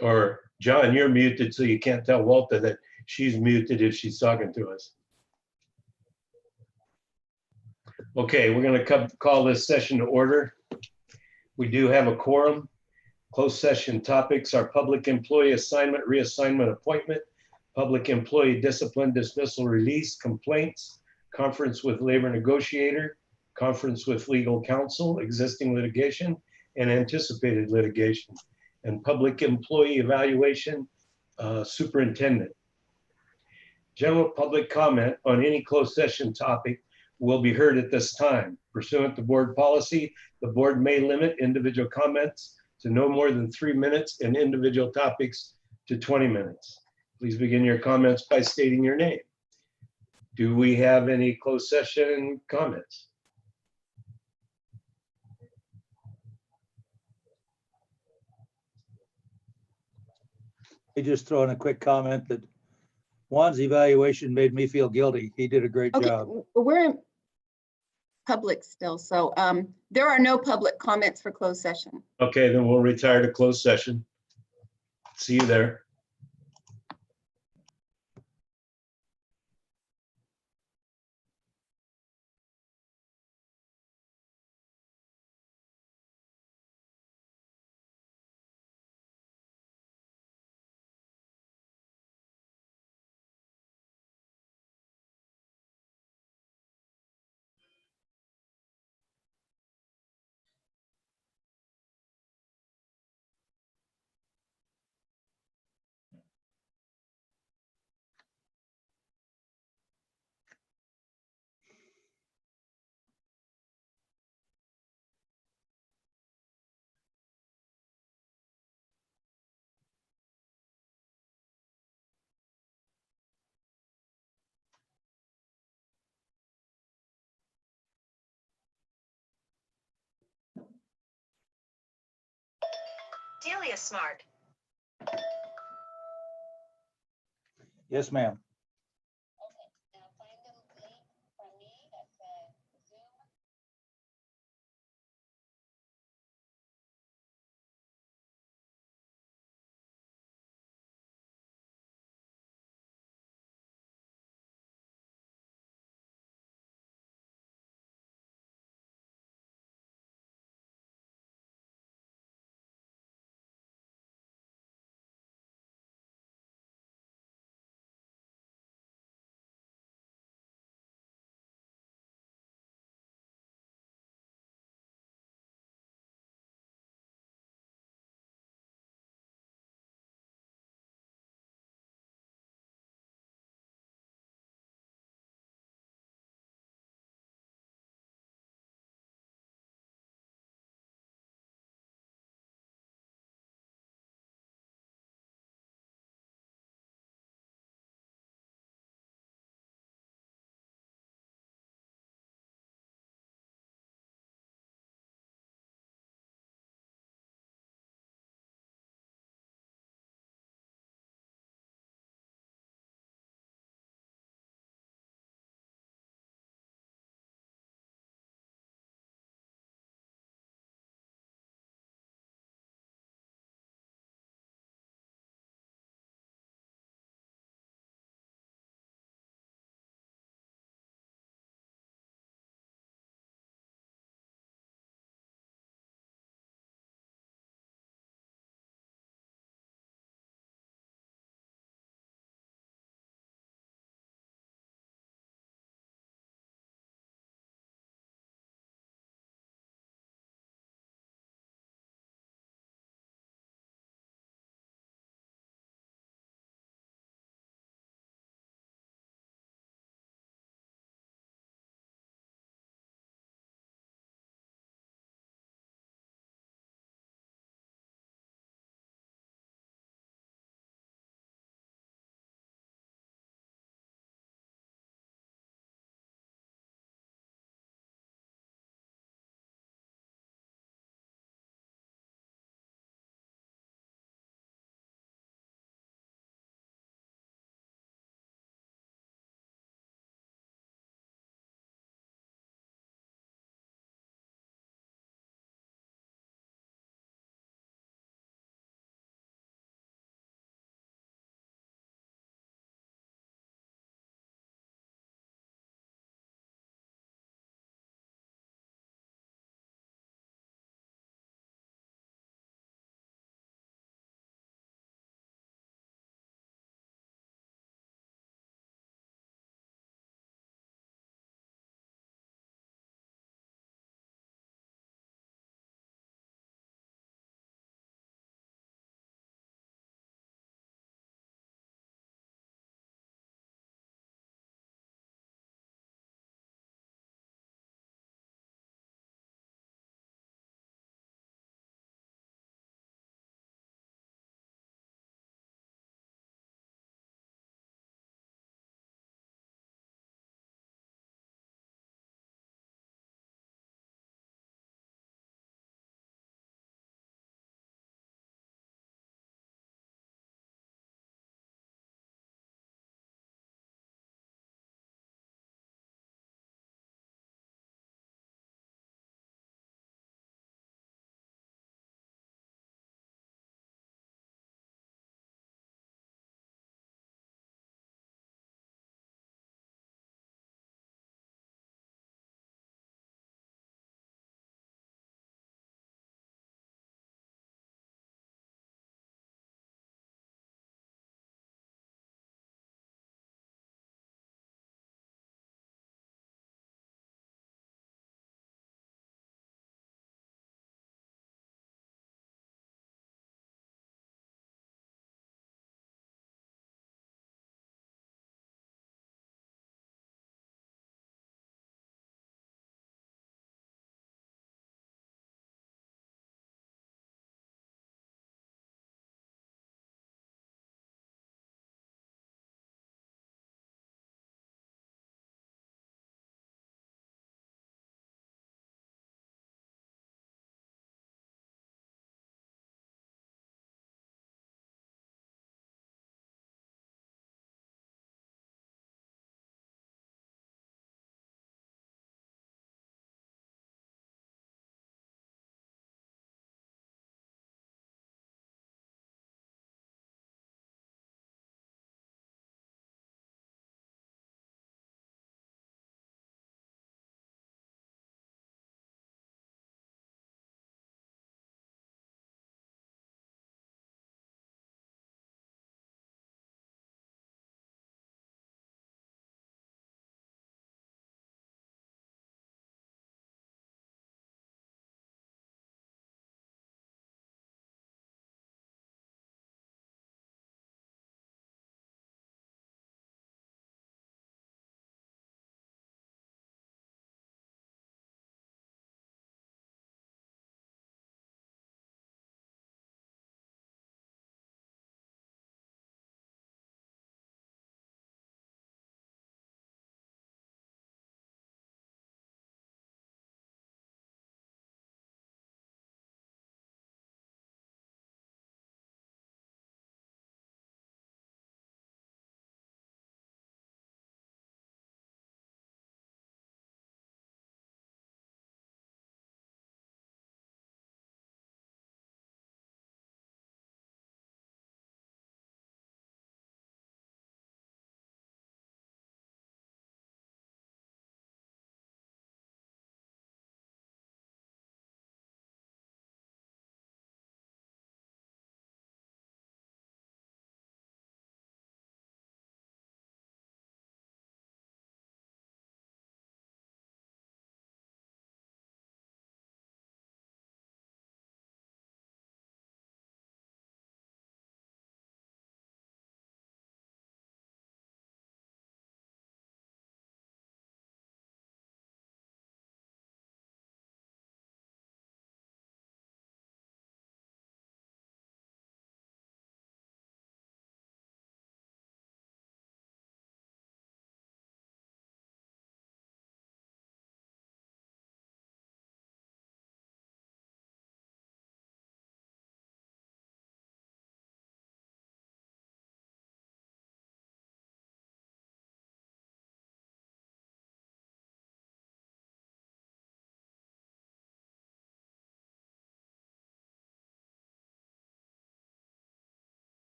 Or John, you're muted, so you can't tell Walter that she's muted if she's talking to us. Okay, we're going to call this session to order. We do have a quorum. Closed session topics are public employee assignment, reassignment, appointment, public employee discipline, dismissal, release, complaints, conference with labor negotiator, conference with legal counsel, existing litigation, and anticipated litigation, and public employee evaluation, superintendent. General public comment on any closed session topic will be heard at this time. Pursuant to board policy, the board may limit individual comments to no more than 3 minutes and individual topics to 20 minutes. Please begin your comments by stating your name. Do we have any closed session comments? I just throw in a quick comment that Juan's evaluation made me feel guilty. He did a great job. We're in public still, so there are no public comments for closed session. Okay, then we'll retire to closed session. See you there. Delia Smart. Yes, ma'am.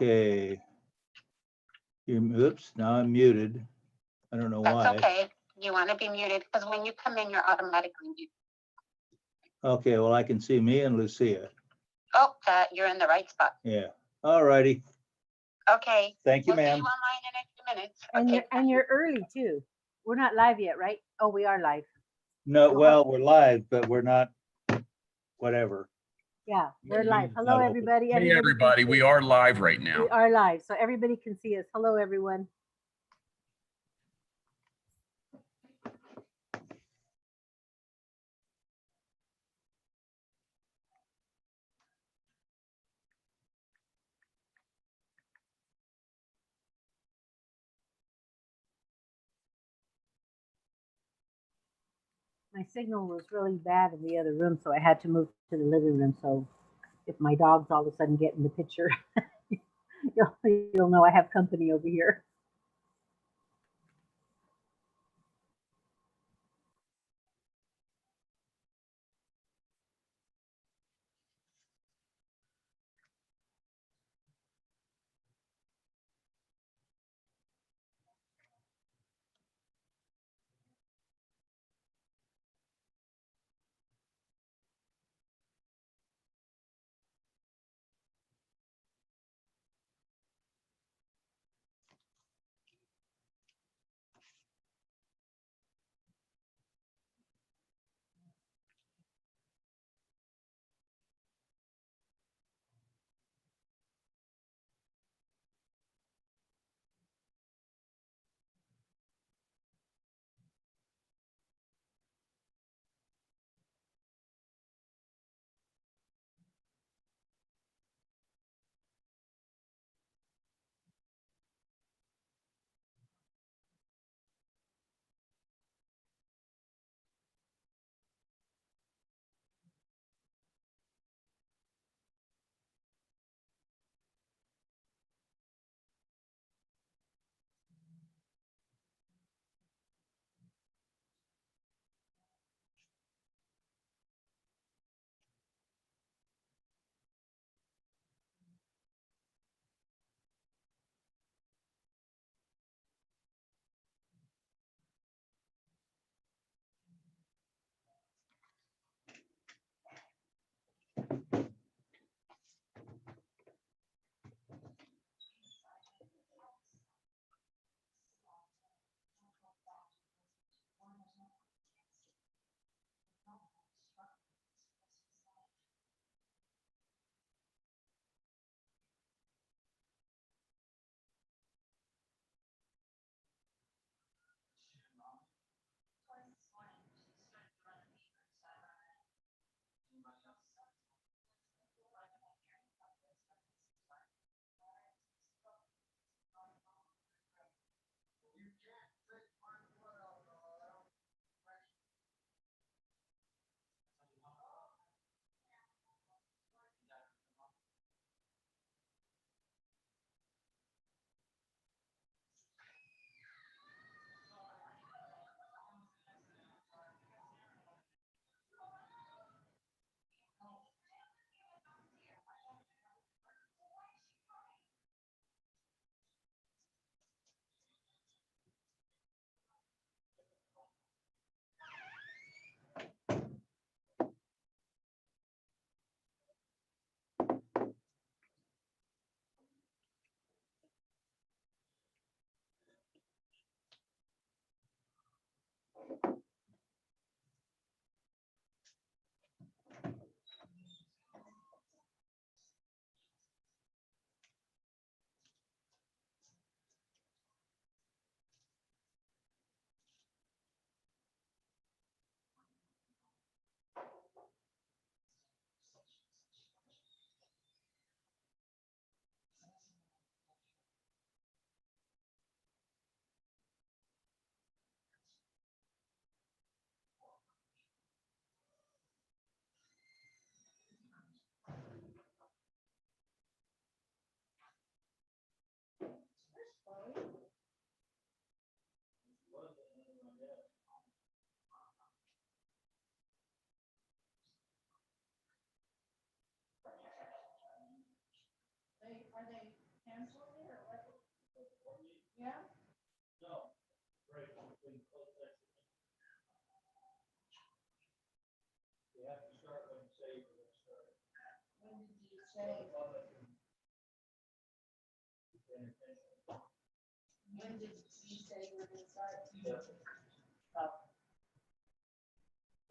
Okay. Oops, now I'm muted. I don't know That's why. okay. You want to be muted because when you come in, you're automatically muted. Okay, well, I can see me and Lucia. Oh, you're in the right spot. Yeah, all righty. Okay. Thank you, We'll see you ma'am. online in a few minutes. And Okay. you're early too. We're not live yet, right? Oh, we are live. No, well, we're live, but we're not, whatever. Yeah, we're Maybe live. it's Hello, not open. everybody. Hey, can everybody, see we us. are live right now. We are live, so everybody can see us. Hello, everyone. My signal was really bad in the other room, so I had to move to the living room. So if my dogs all of a sudden get in the picture, you'll know I have company over here.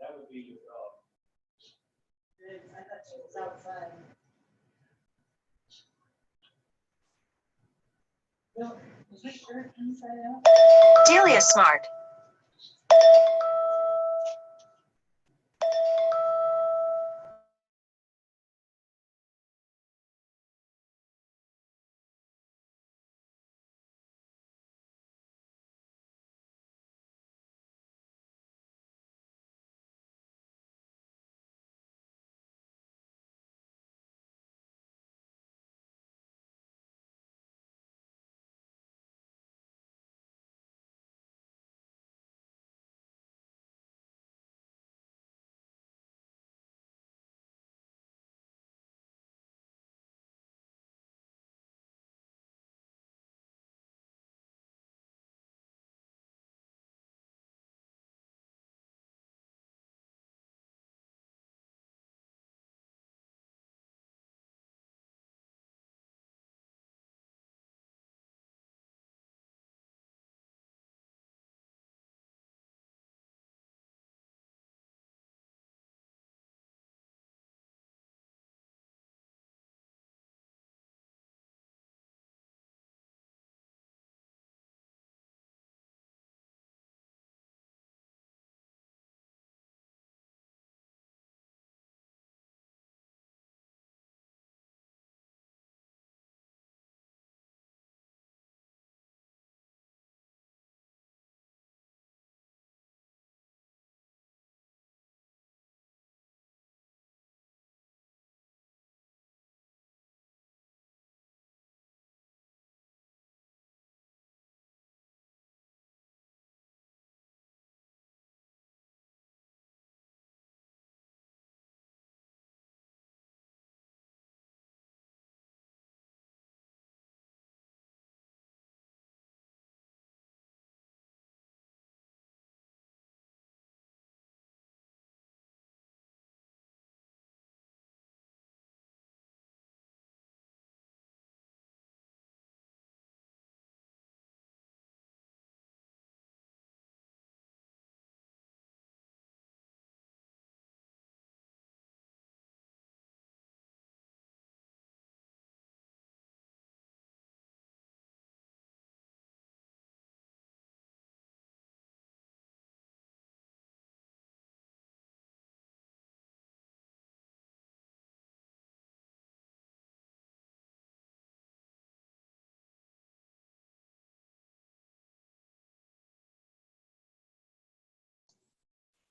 That would be your dog. Delia Smart.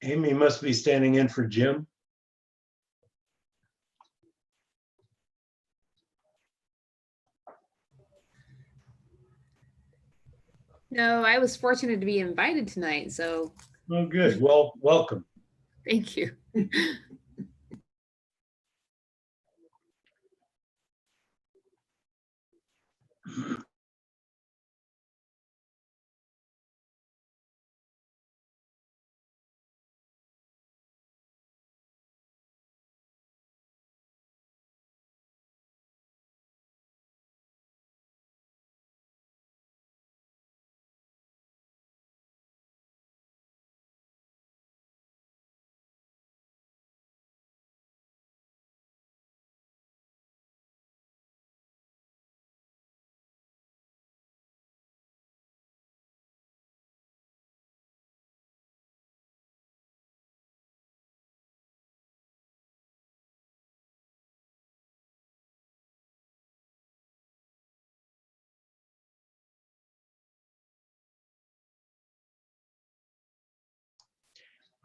Amy must be standing in for Jim. No, I was fortunate to be invited tonight, so Oh, good. Well, welcome. thank you.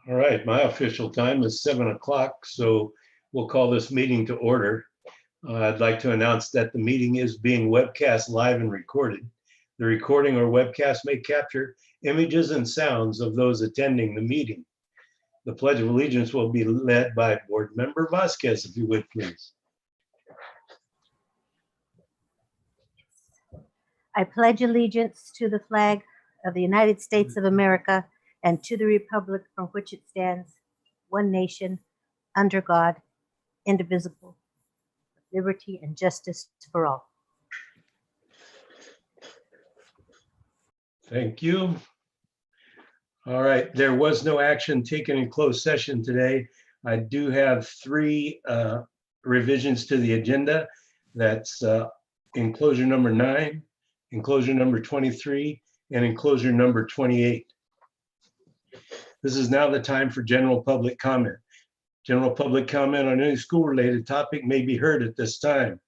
All right, my official time is 7 o'clock, so we'll call this meeting to order. I'd like to announce that the meeting is being webcast live and recorded. The recording or webcast may capture images and sounds of those attending the meeting. The Pledge of Allegiance will be led by Board Member Vasquez, if you would, please. I pledge allegiance to the flag of the United States of America and to the republic for which it stands, one nation, under God, indivisible, with liberty and justice for all. Thank you. All right, there was no action taken in closed session today. I do have three revisions to the agenda. That's enclosure number 9, enclosure number 23, and enclosure number 28. This is now the time for general public comment. General public comment on any school-related topic may be heard at this time.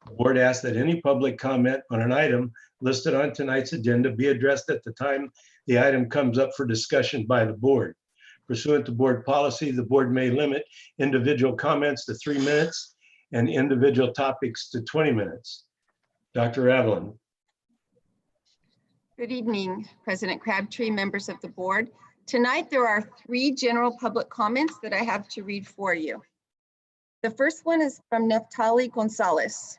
The board asks that any public comment on an item listed on tonight's agenda be addressed at the time the item comes up for discussion by the board. Pursuant to board policy, the board may limit individual comments to 3 minutes and individual topics to 20 minutes. Dr. Avalon. Good evening, President Crabtree, members of the board. Tonight, there are 3 general public comments that I have to read for you. The first one is from Neftali Gonzalez.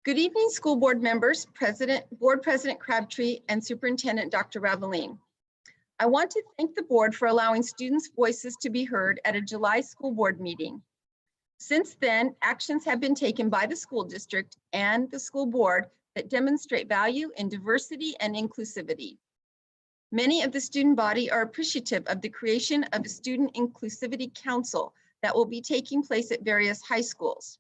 Good evening, school board members, Board President Crabtree, and Superintendent Dr. Raveline. I want to thank the board for allowing students' voices to be heard at a July school board meeting. Since then, actions have been taken by the school district and the school board that demonstrate value in diversity and inclusivity. Many of the student body are appreciative of the creation of a Student Inclusivity Council that will be taking place at various high schools.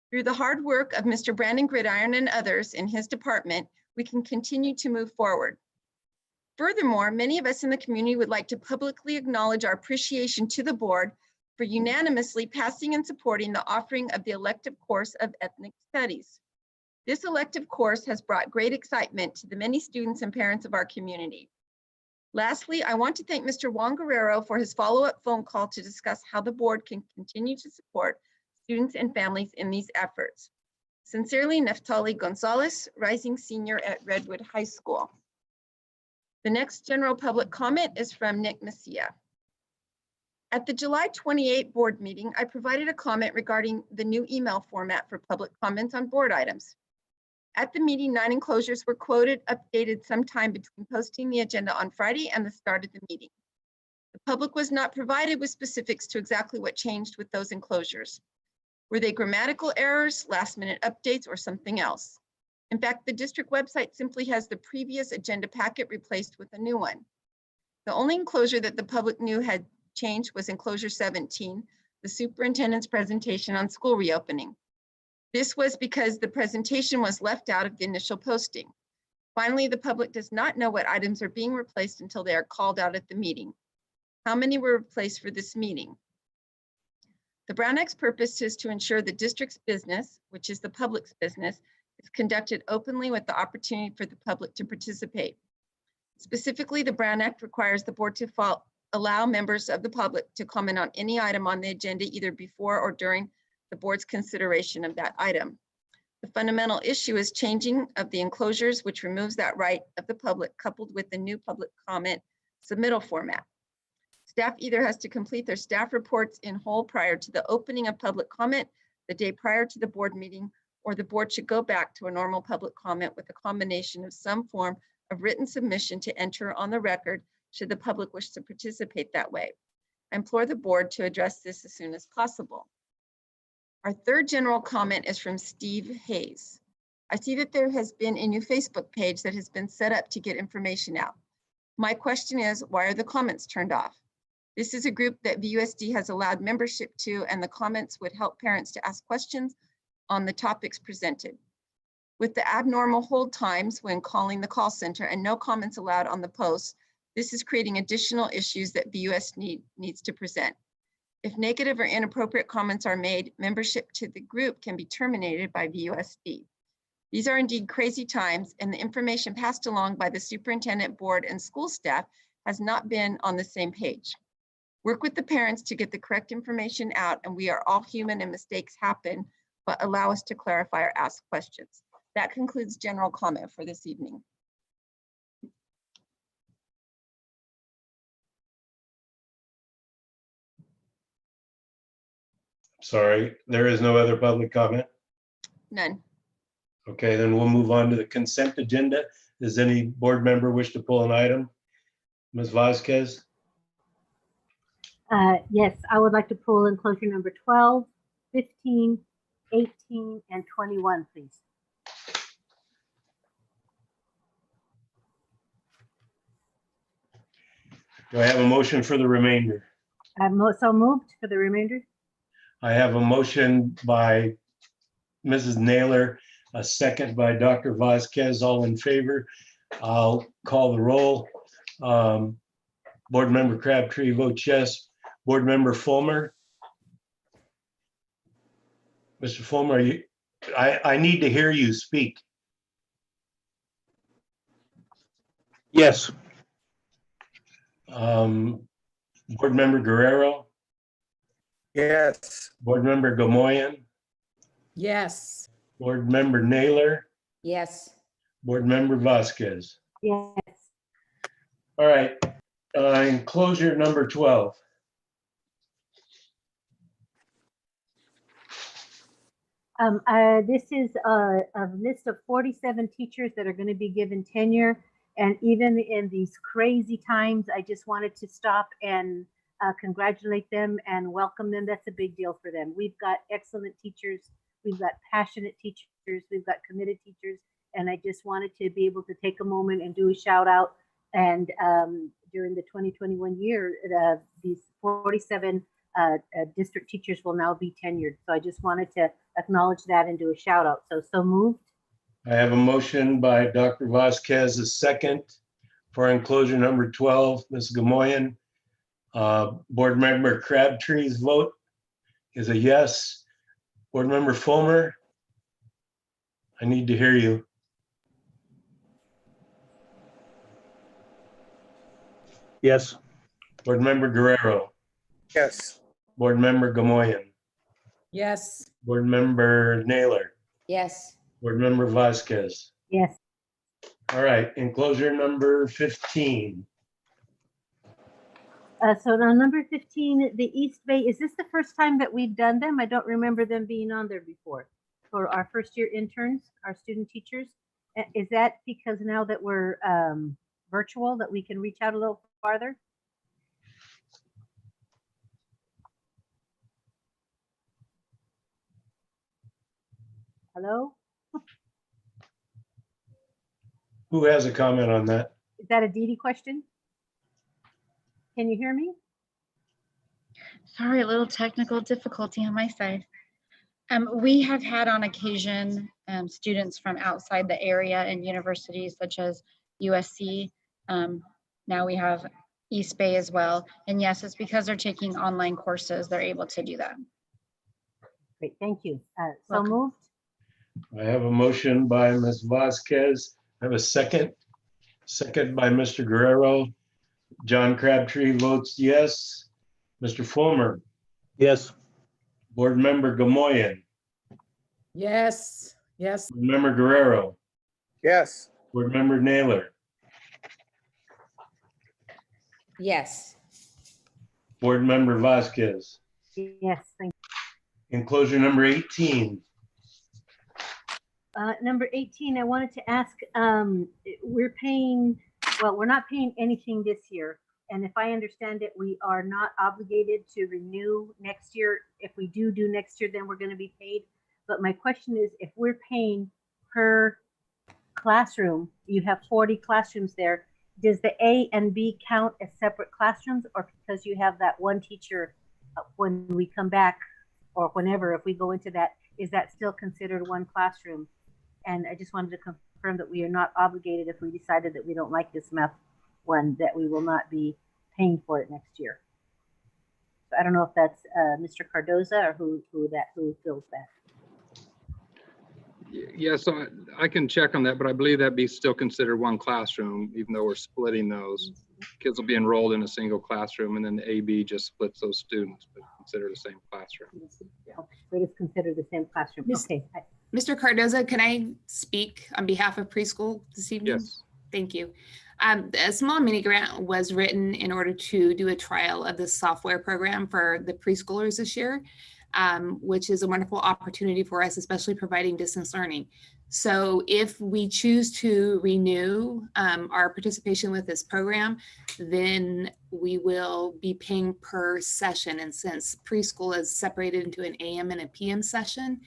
Through the hard work of Mr. Brandon Gridiron and others in his department, we can continue to move forward. Furthermore, many of us in the community would like to publicly acknowledge our appreciation to the board for unanimously passing and supporting the offering of the elective course of Ethnic Studies. This elective course has brought great excitement to the many students and parents of our community. Lastly, I want to thank Mr. Juan Guerrero for his follow-up phone call to discuss how the board can continue to support students and families in these efforts. Sincerely, Neftali Gonzalez, rising senior at Redwood High School. The next general public comment is from Nick Messia. At the July 28 board meeting, I provided a comment regarding the new email format for public comments on board items. At the meeting, 9 enclosures were quoted, updated sometime between posting the agenda on Friday and the start of the meeting. The public was not provided with specifics to exactly what changed with those enclosures. Were they grammatical errors, last-minute updates, or something else? In fact, the district website simply has the previous agenda packet replaced with a new one. The only enclosure that the public knew had changed was enclosure 17, the superintendent's presentation on school reopening. This was because the presentation was left out of the initial posting. Finally, the public does not know what items are being replaced until they are called out at the meeting. How many were replaced for this meeting? The Brown Act's purpose is to ensure the district's business, which is the public's business, is conducted openly with the opportunity for the public to participate. Specifically, the Brown Act requires the board to allow members of the public to comment on any item on the agenda either before or during the board's consideration of that item. The fundamental issue is changing of the enclosures, which removes that right of the public, coupled with the new public comment submittal format. Staff either has to complete their staff reports in whole prior to the opening of public comment the day prior to the board meeting, or the board should go back to a normal public comment with a combination of some form of written submission to enter on the record should the public wish to participate that way. I implore the board to address this as soon as possible. Our third general comment is from Steve Hayes. I see that there has been a new Facebook page that has been set up to get information out. My question is, why are the comments turned off? This is a group that VUSD has allowed membership to, and the comments would help parents to ask questions on the topics presented. With the abnormal hold times when calling the call center and no comments allowed on the posts, this is creating additional issues that VUSD needs to present. If negative or inappropriate comments are made, membership to the group can be terminated by VUSD. These are indeed crazy times, and the information passed along by the superintendent, board, and school staff has not been on the same page. Work with the parents to get the correct information out, and we are all human and mistakes happen, but allow us to clarify or ask questions. That concludes general comment for this evening. Sorry, there is no other public comment. None. Okay, then we'll move on to the consent agenda. Does any board member wish to pull an item? Ms. Vasquez? Yes, I would like to pull enclosure number 12, 15, 18, and 21, please. Do I have a motion for the remainder? So moved for the remainder. I have a motion by Mrs. Naylor, a second by Dr. Vasquez, all in favor. I'll call the roll. Board Member Crabtree votes yes. Board Member Fulmer? Mr. Fulmer, I need to hear you speak. Yes. Board Member Guerrero? Yes. Board Member Gamoyen? Yes. Board Member Naylor? Yes. Board Member Vasquez? Yes. All right, enclosure number 12. This is a list of 47 teachers that are going to be given tenure. And even in these crazy times, I just wanted to stop and congratulate them and welcome them. That's a big deal for them. We've got excellent teachers. We've got passionate teachers. We've got committed teachers. And I just wanted to be able to take a moment and do a shout out. And during the 2021 year, these 47 district teachers will now be tenured. So I just wanted to acknowledge that and do a shout out. So moved. I have a motion by Dr. Vasquez, a second for enclosure number 12. Ms. Gamoyen, Board Member Crabtree's vote is a yes. Board Member Fulmer, I need to hear you. Yes. Board Member Guerrero, Yes. Board Member Gamoyen, Yes. Board Member Naylor, Yes. Board Member Vasquez. Yes. All right, enclosure number 15. So now number 15, the East Bay, is this the first time that we've done them? I don't remember them being on there before. For our first year interns, our student teachers. Is that because now that we're virtual that we can reach out a little farther? Hello? Who has a comment on that? Is that a Dee Dee question? Can you hear me? Sorry, a little technical difficulty on my side. We have had on occasion students from outside the area and universities such as USC. Now we have East Bay as well. And yes, it's because they're taking online courses, they're able to do that. Great, thank you. So Welcome. moved. I have a motion by Ms. Vasquez. I have a second. Second by Mr. Guerrero. John Crabtree votes yes. Mr. Fulmer, Yes. Board Member Gamoyen, Yes. Yes. Board Member Guerrero, Yes. Board Member Naylor, Yes. Board Member Vasquez. Yes, thank Enclosure number 18. Number 18, I wanted to ask, we're paying, well, we're not paying anything this year. And if I understand it, we are not obligated to renew next year. If we do next year, then we're going to be paid. But my question is, if we're paying per classroom, you have 40 classrooms there, does the A and B count as separate classrooms, or because you have that one teacher when we come back, or whenever, if we go into that, is that still considered one classroom? And I just wanted to confirm that we are not obligated, if we decided that we don't like this math one, that we will not be paying for it next year. So I don't know if that's Mr. Cardoza or who fills that. Yeah, so I can check on that, but I believe that'd be still considered one classroom, even though we're splitting those. Kids will be enrolled in a single classroom, and then the AB just splits those students, but consider the same classroom. So it is considered the same classroom. Yes. Okay. Mr. Cardoza, can I speak on behalf of preschool this evening? Yes. Thank you. A small mini grant was written in order to do a trial of the software program for the preschoolers this year, which is a wonderful opportunity for us, especially providing distance learning. So if we choose to renew our participation with this program, then we will be paying per session. And since preschool is separated into an AM and a PM session,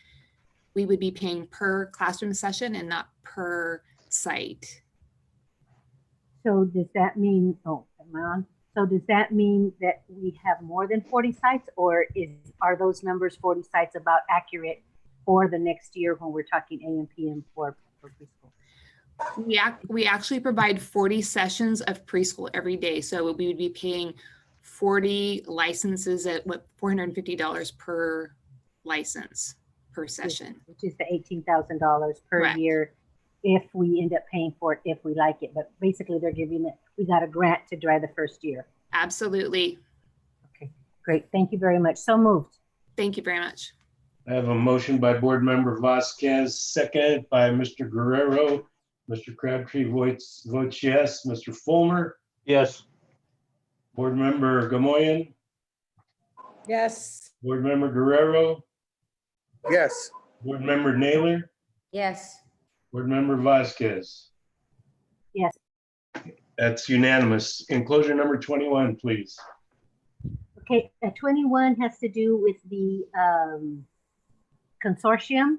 we would be paying per classroom session and not per site. So does that mean, oh, am I on? So does that mean that we have more than 40 sites, or are those numbers 40 sites about accurate for the next year when we're talking AM, PM for preschool? We actually provide 40 sessions of preschool every day. So we would be paying 40 licenses at what, $450 per license per session. Which is the $18,000 per Correct. year if we end up paying for it, if we like it. But basically they're giving it, we got a grant to try the first year. Absolutely. Okay, great. Thank you very much. So moved. Thank you very much. I have a motion by Board Member Vasquez, seconded by Mr. Guerrero. Mr. Crabtree votes yes. Mr. Fulmer, Yes. Board Member Gamoyen, Yes. Board Member Guerrero, Yes. Board Member Naylor, Yes. Board Member Vasquez. Yes. That's unanimous. Enclosure number 21, please. Okay, 21 has to do with the consortium.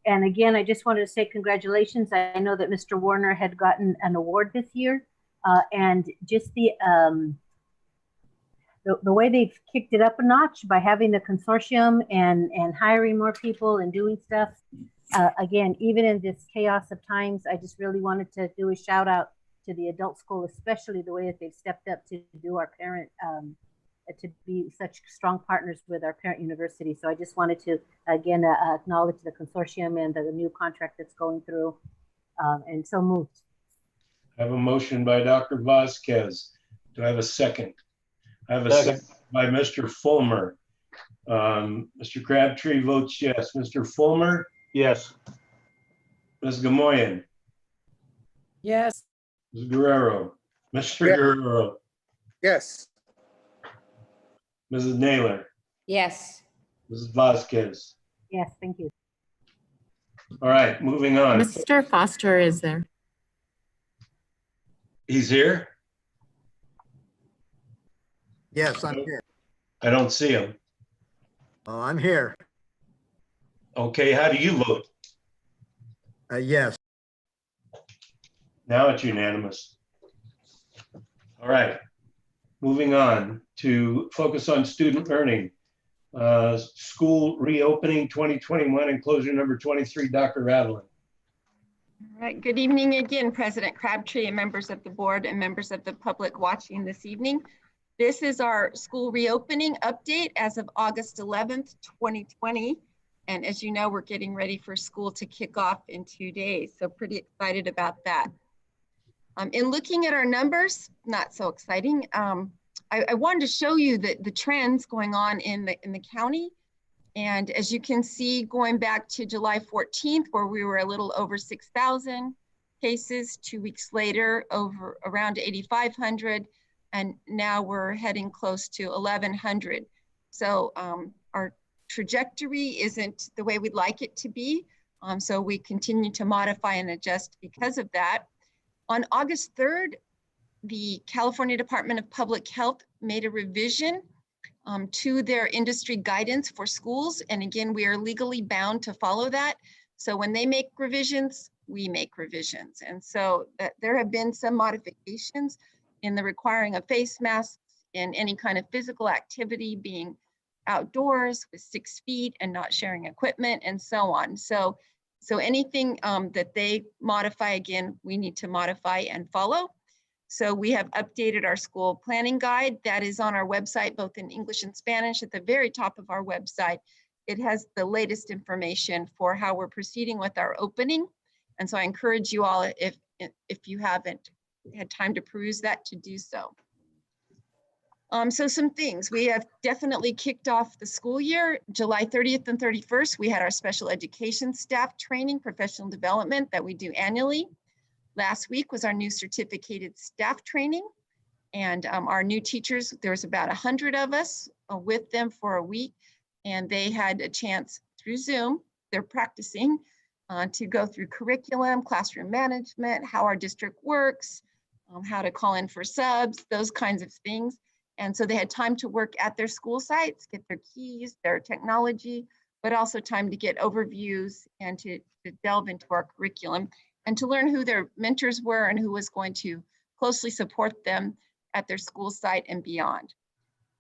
And again, I just wanted to say congratulations. I know that Mr. Warner had gotten an award this year, and just the way they've kicked it up a notch by having the consortium and hiring more people and doing stuff. Again, even in this chaos of times, I just really wanted to do a shout out to the adult school, especially the way that they've stepped up to do our parent, to be such strong partners with our parent university. So I just wanted to, again, acknowledge the consortium and the new contract that's going through, and so moved. I have a motion by Dr. Vasquez. Do I have a second? I have a second by Mr. Fulmer. Mr. Crabtree votes yes. Mr. Fulmer? Yes. Ms. Gamoyen? Yes. Ms. Guerrero? Mr. Yeah. Guerrero? Yes. Mrs. Naylor? Yes. Mrs. Vasquez? Yes, thank you. All right, moving on. Mr. Foster is there. He's here? Yes, I'm here. I don't see him. Oh, I'm here. Okay, how do you vote? Yes. Now it's unanimous. All right, moving on to focus on student learning. School reopening 2021, enclosure number 23, Dr. Ravelin. All right, good evening again, President Crabtree and members of the board and members of the public watching this evening. This is our school reopening update as of August 11th, 2020. And as you know, we're getting ready for school to kick off in 2 days. So pretty excited about that. In looking at our numbers, not so exciting. I wanted to show you the trends going on in the county. And as you can see, going back to July 14th, where we were a little over 6,000 cases, 2 weeks later, over around 8,500. And now we're heading close to 1,100. So our trajectory isn't the way we'd like it to be. So we continue to modify and adjust because of that. On August 3rd, the California Department of Public Health made a revision to their industry guidance for schools. And again, we are legally bound to follow that. So when they make revisions, we make revisions. And so there have been some modifications in the requiring of face masks in any kind of physical activity, being outdoors with 6 feet and not sharing equipment and so on. So anything that they modify, again, we need to modify and follow. So we have updated our school planning guide that is on our website, both in English and Spanish. At the very top of our website, it has the latest information for how we're proceeding with our opening. And so I encourage you all, if you haven't had time to peruse that, to do so. So some things, we have definitely kicked off the school year. July 30th and 31st, we had our special education staff training, professional development that we do annually. Last week was our new certificated staff training, and our new teachers, there was about 100 of us with them for a week, and they had a chance through Zoom, they're practicing to go through curriculum, classroom management, how our district works, how to call in for subs, those kinds of things. And so they had time to work at their school sites, get their keys, their technology, but also time to get overviews and to delve into our curriculum and to learn who their mentors were and who was going to closely support them at their school site and beyond.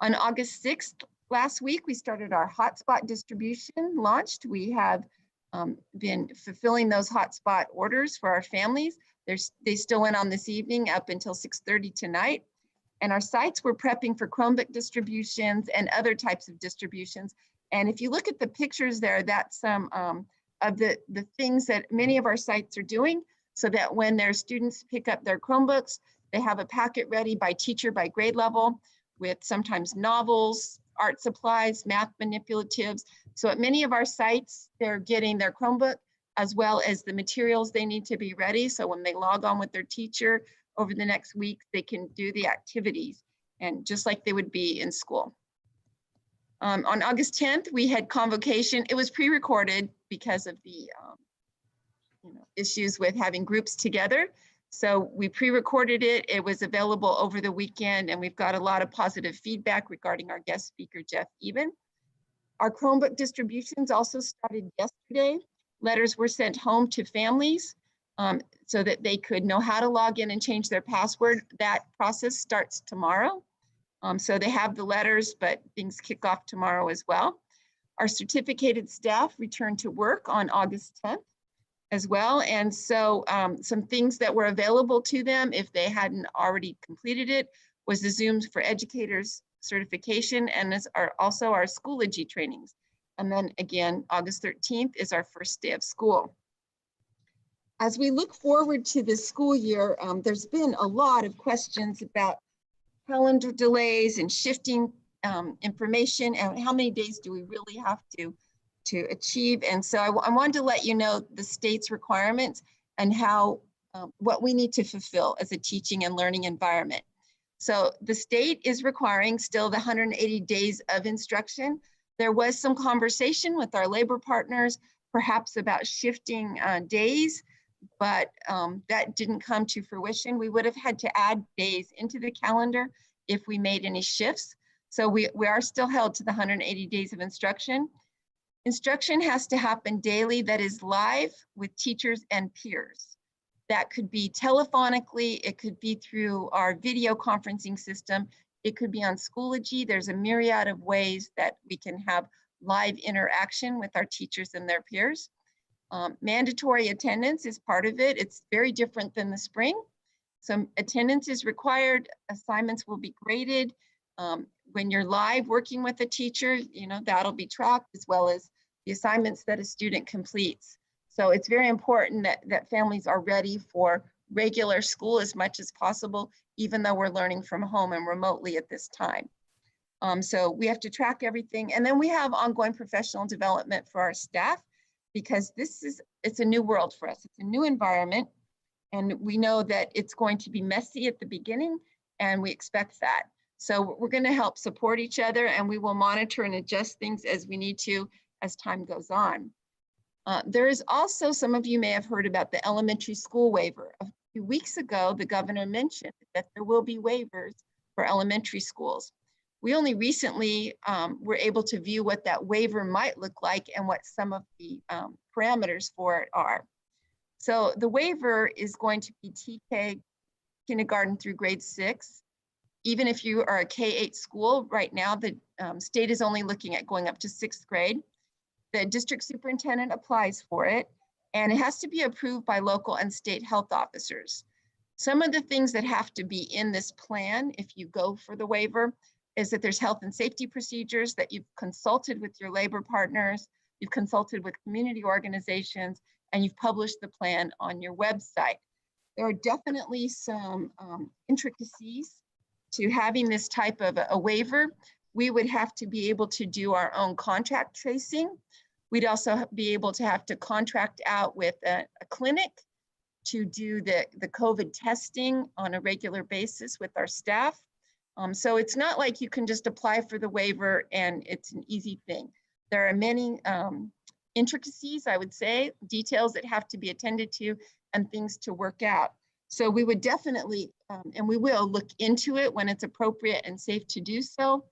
On August 6th, last week, we started our hotspot distribution launched. We have been fulfilling those hotspot orders for our families. They still went on this evening up until 6:30 tonight. And our sites were prepping for Chromebook distributions and other types of distributions. And if you look at the pictures there, that's some of the things that many of our sites are doing so that when their students pick up their Chromebooks, they have a packet ready by teacher, by grade level, with sometimes novels, art supplies, math manipulatives. So at many of our sites, they're getting their Chromebook as well as the materials they need to be ready. So when they log on with their teacher over the next week, they can do the activities and just like they would be in school. On August 10th, we had convocation. It was pre-recorded because of the issues with having groups together. So we pre-recorded it. It was available over the weekend, and we've got a lot of positive feedback regarding our guest speaker, Jeff Eben. Our Chromebook distributions also started yesterday. Letters were sent home to families so that they could know how to log in and change their password. That process starts tomorrow. So they have the letters, but things kick off tomorrow as well. Our certificated staff returned to work on August 10th as well. And so some things that were available to them if they hadn't already completed it was the Zooms for Educators certification and also our Schoology trainings. And then again, August 13th is our first day of school. As we look forward to the school year, there's been a lot of questions about calendar delays and shifting information and how many days do we really have to achieve. And so I wanted to let you know the state's requirements and how what we need to fulfill as a teaching and learning environment. So the state is requiring still the 180 days of instruction. There was some conversation with our labor partners, perhaps about shifting days, but that didn't come to fruition. We would have had to add days into the calendar if we made any shifts. So we are still held to the 180 days of instruction. Instruction has to happen daily that is live with teachers and peers. That could be telephonically, it could be through our video conferencing system, it could be on Schoology. There's a myriad of ways that we can have live interaction with our teachers and their peers. Mandatory attendance is part of it. It's very different than the spring. So attendance is required, assignments will be graded. When you're live working with a teacher, that'll be tracked as well as the assignments that a student completes. So it's very important that families are ready for regular school as much as possible, even though we're learning from home and remotely at this time. So we have to track everything. And then we have ongoing professional development for our staff because it's a new world for us. It's a new environment. And we know that it's going to be messy at the beginning and we expect that. So we're going to help support each other and we will monitor and adjust things as we need to as time goes on. There is also, some of you may have heard about the elementary school waiver. A few weeks ago, the governor mentioned that there will be waivers for elementary schools. We only recently were able to view what that waiver might look like and what some of the parameters for it are. So the waiver is going to be TK kindergarten through grade 6. Even if you are a K-8 school, right now the state is only looking at going up to 6th grade. The district superintendent applies for it, and it has to be approved by local and state health officers. Some of the things that have to be in this plan, if you go for the waiver, is that there's health and safety procedures, that you've consulted with your labor partners, you've consulted with community organizations, and you've published the plan on your website. There are definitely some intricacies to having this type of a waiver. We would have to be able to do our own contact tracing. We'd also be able to have to contract out with a clinic to do the COVID testing on a regular basis with our staff. So it's not like you can just apply for the waiver and it's an easy thing. There are many intricacies, I would say, details that have to be attended to and things to work out. So we would definitely, and we will look into it when it's appropriate and safe to do so.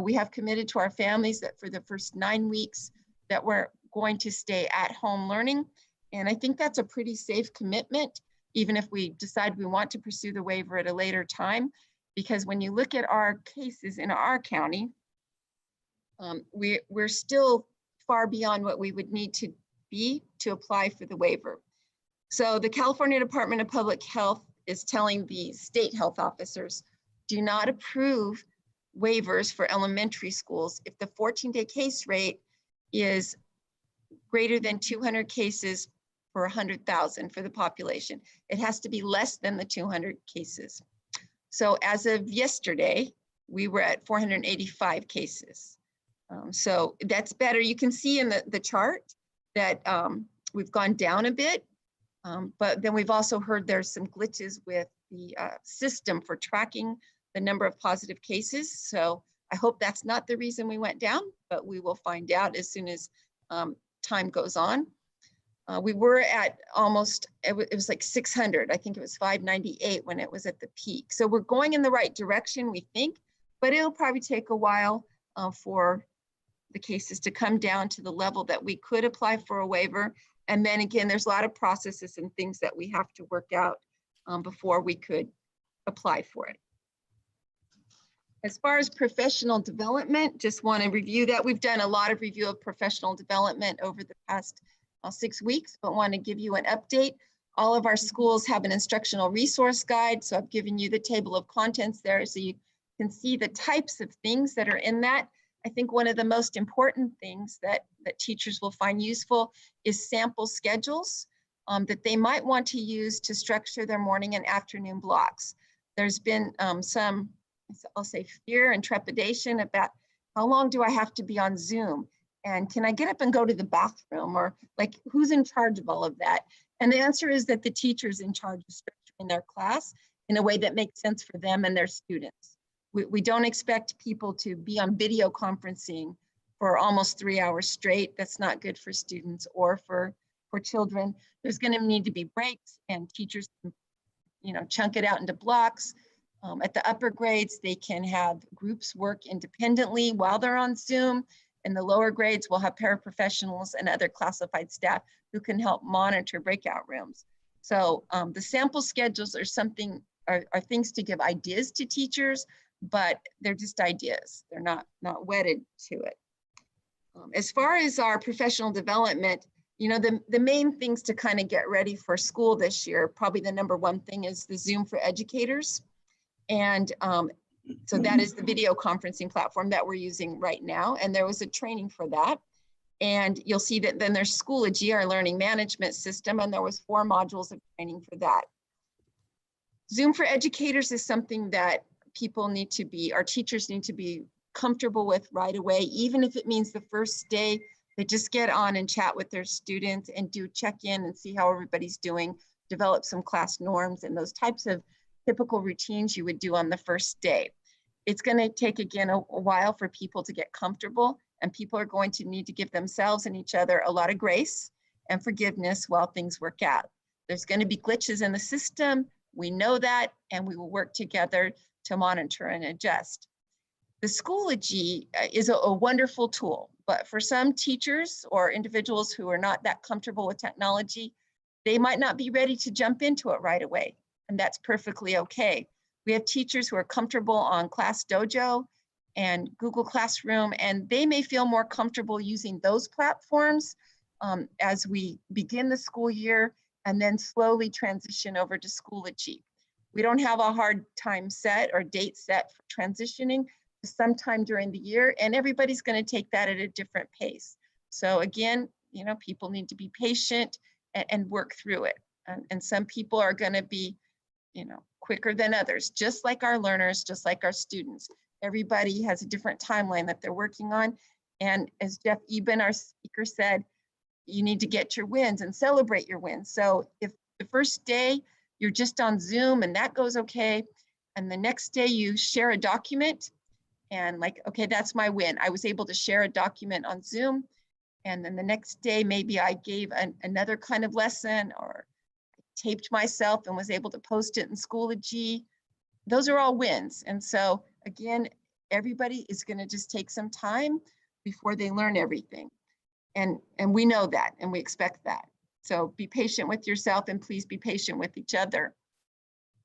We have committed to our families that for the first 9 weeks that we're going to stay at home learning. And I think that's a pretty safe commitment, even if we decide we want to pursue the waiver at a later time. Because when you look at our cases in our county, we're still far beyond what we would need to be to apply for the waiver. So the California Department of Public Health is telling the state health officers, do not approve waivers for elementary schools if the 14-day case rate is greater than 200 cases per 100,000 for the population. It has to be less than the 200 cases. So as of yesterday, we were at 485 cases. So that's better. You can see in the chart that we've gone down a bit, but then we've also heard there's some glitches with the system for tracking the number of positive cases. So I hope that's not the reason we went down, but we will find out as soon as time goes on. We were at almost, it was like 600. I think it was 598 when it was at the peak. So we're going in the right direction, we think, but it'll probably take a while for the cases to come down to the level that we could apply for a waiver. And then again, there's a lot of processes and things that we have to work out before we could apply for it. As far as professional development, just want to review that. We've done a lot of review of professional development over the past 6 weeks, but want to give you an update. All of our schools have an instructional resource guide. So I've given you the table of contents there so you can see the types of things that are in that. I think one of the most important things that teachers will find useful is sample schedules that they might want to use to structure their morning and afternoon blocks. There's been some, I'll say, fear and trepidation about how long do I have to be on Zoom? And can I get up and go to the bathroom? Or like, who's in charge of all of that? And the answer is that the teacher's in charge of structuring their class in a way that makes sense for them and their students. We don't expect people to be on video conferencing for almost 3 hours straight. That's not good for students or for children. There's going to need to be breaks, and teachers can, chunk it out into blocks. At the upper grades, they can have groups work independently while they're on Zoom. In the lower grades, we'll have paraprofessionals and other classified staff who can help monitor breakout rooms. So the sample schedules are things to give ideas to teachers, but they're just ideas. They're not wedded to it. As far as our professional development, the main things to kind of get ready for school this year, probably the number one thing is the Zoom for Educators. And so that is the video conferencing platform that we're using right now. And there was a training for that. And you'll see that then there's Schoology, our learning management system, and there was 4 modules of training for that. Zoom for Educators is something that our teachers need to be comfortable with right away, even if it means the first day they just get on and chat with their students and do check-in and see how everybody's doing, develop some class norms and those types of typical routines you would do on the first day. It's going to take, again, a while for people to get comfortable, and people are going to need to give themselves and each other a lot of grace and forgiveness while things work out. There's going to be glitches in the system. We know that, and we will work together to monitor and adjust. The Schoology is a wonderful tool, but for some teachers or individuals who are not that comfortable with technology, they might not be ready to jump into it right away, and that's perfectly okay. We have teachers who are comfortable on Class Dojo and Google Classroom, and they may feel more comfortable using those platforms as we begin the school year and then slowly transition over to Schoology. We don't have a hard time set or date set for transitioning to sometime during the year, and everybody's going to take that at a different pace. So again, people need to be patient and work through it. And some people are going to be, quicker than others, just like our learners, just like our students. Everybody has a different timeline that they're working on. And as Jeff Eben, our speaker, said, you need to get your wins and celebrate your wins. So if the first day you're just on Zoom and that goes okay, and the next day you share a document and like, okay, that's my win. I was able to share a document on Zoom, And then the next day, maybe I gave another kind of lesson or taped myself and was able to post it in Schoology. Those are all wins. And so again, everybody is going to just take some time before they learn everything. And we know that and we expect that. So be patient with yourself and please be patient with each other.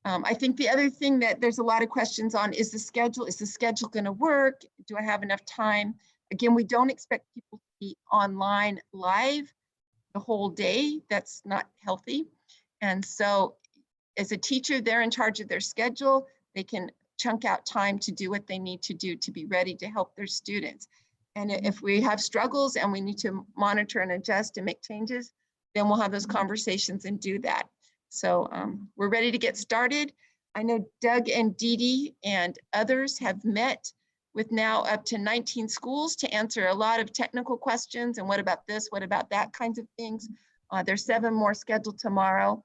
I think the other thing that there's a lot of questions on is the schedule. Is the schedule going to work? Do I have enough time? Again, we don't expect people to be online live the whole day. That's not healthy. And so as a teacher, they're in charge of their schedule. They can chunk out time to do what they need to do to be ready to help their students. And if we have struggles and we need to monitor and adjust and make changes, then we'll have those conversations and do that. So we're ready to get started. I know Doug and Dee Dee and others have met with now up to 19 schools to answer a lot of technical questions and what about this, what about that kinds of things. There's 7 more scheduled tomorrow.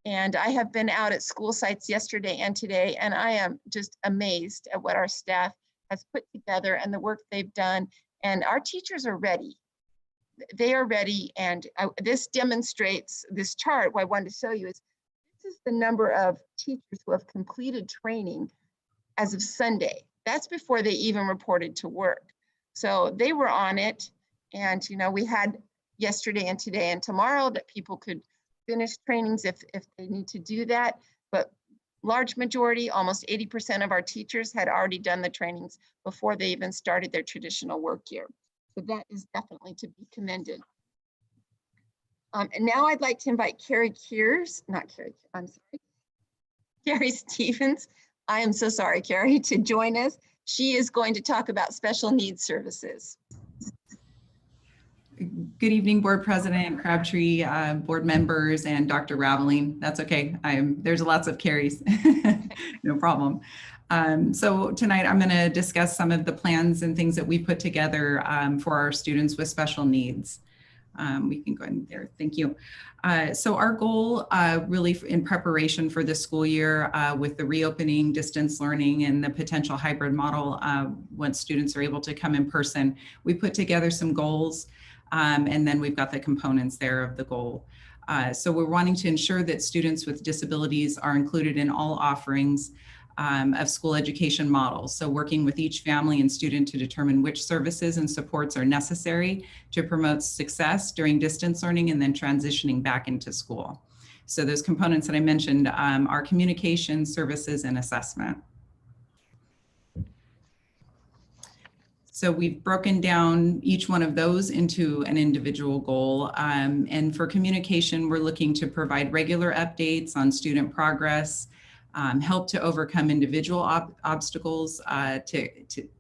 And I have been out at school sites yesterday and today, and I am just amazed at what our staff has put together and the work they've done. And our teachers are ready. They are ready. And this demonstrates, this chart, what I wanted to show you is, this is the number of teachers who have completed training as of Sunday. That's before they even reported to work. So they were on it. And, you know, we had yesterday and today and tomorrow that people could finish trainings if they need to do that. But large majority, almost 80% of our teachers had already done the trainings before they even started their traditional work year. So that is definitely to be commended. And now I'd like to invite Carrie Stevens. I am so sorry, Carrie, to join us. She is going to talk about special needs services. Good evening, Board President Crabtree, board members, and Dr. Raveling. That's okay. There's lots of Carries, no problem. So tonight I'm going to discuss some of the plans and things that we put together for our students with special needs. We can go ahead and there. Thank you. So our goal really in preparation for this school year with the reopening, distance learning, and the potential hybrid model once students are able to come in person, we put together some goals. And then we've got the components there of the goal. So we're wanting to ensure that students with disabilities are included in all offerings of school education models. So working with each family and student to determine which services and supports are necessary to promote success during distance learning and then transitioning back into school. So those components that I mentioned are communication, services, and assessment. So we've broken down each one of those into an individual goal. And for communication, we're looking to provide regular updates on student progress, help to overcome individual obstacles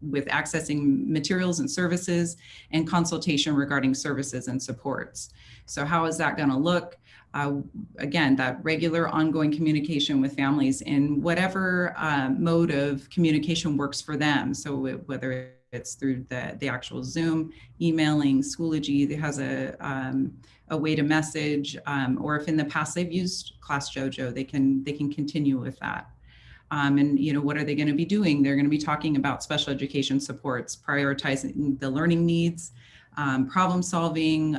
with accessing materials and services, and consultation regarding services and supports. So how is that going to look? Again, that regular ongoing communication with families in whatever mode of communication works for them. So whether it's through the actual Zoom, emailing, Schoology that has a way to message, or if in the past they've used Class Jojo, they can continue with that. And you know, what are they going to be doing? They're going to be talking about special education supports, prioritizing the learning needs, problem solving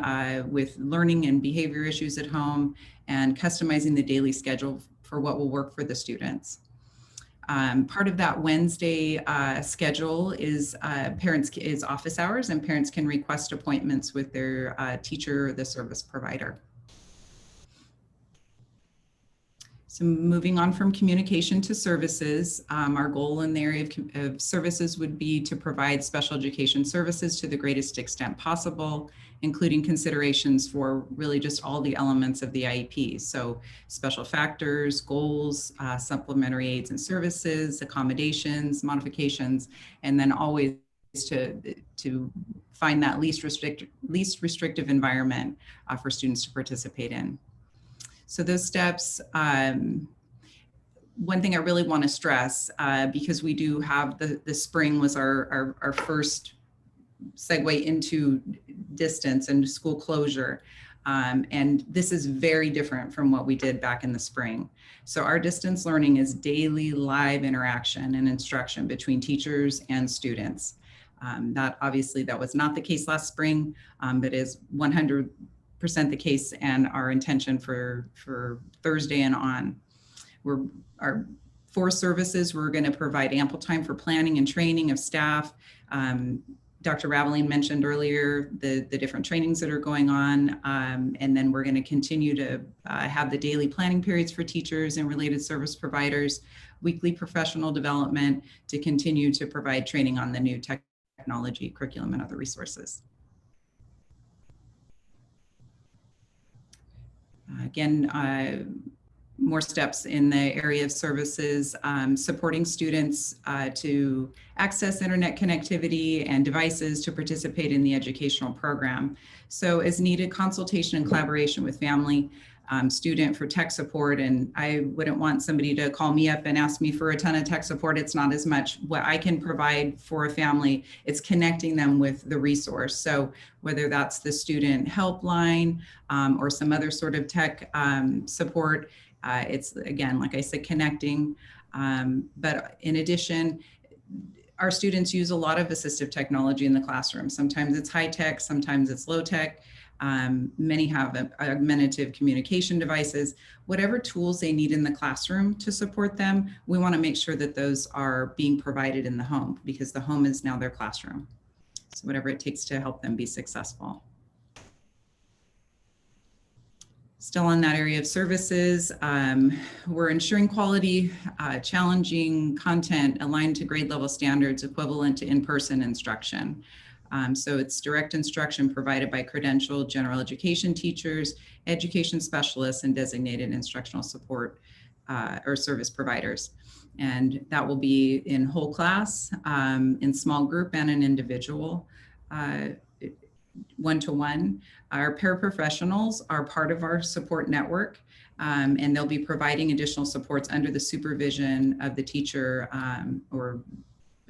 with learning and behavior issues at home, and customizing the daily schedule for what will work for the students. Part of that Wednesday schedule is office hours, and parents can request appointments with their teacher or the service provider. So moving on from communication to services, our goal in the area of services would be to provide special education services to the greatest extent possible, including considerations for really just all the elements of the IEP. So special factors, goals, supplementary aids and services, accommodations, modifications, and then always to find that least restrictive environment for students to participate in. So those steps, one thing I really want to stress, because we do have the spring was our first segue into distance and school closure. And this is very different from what we did back in the spring. So our distance learning is daily live interaction and instruction between teachers and students. That was not the case last spring, but is 100% the case and our intention for Thursday and on. Our 4 services, we're going to provide ample time for planning and training of staff. Dr. Raveline mentioned earlier the different trainings that are going on. And then we're going to continue to have the daily planning periods for teachers and related service providers, weekly professional development to continue to provide training on the new technology, curriculum, and other resources. Again, more steps in the area of services, supporting students to access internet connectivity and devices to participate in the educational program. So as needed, consultation and collaboration with family, student for tech support. And I wouldn't want somebody to call me up and ask me for a ton of tech support. It's not as much what I can provide for a family. It's connecting them with the resource. So whether that's the student helpline or some other sort of tech support, it's, again, like I said, connecting. But in addition, our students use a lot of assistive technology in the classroom. Sometimes it's high tech, sometimes it's low tech. Many have augmentative communication devices. Whatever tools they need in the classroom to support them, we want to make sure that those are being provided in the home, because the home is now their classroom. So whatever it takes to help them be successful. Still on that area of services, we're ensuring quality, challenging content aligned to grade level standards equivalent to in-person instruction. So it's direct instruction provided by credentialed general education teachers, education specialists, and designated instructional support or service providers. And that will be in whole class, in small group, and an individual. One-to-one. Our paraprofessionals are part of our support network, and they'll be providing additional supports under the supervision of the teacher or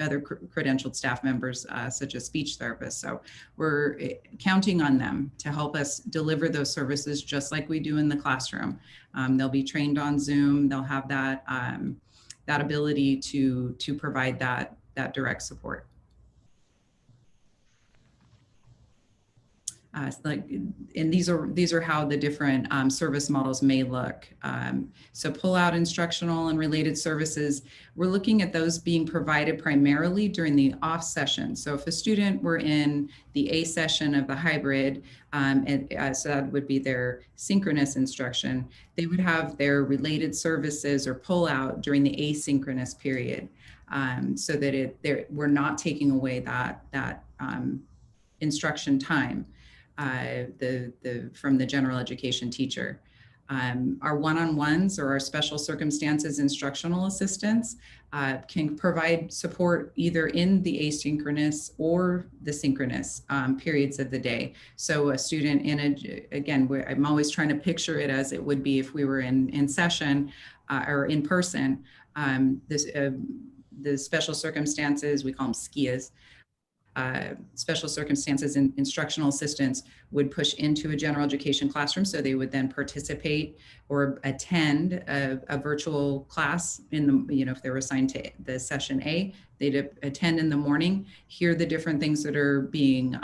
other credentialed staff members, such as speech therapists. So we're counting on them to help us deliver those services just like we do in the classroom. They'll be trained on Zoom. They'll have that, that ability to provide that direct support. And these are how the different service models may look. So pull out instructional and related services, we're looking at those being provided primarily during the off session. So if a student were in the A session of the hybrid, so that would be their synchronous instruction, they would have their related services or pull out during the asynchronous period, so that we're not taking away that instruction time. From the general education teacher. Our one-on-ones or our special circumstances instructional assistants can provide support either in the asynchronous or the synchronous periods of the day. So a student I'm always trying to picture it as it would be if we were in session or in person. The special circumstances, we call them SCIAs, special circumstances and instructional assistants would push into a general education classroom. So they would then participate or attend a virtual class in the, if they were assigned to the session A, they'd attend in the morning, hear the different things that are being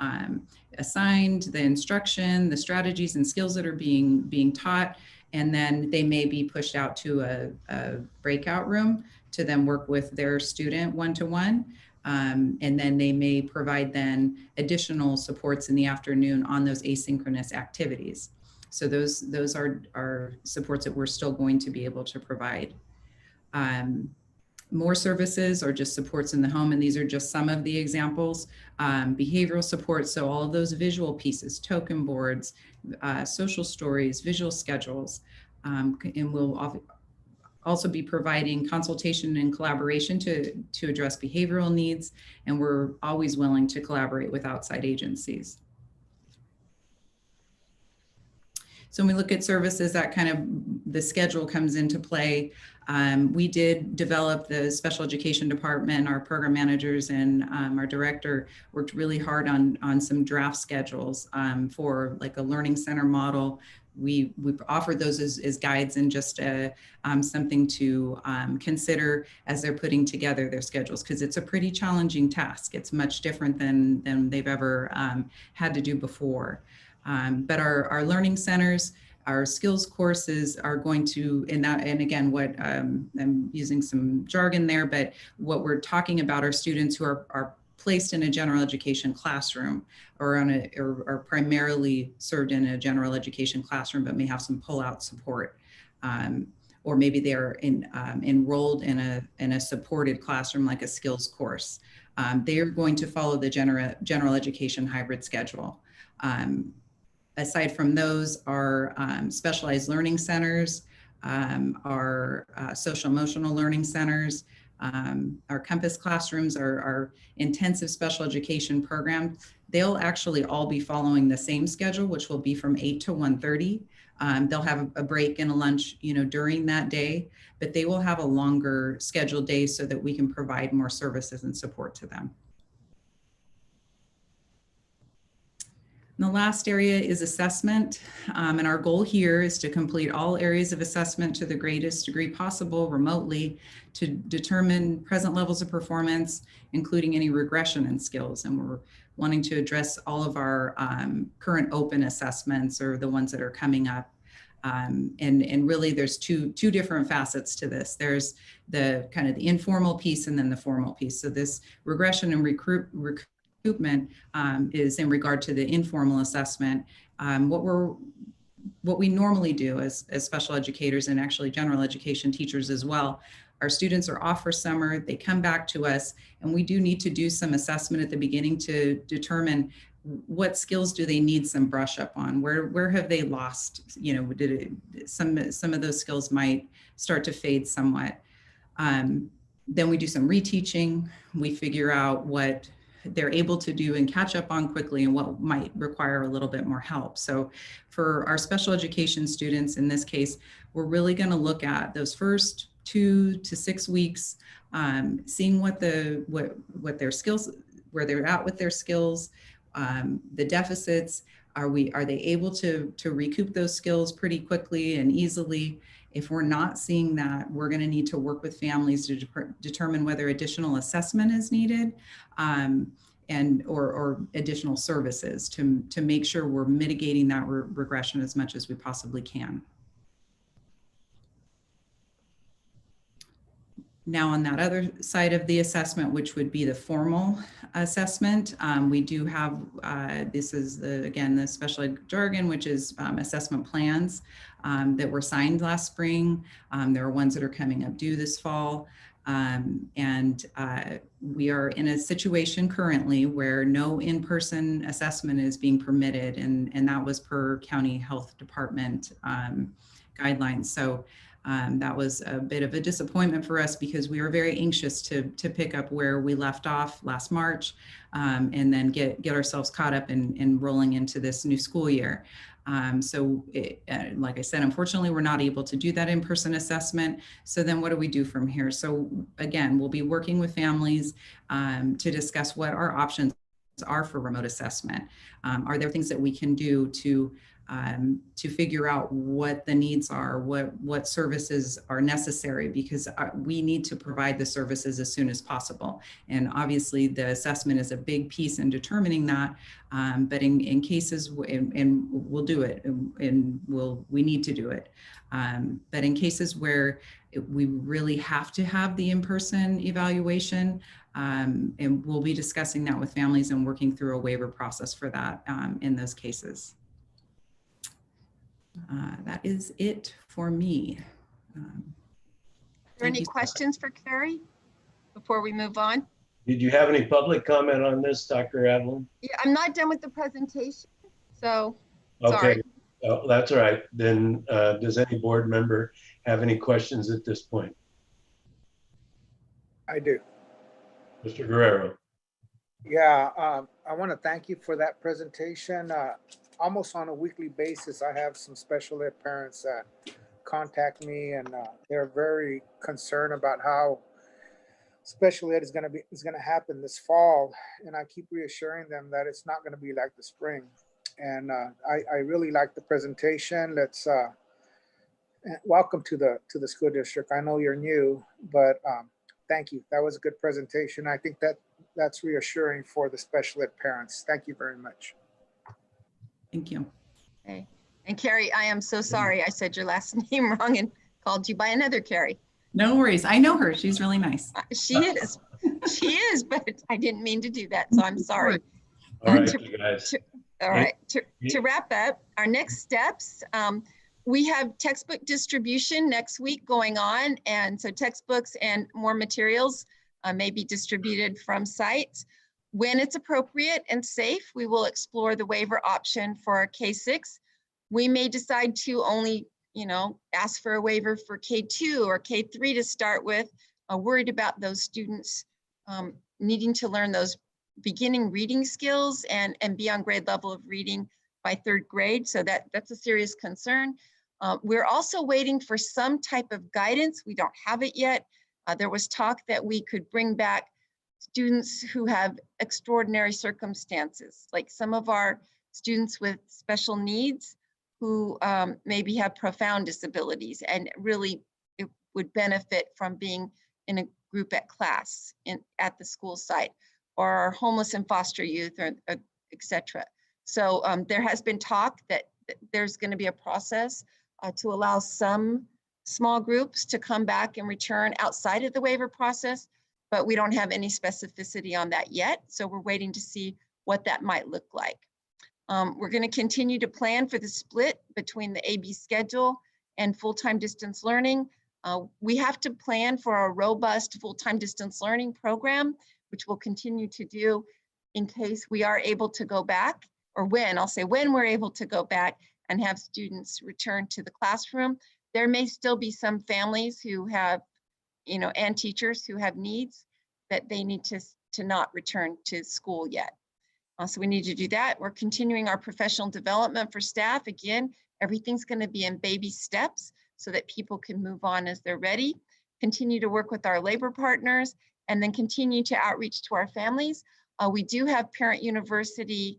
assigned, the instruction, the strategies and skills that are being taught. And then they may be pushed out to a breakout room to then work with their student one-to-one. And then they may provide then additional supports in the afternoon on those asynchronous activities. So those are supports that we're still going to be able to provide. More services are just supports in the home, and these are just some of the examples. Behavioral support, so all of those visual pieces, token boards, social stories, visual schedules, and we'll also be providing consultation and collaboration to address behavioral needs, and we're always willing to collaborate with outside agencies. So when we look at services, that kind of the schedule comes into play. We did develop the special education department, our program managers and our director worked really hard on some draft schedules for like a learning center model, we offer those as guides and just something to consider as they're putting together their schedules, because it's a pretty challenging task. It's much different than they've ever had to do before. But our learning centers, our skills courses are going to, and again, what I'm using some jargon there, but what we're talking about are students who are placed in a general education classroom or are primarily served in a general education classroom, but may have some pull-out support. Or maybe they're enrolled in a supported classroom like a skills course. They are going to follow the general education hybrid schedule. Aside from those, our specialized learning centers, our social emotional learning centers, our Compass classrooms, our intensive special education program, they'll actually all be following the same schedule, which will be from 8 to 1:30. They'll have a break and a lunch, during that day, but they will have a longer scheduled day so that we can provide more services and support to them. And the last area is assessment. And our goal here is to complete all areas of assessment to the greatest degree possible remotely to determine present levels of performance, including any regression in skills. And we're wanting to address all of our current open assessments or the ones that are coming up. And really there's two different facets to this. There's the kind of the informal piece and then the formal piece. So this regression and recruitment is in regard to the informal assessment. What we normally do as special educators and actually general education teachers as well, our students are off for summer, they come back to us, and we do need to do some assessment at the beginning to determine what skills do they need some brush up on, where have they lost, some of those skills might start to fade somewhat. Then we do some reteaching, we figure out what they're able to do and catch up on quickly and what might require a little bit more help. So for our special education students, in this case, we're really going to look at those first 2 to 6 weeks, seeing what their skills, where they're at with their skills, the deficits, are they able to recoup those skills pretty quickly and easily? If we're not seeing that, we're going to need to work with families to determine whether additional assessment is needed or additional services to make sure we're mitigating that regression as much as we possibly can. Now on that other side of the assessment, which would be the formal assessment, we do have, this is again, the special ed jargon, which is assessment plans that were signed last spring. There are ones that are coming up due this fall. We are in a situation currently where no in-person assessment is being permitted, and that was per county health department guidelines. So that was a bit of a disappointment for us because we were very anxious to pick up where we left off last March and then get ourselves caught up and rolling into this new school year. Like I said, unfortunately, we're not able to do that in-person assessment. So then what do we do from here? So again, we'll be working with families to discuss what our options are for remote assessment. Are there things that we can do to figure out what the needs are, what services are necessary, because we need to provide the services as soon as possible. And obviously the assessment is a big piece in determining that, but in cases, and we'll do it, and we need to do it. But in cases where we really have to have the in-person evaluation, and we'll be discussing that with families and working through a waiver process for that in those cases. That is it for me. Are there any questions for Carrie before we move on? Did you have any public comment on this, Dr. Adeline? Yeah, I'm not done with the presentation, so Okay, sorry. oh, that's all right. Then does any board member have any questions at this point? I do. Mr. Guerrero. Yeah, I want to thank you for that presentation. Almost on a weekly basis, I have some special ed parents that contact me, and they're very concerned about how special ed is going to happen this fall. And I keep reassuring them that it's not going to be like the spring. And I really like the presentation. Let's welcome to the school district. I know you're new, but thank you. That was a good presentation. I think that's reassuring for the special ed parents. Thank you very much. Thank you. Okay. And Carrie, I am so sorry. I said your last name wrong and called you by another Carrie. No worries. I know her. She's really nice. She is. She is, but I didn't mean to do that, so I'm sorry. All right, you guys. All right, to wrap up, our next steps, we have textbook distribution next week going on. And so textbooks and more materials may be distributed from sites. When it's appropriate and safe, we will explore the waiver option for K-6. We may decide to only, ask for a waiver for K-2 or K-3 to start with, worried about those students needing to learn those beginning reading skills and be on grade level of reading by 3rd grade. So that's a serious concern. We're also waiting for some type of guidance. We don't have it yet. There was talk that we could bring back students who have extraordinary circumstances, like some of our students with special needs who maybe have profound disabilities and really it would benefit from being in a group at class at the school site, or our homeless and foster youth, or et cetera. So there has been talk that there's going to be a process to allow some small groups to come back and return outside of the waiver process, but we don't have any specificity on that yet. So we're waiting to see what that might look like. We're going to continue to plan for the split between the AB schedule and full-time distance learning. We have to plan for a robust full-time distance learning program, which we'll continue to do in case we are able to go back, or when we're able to go back and have students return to the classroom. There may still be some families who have, and teachers who have needs that they need to not return to school yet. So we need to do that. We're continuing our professional development for staff. Again, everything's going to be in baby steps so that people can move on as they're ready. Continue to work with our labor partners, and then continue to outreach to our families. We do have Parent University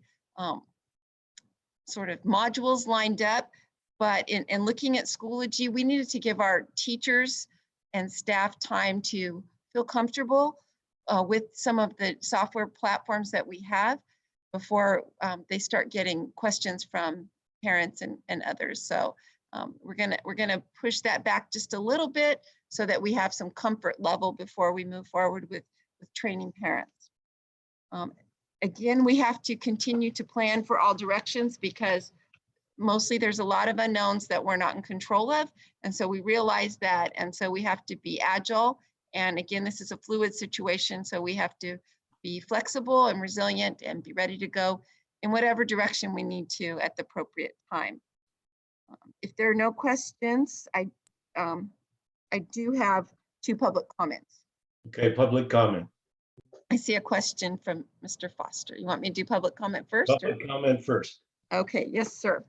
sort of modules lined up, but in looking at Schoology, we needed to give our teachers and staff time to feel comfortable with some of the software platforms that we have before they start getting questions from parents and others. So we're gonna push that back just a little bit so that we have some comfort level before we move forward with training parents. Again, we have to continue to plan for all directions because mostly there's a lot of unknowns that we're not in control of. And so we realize that, and so we have to be agile. And again, this is a fluid situation, so we have to be flexible and resilient and be ready to go in whatever direction we need to at the appropriate time. If there are no questions, I do have 2 public comments. Okay, public comment. I see a question from Mr. Foster. You want me to do public comment first? Public comment first. Okay, yes, sir.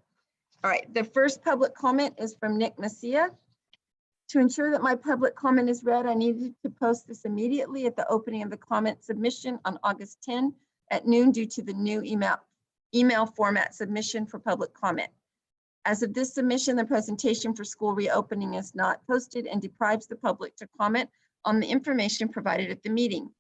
All right, the first public comment is from Nick Messia. To ensure that my public comment is read, I needed to post this immediately at the opening of the comment submission on August 10 at noon due to the new email format submission for public comment. As of this submission, the presentation for school reopening is not posted and deprives the public to comment on the information provided at the meeting.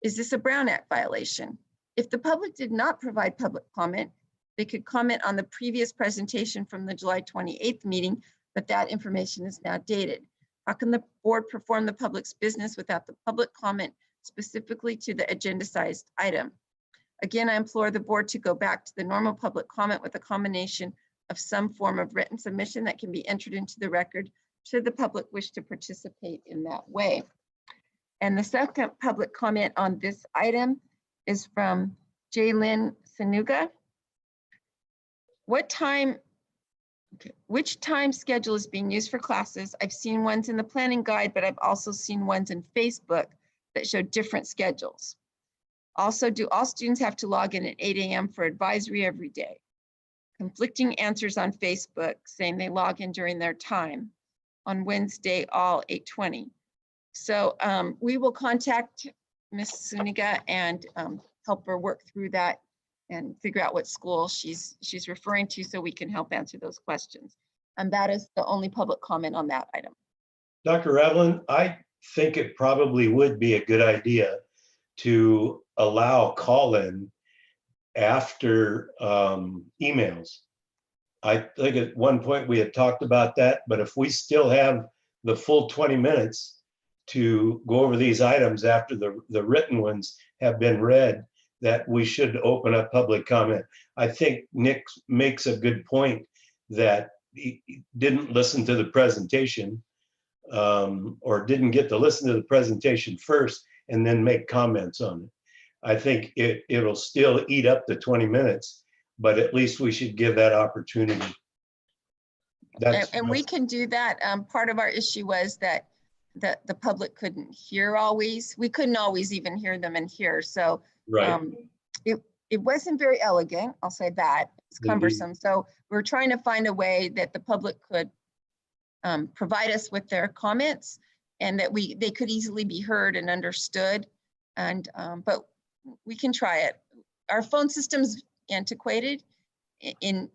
Is this a Brown Act violation? If the public did not provide public comment, they could comment on the previous presentation from the July 28th meeting, but that information is now dated. How can the board perform the public's business without the public comment specifically to the agenda-sized item? Again, I implore the board to go back to the normal public comment with a combination of some form of written submission that can be entered into the record should the public wish to participate in that way. And the second public comment on this item is from Jaylyn Sanuga. Which time schedule is being used for classes? I've seen ones in the planning guide, but I've also seen ones in Facebook that show different schedules. Also, do all students have to log in at 8 a.m. for advisory every day? Conflicting answers on Facebook saying they log in during their time. On Wednesday, all 8:20. So we will contact Ms. Suniga and help her work through that and figure out what school she's referring to so we can help answer those questions. And that is the only public comment on that item. Dr. Revlin, I think it probably would be a good idea to allow call-in after emails. I think at one point we had talked about that, but if we still have the full 20 minutes to go over these items after the written ones have been read, that we should open up public comment. I think Nick makes a good point that he didn't listen to the presentation or didn't get to listen to the presentation first and then make comments on it. I think it'll still eat up the 20 minutes, but at least we should give that opportunity. And we can do that. Part of our issue was that the public couldn't hear always. We couldn't always even hear them in here. So right. It wasn't very elegant, I'll say that. It's cumbersome. Indeed. So we're trying to find a way that the public could provide us with their comments and that they could easily be heard and understood. And but we can try it. Our phone system's antiquated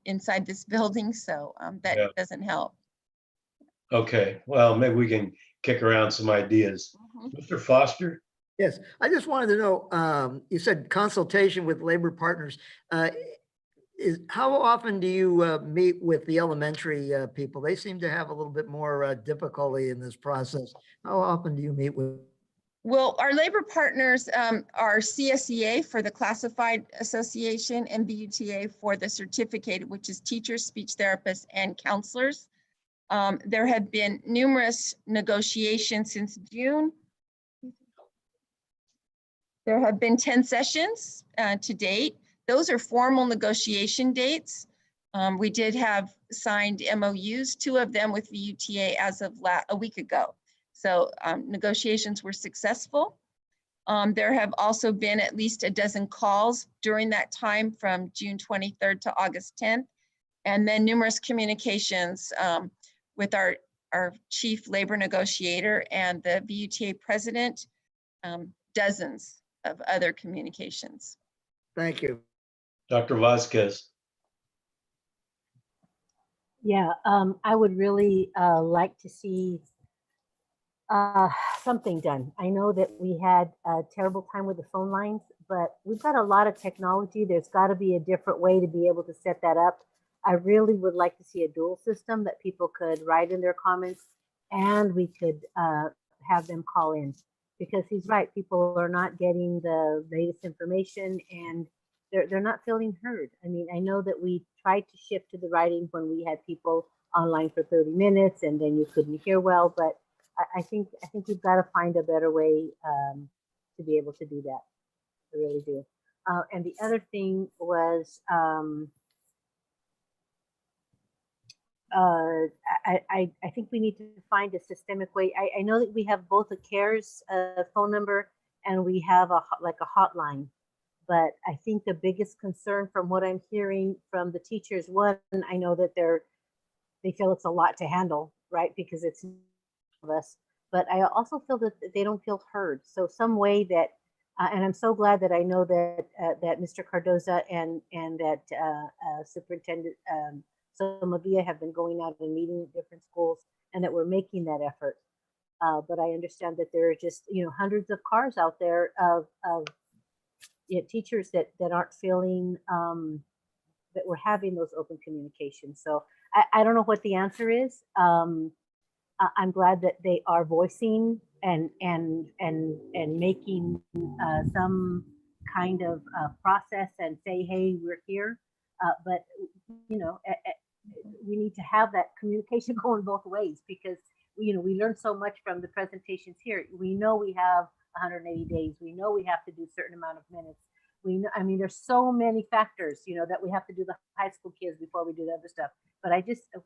inside this building, so that doesn't help. Okay, well, maybe we can kick around some ideas. Mr. Foster? Yes, I just wanted to know, you said consultation with labor partners. How often do you meet with the elementary people? They seem to have a little bit more difficulty in this process. How often do you meet with? Well, our labor partners are CSEA for the Classified Association and BUTA for the certificate, which is teachers, speech therapists, and counselors. There have been numerous negotiations since June. There have been 10 sessions to date. Those are formal negotiation dates. We did have signed MOUs, 2 of them with VUTA as of a week ago. So negotiations were successful. There have also been at least a dozen calls during that time from June 23rd to August 10th. And then numerous communications with our chief labor negotiator and the VUTA president, dozens of other communications. Thank you. Dr. Vasquez. Yeah, I would really like to see something done. I know that we had a terrible time with the phone lines, but we've got a lot of technology. There's got to be a different way to be able to set that up. I really would like to see a dual system that people could write in their comments and we could have them call in, because he's right. People are not getting the latest information and they're not feeling heard. I mean, I know that we tried to shift to the writing when we had people online for 30 minutes and then you couldn't hear well, but I think we've got to find a better way to be able to do that. I really do. And the other thing was, I think we need to find a systemic way. I know that we have both a CARES phone number and we have a hotline, but I think the biggest concern from what I'm hearing from the teachers, one, I know that they feel it's a lot to handle, right? Because it's of us, but I also feel that they don't feel heard. So some way that, and I'm so glad that I know that that Mr. Cardoza and that Superintendent Somavia have been going out and meeting at different schools, and that we're making that effort. But I understand that there are just hundreds of cars out there of teachers that aren't feeling that we're having those open communications. So I don't know what the answer is. I'm glad that they are voicing and making some kind of process and say, hey, we're here. But we need to have that communication going both ways, because we learned so much from the presentations here. We know we have 180 days. We know we have to do a certain amount of minutes. We know, I mean, there's so many factors, that we have to do the high school kids before we do the other stuff. But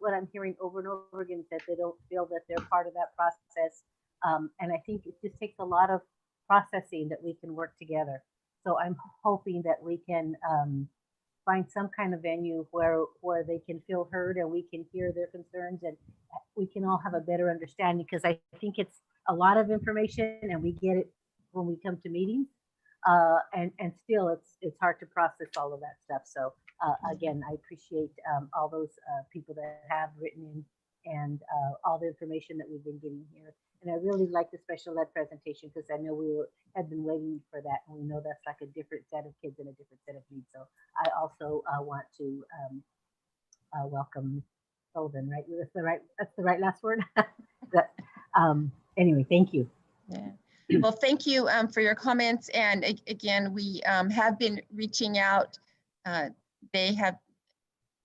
what I'm hearing over and over again is that they don't feel that they're part of that process. And I think it just takes a lot of processing that we can work together. So I'm hoping that we can find some kind of venue where they can feel heard and we can hear their concerns and we can all have a better understanding, because I think it's a lot of information and we get it when we come to meetings. And still it's hard to process all of that stuff. So again, I appreciate all those people that have written in and all the information that we've been getting here. And I really like the special ed presentation because I know had been waiting for that, and we know that's like a different set of kids and a different set of needs. So I also want to welcome Sullivan, right? That's the right last word. Anyway, thank you. Yeah. Well, thank you for your comments. And again, we have been reaching out. They have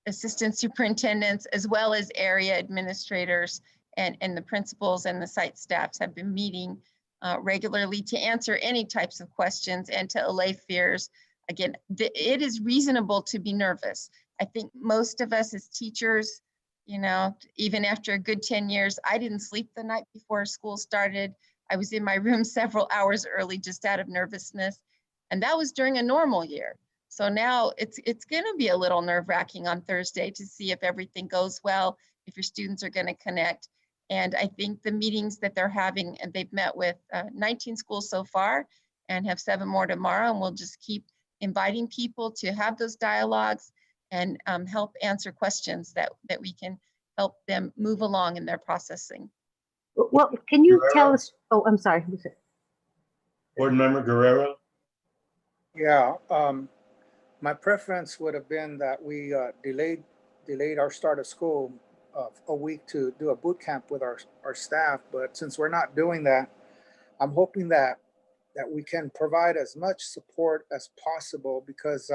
assistant superintendents as well as area administrators and the principals and the site staffs have been meeting regularly to answer any types of questions and to allay fears. Again, it is reasonable to be nervous. I think most of us as teachers, you know, even after a good 10 years, I didn't sleep the night before school started. I was in my room several hours early just out of nervousness. And that was during a normal year. So now it's going to be a little nerve-wracking on Thursday to see if everything goes well, if your students are going to connect. And I think the meetings that they're having, and they've met with 19 schools so far and have 7 more tomorrow, and we'll just keep inviting people to have those dialogues and help answer questions that we can help them move along in their processing. Well, can you tell us? Oh, I'm sorry. Board Member Guerrero? Yeah, my preference would have been that we delayed our start of school a week to do a boot camp with our staff. But since we're not doing that, I'm hoping that we can provide as much support as possible because,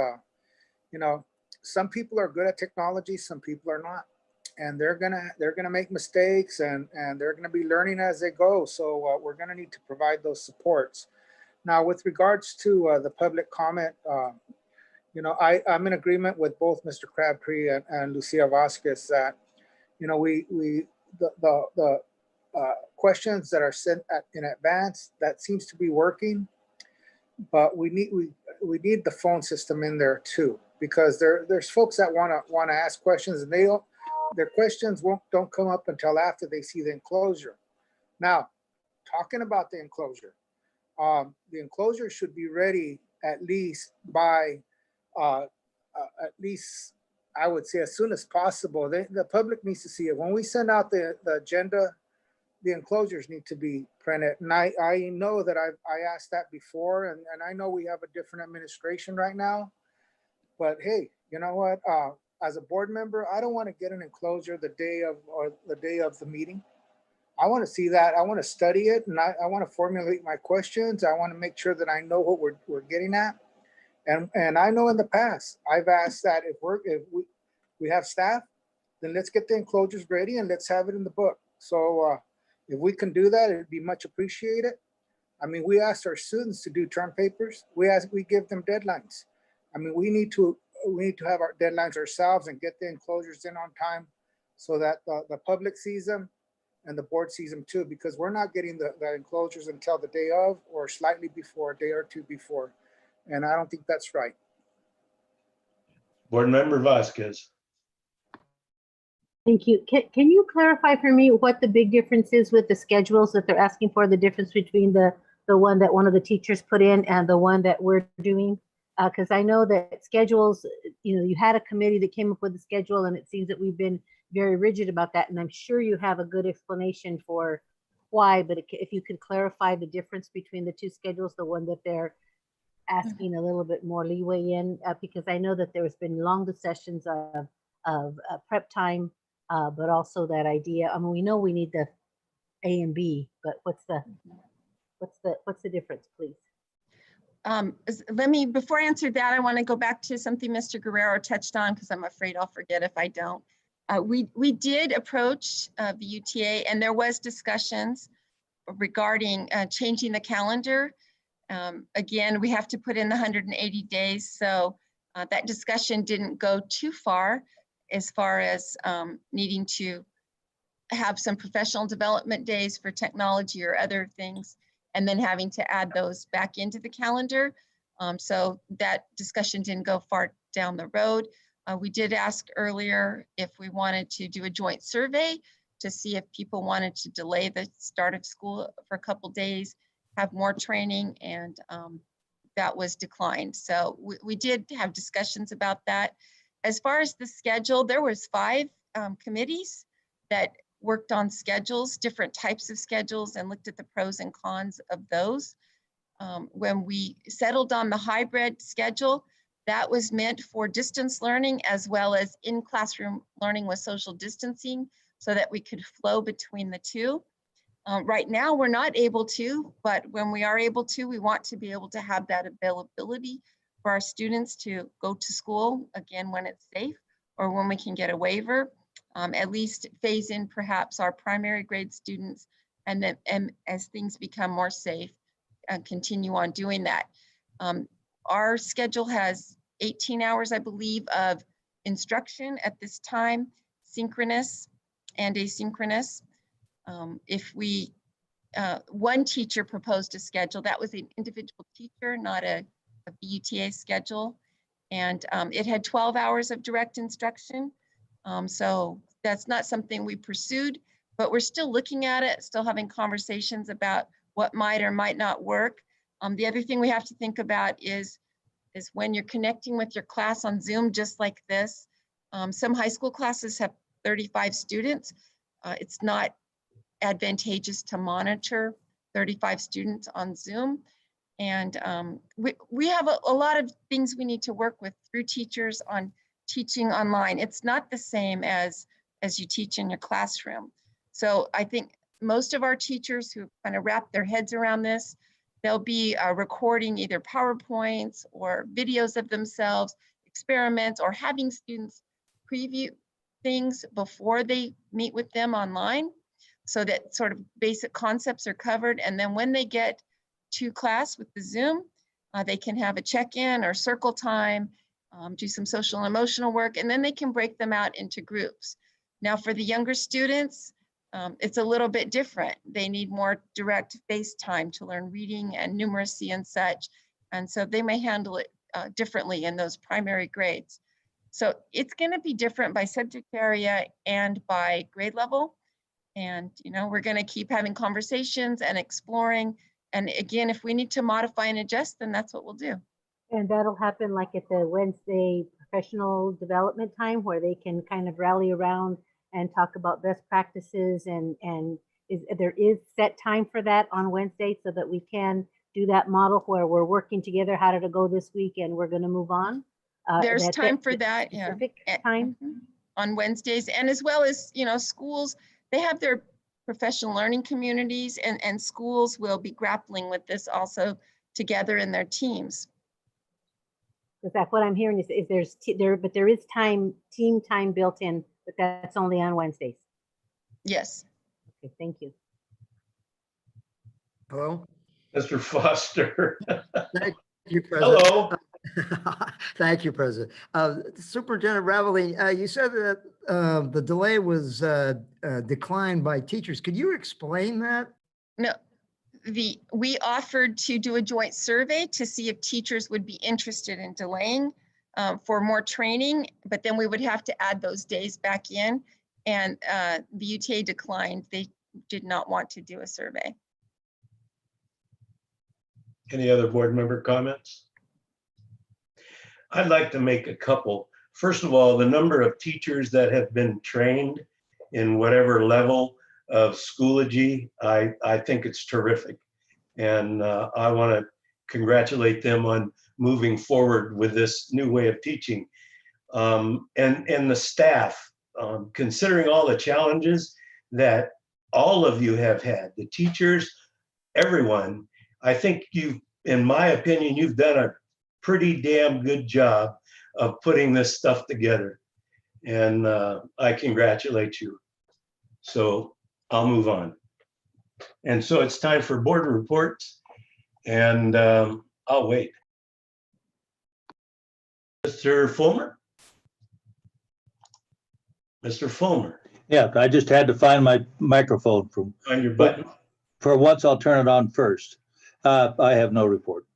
you know, some people are good at technology, some people are not. And they're gonna make mistakes and they're gonna be learning as they go. So we're gonna need to provide those supports. Now, with regards to the public comment, you know, I'm in agreement with both Mr. Crabtree and Lucia Vasquez that, you know, the questions that are sent in advance, that seems to be working, but we need the phone system in there too, because there's folks that wanna ask questions and their questions don't come up until after they see the enclosure. Now, talking about the enclosure should be ready at least by at least I would say as soon as possible. The public needs to see it. When we send out the agenda, the enclosures need to be printed. And I know that I asked that before, and I know we have a different administration right now, but hey, you know what? As a board member, I don't want to get an enclosure the day of the meeting. I want to see that. I want to study it, and I want to formulate my questions. I want to make sure that I know what we're getting at. And I know in the past, I've asked that if we have staff, then let's get the enclosures ready and let's have it in the book. So if we can do that, it'd be much appreciated. I mean, we asked our students to do term papers. We give them deadlines. I mean, we need to have our deadlines ourselves and get the enclosures in on time so that the public sees them and the board sees them too, because we're not getting the enclosures until the day of or slightly before, a day or two before. And I don't think that's right. Board Member Vasquez. Thank you. Can you clarify for me what the big difference is with the schedules that they're asking for, the difference between the one that one of the teachers put in and the one that we're doing? Because I know that schedules, you know, you had a committee that came up with the schedule, and it seems that we've been very rigid about that. And I'm sure you have a good explanation for why, but if you could clarify the difference between the two schedules, the one that they're asking a little bit more leeway in, because I know that there's been longer sessions of prep time, but also that idea. I mean, we know we need the A and B, but what's the difference, please? Before I answer that, I want to go back to something Mr. Guerrero touched on, because I'm afraid I'll forget if I don't. We did approach VUTA, and there was discussions regarding changing the calendar. Again, we have to put in the 180 days. So that discussion didn't go too far as needing to have some professional development days for technology or other things, and then having to add those back into the calendar. So that discussion didn't go far down the road. We did ask earlier if we wanted to do a joint survey to see if people wanted to delay the start of school for a couple days, have more training, and that was declined. So we did have discussions about that. As far as the schedule, there was 5 committees that worked on schedules, different types of schedules, and looked at the pros and cons of those. When we settled on the hybrid schedule, that was meant for distance learning as well as in-classroom learning with social distancing so that we could flow between the two. Right now, we're not able to, but when we are able to, we want to be able to have that availability for our students to go to school, again, when it's safe or when we can get a waiver, at least phase in perhaps our primary grade students, and then as things become more safe, continue on doing that. Our schedule has 18 hours, I believe, of instruction at this time, synchronous and asynchronous. If we, one teacher proposed a schedule, that was an individual teacher, not a BUTA schedule. And it had 12 hours of direct instruction. So that's not something we pursued, but we're still looking at it, still having conversations about what might or might not work. The other thing we have to think about is when you're connecting with your class on Zoom, just like this, some high school classes have 35 students. It's not advantageous to monitor 35 students on Zoom. And we have a lot of things we need to work with through teachers on teaching online. It's not the same as you teach in your classroom. So I think most of our teachers who kind of wrap their heads around this, they'll be recording either PowerPoints or videos of themselves, experiments, or having students preview things before they meet with them online so that sort of basic concepts are covered. And then when they get to class with the Zoom, they can have a check-in or circle time, do some social and emotional work, and then they can break them out into groups. Now for the younger students, it's a little bit different. They need more direct face time to learn reading and numeracy and such. And so they may handle it differently in those primary grades. So it's going to be different by subject area and by grade level. And, you know, we're going to keep having conversations and exploring. And again, if we need to modify and adjust, then that's what we'll do. And that'll happen like at the Wednesday professional development time where they can kind of rally around and talk about best practices, and there is set time for that on Wednesday so that we can do that model where we're working together. How did it go this week? And we're going to move on. There's time for that, yeah. Specific time on Wednesdays, and as well as, you know, schools, they have their professional learning communities, and schools will be grappling with this also together in their teams. Because that's what I'm hearing is there's but there is team time built in, but that's only on Wednesdays. Yes. Okay, thank you. Hello? Mr. Foster. Thank you, President. Hello. Thank you, President. Superintendent Ravelli, you said that the delay was declined by teachers. Could you explain that? No, we offered to do a joint survey to see if teachers would be interested in delaying for more training, but then we would have to add those days back in, and the UTA declined. They did not want to do a survey. Any other board member comments? I'd like to make a couple. First of all, the number of teachers that have been trained in whatever level of Schoology, I think it's terrific. And I want to congratulate them on moving forward with this new way of teaching. And the staff, considering all the challenges that all of you have had, the teachers, everyone, I think in my opinion, you've done a pretty damn good job of putting this stuff together. And I congratulate you. So I'll move on. And so it's time for board reports, and I'll wait. Mr. Fulmer? Mr. Fulmer? Yeah, I just had to find my microphone On your button? For once, I'll turn it on first. I have no report.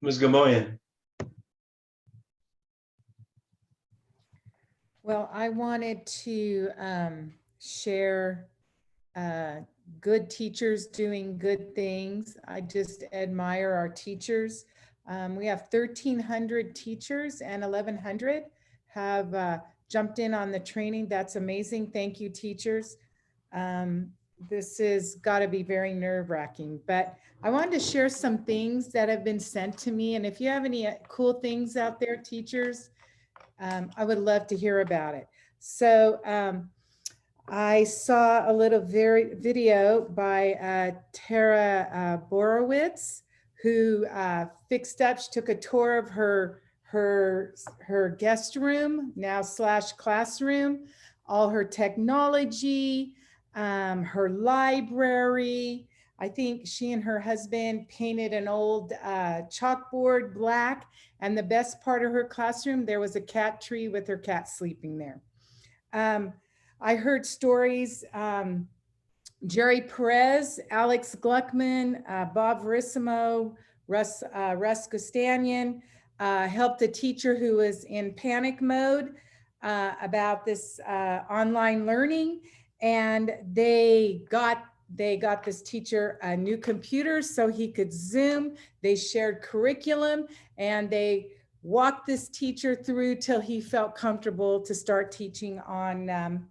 Ms. Gamoyan? Well, I wanted to share good teachers doing good things. I just admire our teachers. We have 1,300 teachers and 1,100 have jumped in on the training. That's amazing. Thank you, teachers. This has got to be very nerve-wracking, but I wanted to share some things that have been sent to me. And if you have any cool things out there, teachers, I would love to hear about it. So I saw a little video by Tara Borowitz, who fixed up. She took a tour of her guest room, now / classroom, all her technology, her library. I think she and her husband painted an old chalkboard black. And the best part of her classroom, there was a cat tree with her cat sleeping there. I heard stories, Jerry Perez, Alex Gluckman, Bob Verissimo, Russ Costanian helped a teacher who was in panic mode about this online learning. And they got this teacher a new computer so he could Zoom. They shared curriculum and they walked this teacher through till he felt comfortable to start teaching on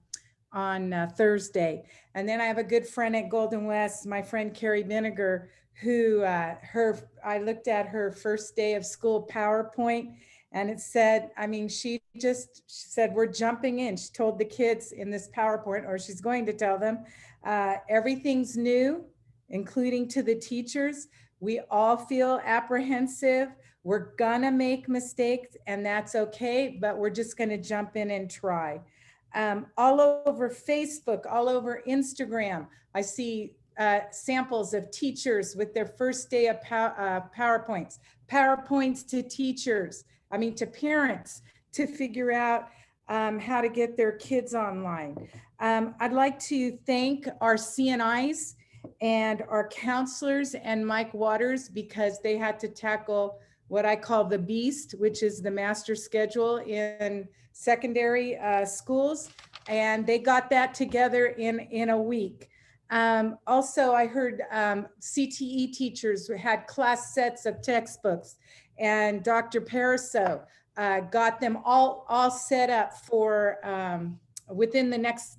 Thursday. And then I have a good friend at Golden West, my friend Carrie Vinegar, who I looked at her first day of school PowerPoint, and it said, I mean, she said, we're jumping in. She told the kids in this PowerPoint, or she's going to tell them, everything's new, including to the teachers. We all feel apprehensive. We're gonna make mistakes, and that's okay, but we're just gonna jump in and try. All over Facebook, all over Instagram, I see samples of teachers with their first day of PowerPoints to teachers, to parents, to figure out how to get their kids online. I'd like to thank our CNIs and our counselors and Mike Waters, because they had to tackle what I call the beast, which is the master schedule in secondary schools. And they got that together in a week. Also, I heard CTE teachers had class sets of textbooks, and Dr. Pariseau got them all set up for within the next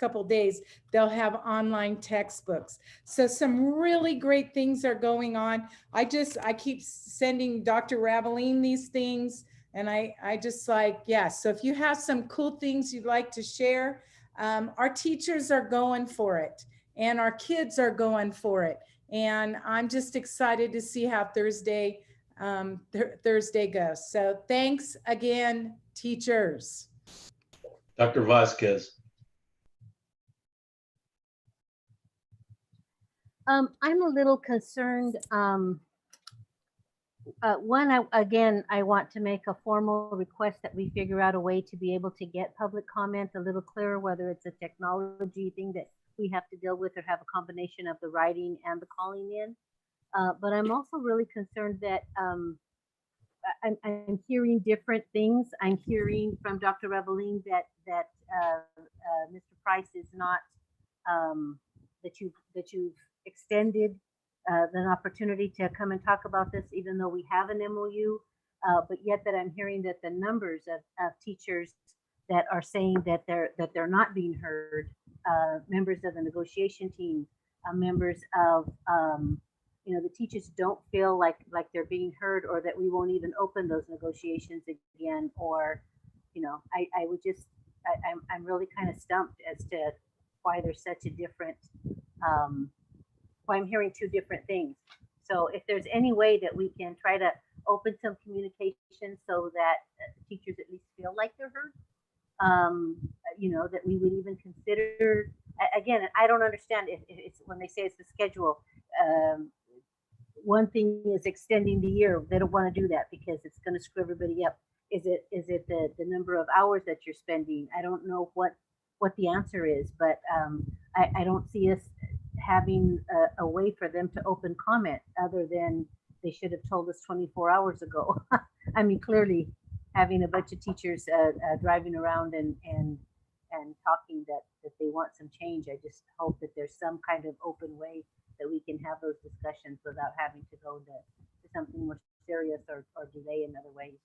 couple of days, they'll have online textbooks. So some really great things are going on. I keep sending Dr. Raveline these things, and I just yeah. So if you have some cool things you'd like to share, our teachers are going for it, and our kids are going for it. And I'm just excited to see how Thursday goes. So thanks again, teachers. Dr. Vasquez. I'm a little concerned. One, I want to make a formal request that we figure out a way to be able to get public comment a little clearer, whether it's a technology thing that we have to deal with or have a combination of the writing and the calling in. But I'm also really concerned that I'm hearing different things. I'm hearing from Dr. Raveline that Mr. Price is not, that you've extended an opportunity to come and talk about this, even though we have an MOU, but yet that I'm hearing that the numbers of teachers that are saying that they're not being heard, members of the negotiation team, members of the teachers don't feel like they're being heard, or that we won't even open those negotiations again, or I'm really kind of stumped as to why there's such a different why I'm hearing two different things. So if there's any way that we can try to open some communication so that teachers at least feel like they're heard, that we would even consider, again, I don't understand if it's when they say it's the schedule. One thing is extending the year. They don't want to do that because it's going to screw everybody up. Is it the number of hours that you're spending? I don't know what the answer is, but I don't see us having a way for them to open comment other than they should have told us 24 hours ago. I mean, clearly having a bunch of teachers driving around and talking that they want some change. I just hope that there's some kind of open way that we can have those discussions without having to go to something more serious or delay in other ways.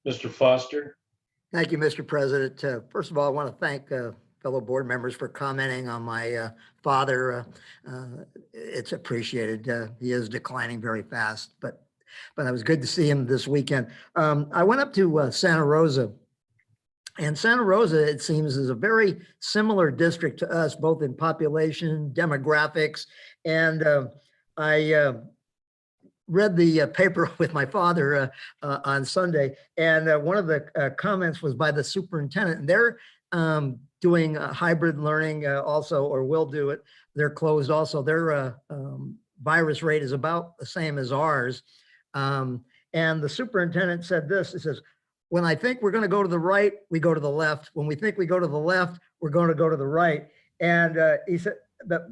Mr. Foster? Thank you, Mr. President. First of all, I want to thank fellow board members for commenting on my father. It's appreciated. He is declining very fast, but it was good to see him this weekend. I went up to Santa Rosa, and Santa Rosa, it seems, is a very similar district to us, both in population, demographics, and I read the paper with my father on Sunday, and one of the comments was by the superintendent, and they're doing hybrid learning also, or will do it. They're closed also. Their virus rate is about the same as ours. And the superintendent said this, he says, when I think we're going to go to the right, we go to the left. When we think we go to the left, we're going to go to the right. And he said,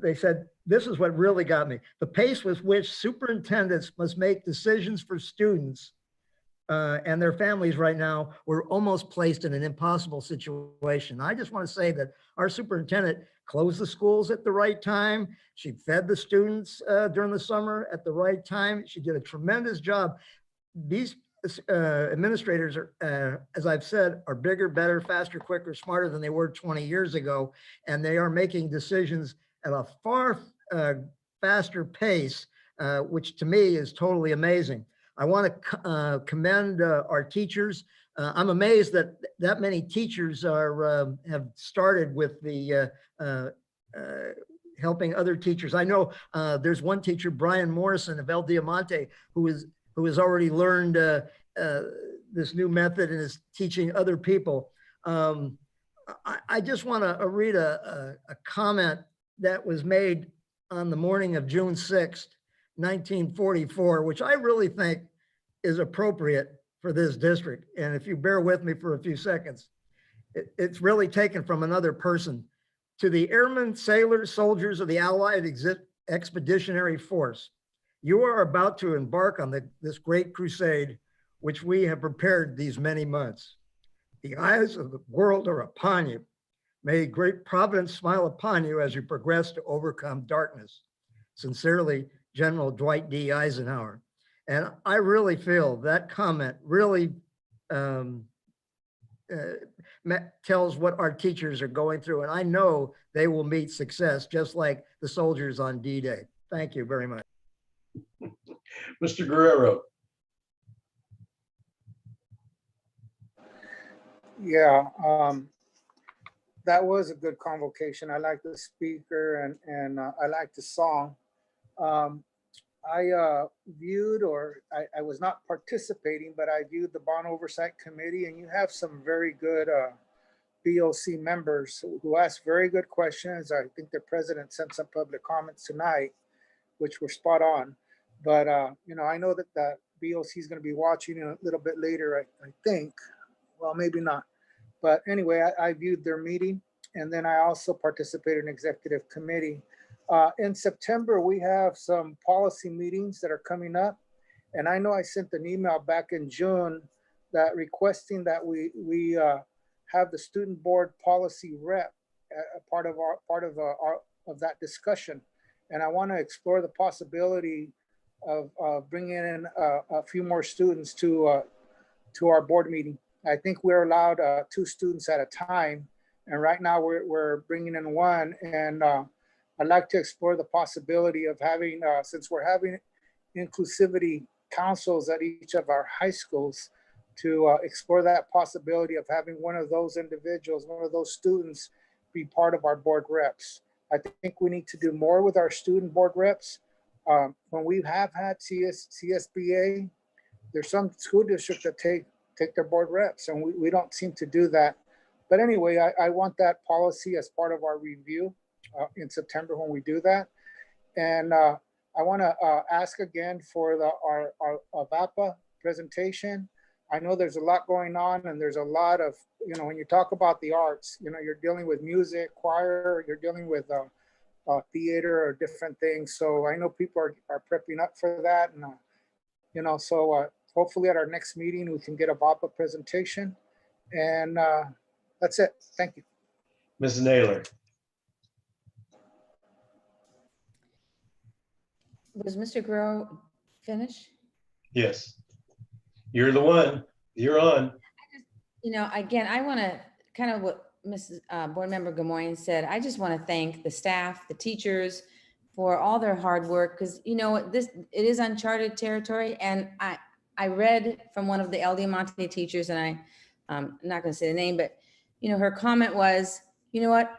they said, this is what really got me. The pace with which superintendents must make decisions for students and their families right now, we're almost placed in an impossible situation. I just want to say that our superintendent closed the schools at the right time. She fed the students during the summer at the right time. She did a tremendous job. These administrators are, as I've said, are bigger, better, faster, quicker, smarter than they were 20 years ago. And they are making decisions at a far faster pace, which to me is totally amazing. I want to commend our teachers. I'm amazed that that many teachers are have started with the helping other teachers. I know there's one teacher, Brian Morrison of El Diamante, who has already learned this new method and is teaching other people. I just want to read a comment that was made on the morning of June 6th, 1944, which I really think is appropriate for this district. And if you bear with me for a few seconds, it's really taken from another person. To the airmen, sailors, soldiers of the Allied Expeditionary Force, you are about to embark on this great crusade, which we have prepared these many months. The eyes of the world are upon you. May great providence smile upon you as you progress to overcome darkness. Sincerely, General Dwight D. Eisenhower. And I really feel that comment really tells what our teachers are going through. And I know they will meet success just like the soldiers on D-Day. Thank you very much. Mr. Guerrero. Yeah, that was a good convocation. I like the speaker and I like the song. I viewed, or I was not participating, but I viewed the Bond Oversight Committee, and you have some very good BOC members who asked very good questions. I think the president sent some public comments tonight, which were spot on. But, you know, I know that the BOC is going to be watching a little bit later, I think. Well, maybe not. But anyway, I viewed their meeting, and then I also participated in executive committee. In September, we have some policy meetings that are coming up. And I know I sent an email back in June that requesting that we have the student board policy rep a part of that discussion. And I want to explore the possibility of bringing in a few more students to our board meeting. I think we're allowed 2 students at a time. And right now we're bringing in 1. And I'd like to explore the possibility of having, since we're having inclusivity councils at each of our high schools, to explore that possibility of having one of those individuals, one of those students be part of our board reps. I think we need to do more with our student board reps. When we have had CSBA, there's some school districts that take their board reps, and we don't seem to do that. But anyway, I want that policy as part of our review in September when we do that. And I want to ask again for our VAPA presentation. I know there's a lot going on, and there's a lot of, you know, when you talk about the arts, you know, you're dealing with music, choir, you're dealing with theater or different things. So I know people are prepping up for that. And, you know, so hopefully at our next meeting, we can get a VAPA presentation. And that's it. Thank you. Mrs. Naylor. Was Mr. Guerrero finished? Yes. You're the one. You're on. You know, again, I want to kind of what Mrs. Board Member Gamoyen said. I just want to thank the staff, the teachers for all their hard work, because you know it is uncharted territory. And I read from one of the El Diamante teachers, and I'm not going to say the name, but you know, her comment was, you know what,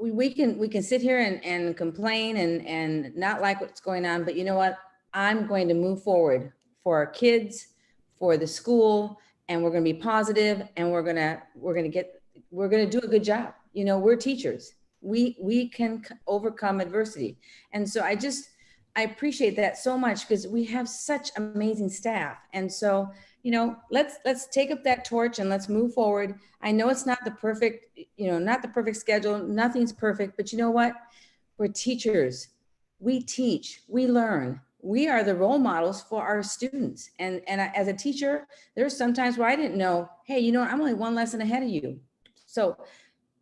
we can sit here and complain and not like what's going on, but you know what, I'm going to move forward for our kids, for the school, and we're going to be positive, and we're going to do a good job. You know, we're teachers. We can overcome adversity. And so I appreciate that so much, because we have such amazing staff. And so, you know, let's take up that torch and let's move forward. I know it's not the perfect, not the perfect schedule. Nothing's perfect, but you know what? We're teachers. We teach, we learn. We are the role models for our students. And as a teacher, there's sometimes where I didn't know, hey, you know, I'm only one lesson ahead of you. So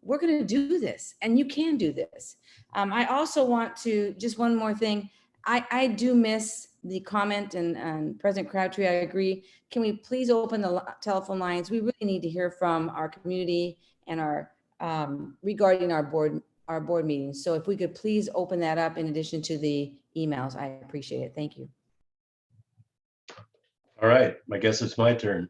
we're going to do this, and you can do this. I also want to, just one more thing. I do miss the comment, and President Crabtree, I agree. Can we please open the telephone lines? We really need to hear from our community and our regarding our board meetings. So if we could please open that up in addition to the emails, I appreciate it. Thank you. All right, I guess it's my turn.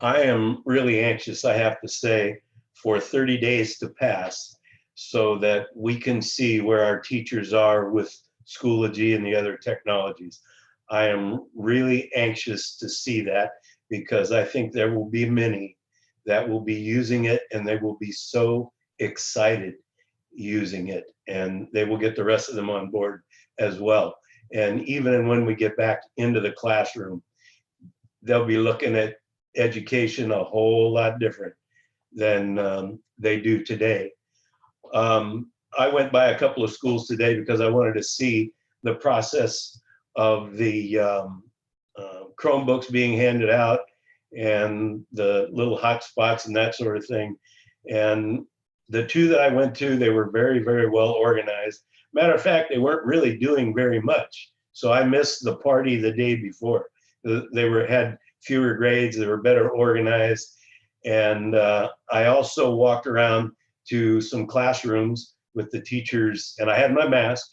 I am really anxious, I have to say, for 30 days to pass so that we can see where our teachers are with Schoology and the other technologies. I am really anxious to see that, because I think there will be many that will be using it, and they will be so excited using it, and they will get the rest of them on board as well. And even when we get back into the classroom, they'll be looking at education a whole lot different than they do today. I went by a couple of schools today because I wanted to see the process of the Chromebooks being handed out and the little hotspots and that sort of thing. And the two that I went to, they were very, very well organized. Matter of fact, they weren't really doing very much. So I missed the party the day before. They had fewer grades, they were better organized. And I also walked around to some classrooms with the teachers, and I had my mask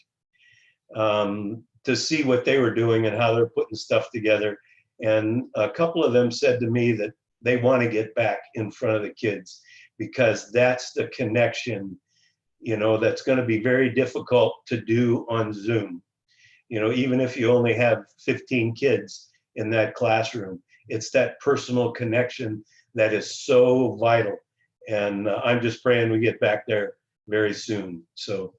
to see what they were doing and how they're putting stuff together. And a couple of them said to me that they want to get back in front of the kids, because that's the connection, that's going to be very difficult to do on Zoom. Even if you only have 15 kids in that classroom, it's that personal connection that is so vital. And I'm just praying we get back there very soon. So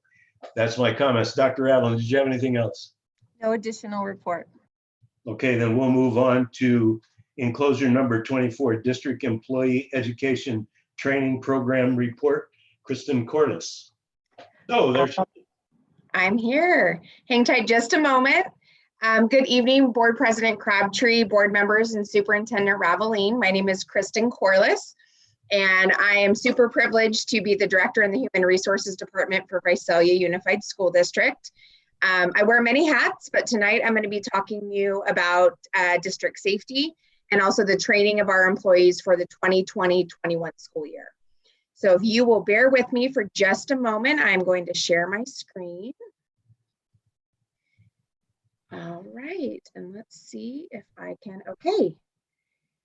that's my comments. Dr. Allen, did you have anything else? No additional report. Okay, then we'll move on to enclosure number 24, District Employee Education Training Program Report. Kristen Corliss. Oh, there she is. I'm here. Hang tight just a moment. Good evening, Board President Crabtree, board members, and Superintendent Raveline. My name is Kristen Corliss, and I am super privileged to be the director in the Human Resources Department for Visalia Unified School District. I wear many hats, but tonight I'm going to be talking to you about district safety and also the training of our employees for the 2020-21 school year. So if you will bear with me for just a moment, I'm going to share my screen. All right, and let's see if I can, okay.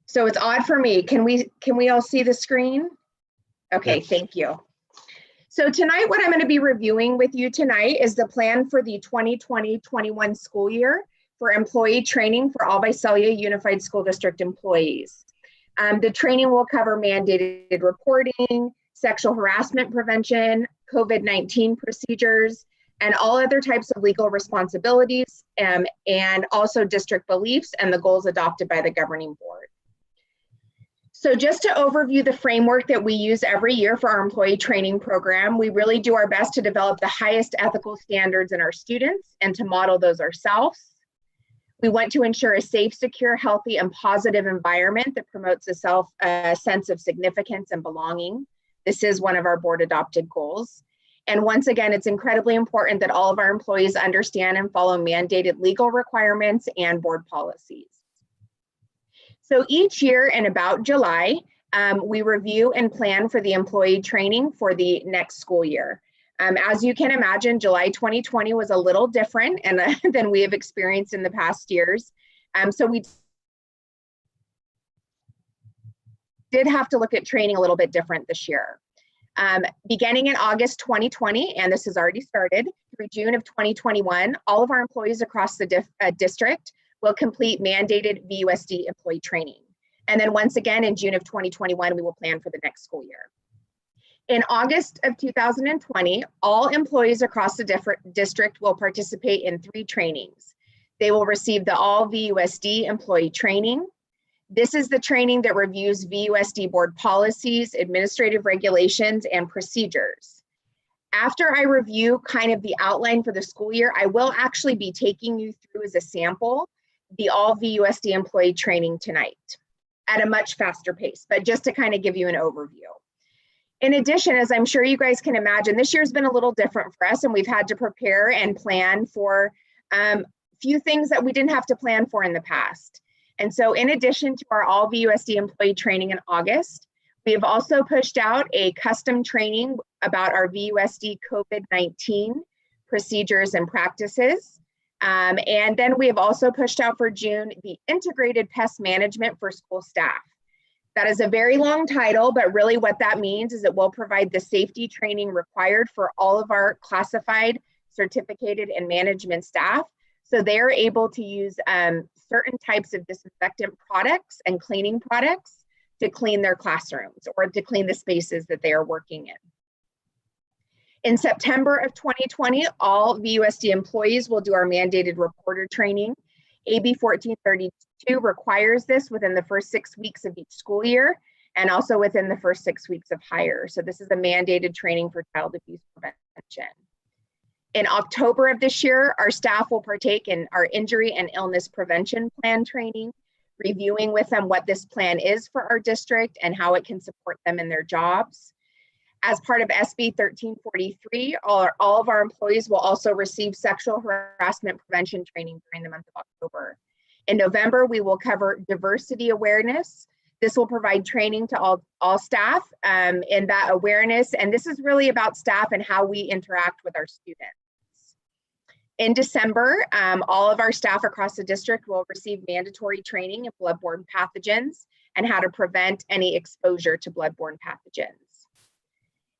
So it's odd for me. Can we all see the screen? Okay, yes. Thank you. So tonight, what I'm going to be reviewing with you tonight is the plan for the 2020-21 school year for employee training for all Visalia Unified School District employees. The training will cover mandated reporting, sexual harassment prevention, COVID-19 procedures, and all other types of legal responsibilities, and also district beliefs and the goals adopted by the governing board. So just to overview the framework that we use every year for our employee training program, we really do our best to develop the highest ethical standards in our students and to model those ourselves. We want to ensure a safe, secure, healthy, and positive environment that promotes a sense of significance and belonging. This is one of our board adopted goals. And once again, it's incredibly important that all of our employees understand and follow mandated legal requirements and board policies. So each year in about July, we review and plan for the employee training for the next school year. As you can imagine, July 2020 was a little different than we have experienced in the past years. So we did have to look at training a little bit different this year. Beginning in August 2020, and this has already started, through June of 2021, all of our employees across the district will complete mandated VUSD employee training. And then once again, in June of 2021, we will plan for the next school year. In August of 2020, all employees across the district will participate in 3 trainings. They will receive the All VUSD employee training. This is the training that reviews VUSD board policies, administrative regulations, and procedures. After I review kind of the outline for the school year, I will actually be taking you through as a sample the All VUSD employee training tonight at a much faster pace, but just to kind of give you an overview. In addition, as I'm sure you guys can imagine, this year's been a little different for us, and we've had to prepare and plan for a few things that we didn't have to plan for in the past. And so in addition to our All VUSD employee training in August, we have also pushed out a custom training about our VUSD COVID-19 procedures and practices. And then we have also pushed out for June the integrated pest management for school staff. That is a very long title, but really what that means is it will provide the safety training required for all of our classified, certificated, and management staff. So they are able to use certain types of disinfectant products and cleaning products to clean their classrooms or to clean the spaces that they are working in. In September of 2020, all VUSD employees will do our mandated reporter training. AB 1432 requires this within the first 6 weeks of each school year and also within the first 6 weeks of hire. So this is a mandated training for child abuse prevention. In October of this year, our staff will partake in our injury and illness prevention plan training, reviewing with them what this plan is for our district and how it can support them in their jobs. As part of SB 1343, all of our employees will also receive sexual harassment prevention training during the month of October. In November, we will cover diversity awareness. This will provide training to all staff in that awareness. And this is really about staff and how we interact with our students. In December, all of our staff across the district will receive mandatory training in bloodborne pathogens and how to prevent any exposure to bloodborne pathogens.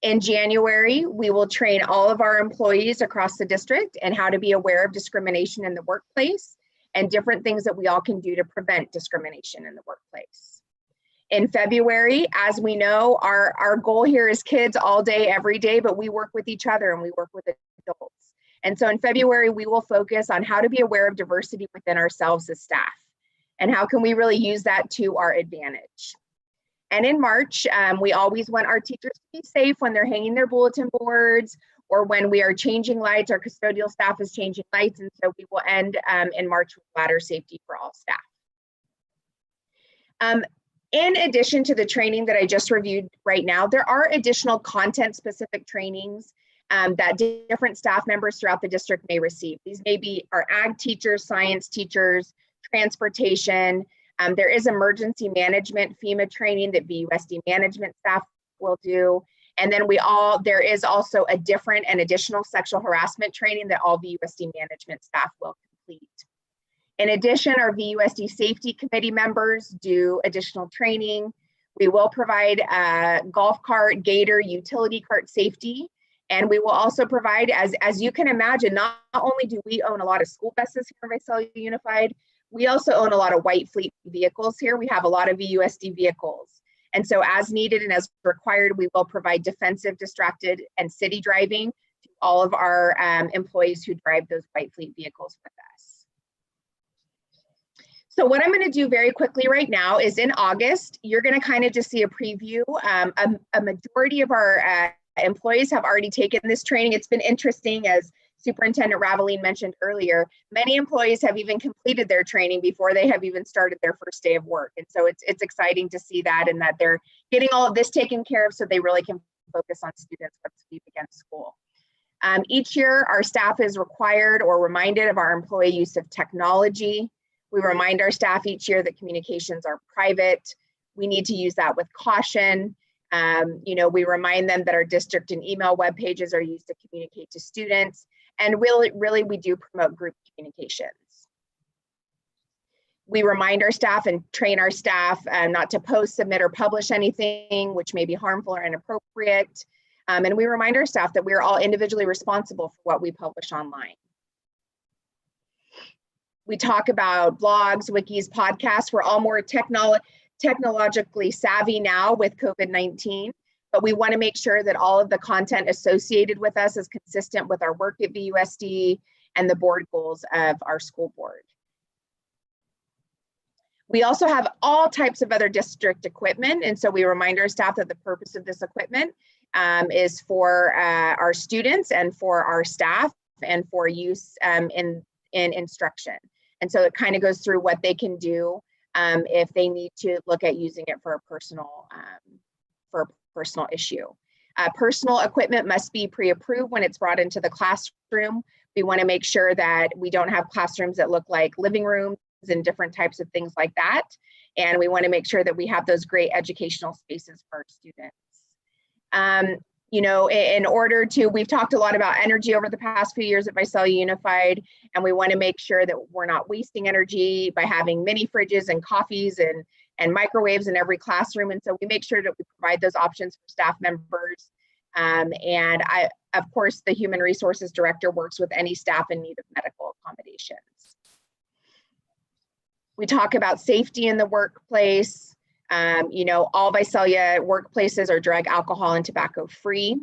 In January, we will train all of our employees across the district and how to be aware of discrimination in the workplace and different things that we all can do to prevent discrimination in the workplace. In February, as we know, our goal here is kids all day, every day, but we work with each other and we work with adults. And so in February, we will focus on how to be aware of diversity within ourselves as staff and how can we really use that to our advantage. And in March, we always want our teachers to be safe when they're hanging their bulletin boards or when we are changing lights. Our custodial staff is changing lights, and so we will end in March with ladder safety for all staff. In addition to the training that I just reviewed right now, there are additional content-specific trainings that different staff members throughout the district may receive. These may be our ag teachers, science teachers, transportation. There is emergency management FEMA training that VUSD management staff will do. And then there is also a different and additional sexual harassment training that all VUSD management staff will complete. In addition, our VUSD safety committee members do additional training. We will provide golf cart, gator, utility cart safety. And we will also provide, as you can imagine, not only do we own a lot of school buses here at Visalia Unified, we also own a lot of white fleet vehicles here. We have a lot of VUSD vehicles. And so as needed and as required, we will provide defensive, distracted, and city driving to all of our employees who drive those white fleet vehicles with us. So what I'm going to do very quickly right now is in August, you're going to kind of just see a preview. A majority of our employees have already taken this training. It's been interesting as Superintendent Raveline mentioned earlier, many employees have even completed their training before they have even started their first day of work. And so it's exciting to see that, and that they're getting all of this taken care of so they really can focus on students once we begin school. Each year, our staff is required or reminded of our employee use of technology. We remind our staff each year that communications are private. We need to use that with caution. We remind them that our district and email web pages are used to communicate to students. And really, we do promote group communications. We remind our staff and train our staff not to post, submit, or publish anything which may be harmful or inappropriate. And we remind our staff that we are all individually responsible for what we publish online. We talk about blogs, wikis, podcasts. We're all more technologically savvy now with COVID-19, but we want to make sure that all of the content associated with us is consistent with our work at VUSD and the board goals of our school board. We also have all types of other district equipment, and so we remind our staff that the purpose of this equipment is for our students and for our staff and for use in instruction. And so it kind of goes through what they can do if they need to look at using it for a personal issue. Personal equipment must be pre-approved when it's brought into the classroom. We want to make sure that we don't have classrooms that look like living rooms and different types of things like that. And we want to make sure that we have those great educational spaces for our students. In order to, we've talked a lot about energy over the past few years at Visalia Unified, and we want to make sure that we're not wasting energy by having mini fridges and coffees and microwaves in every classroom. And so we make sure that we provide those options for staff members. Of course, the Human Resources Director works with any staff in need of medical accommodations. We talk about safety in the workplace. All Visalia workplaces are drug, alcohol, and tobacco free.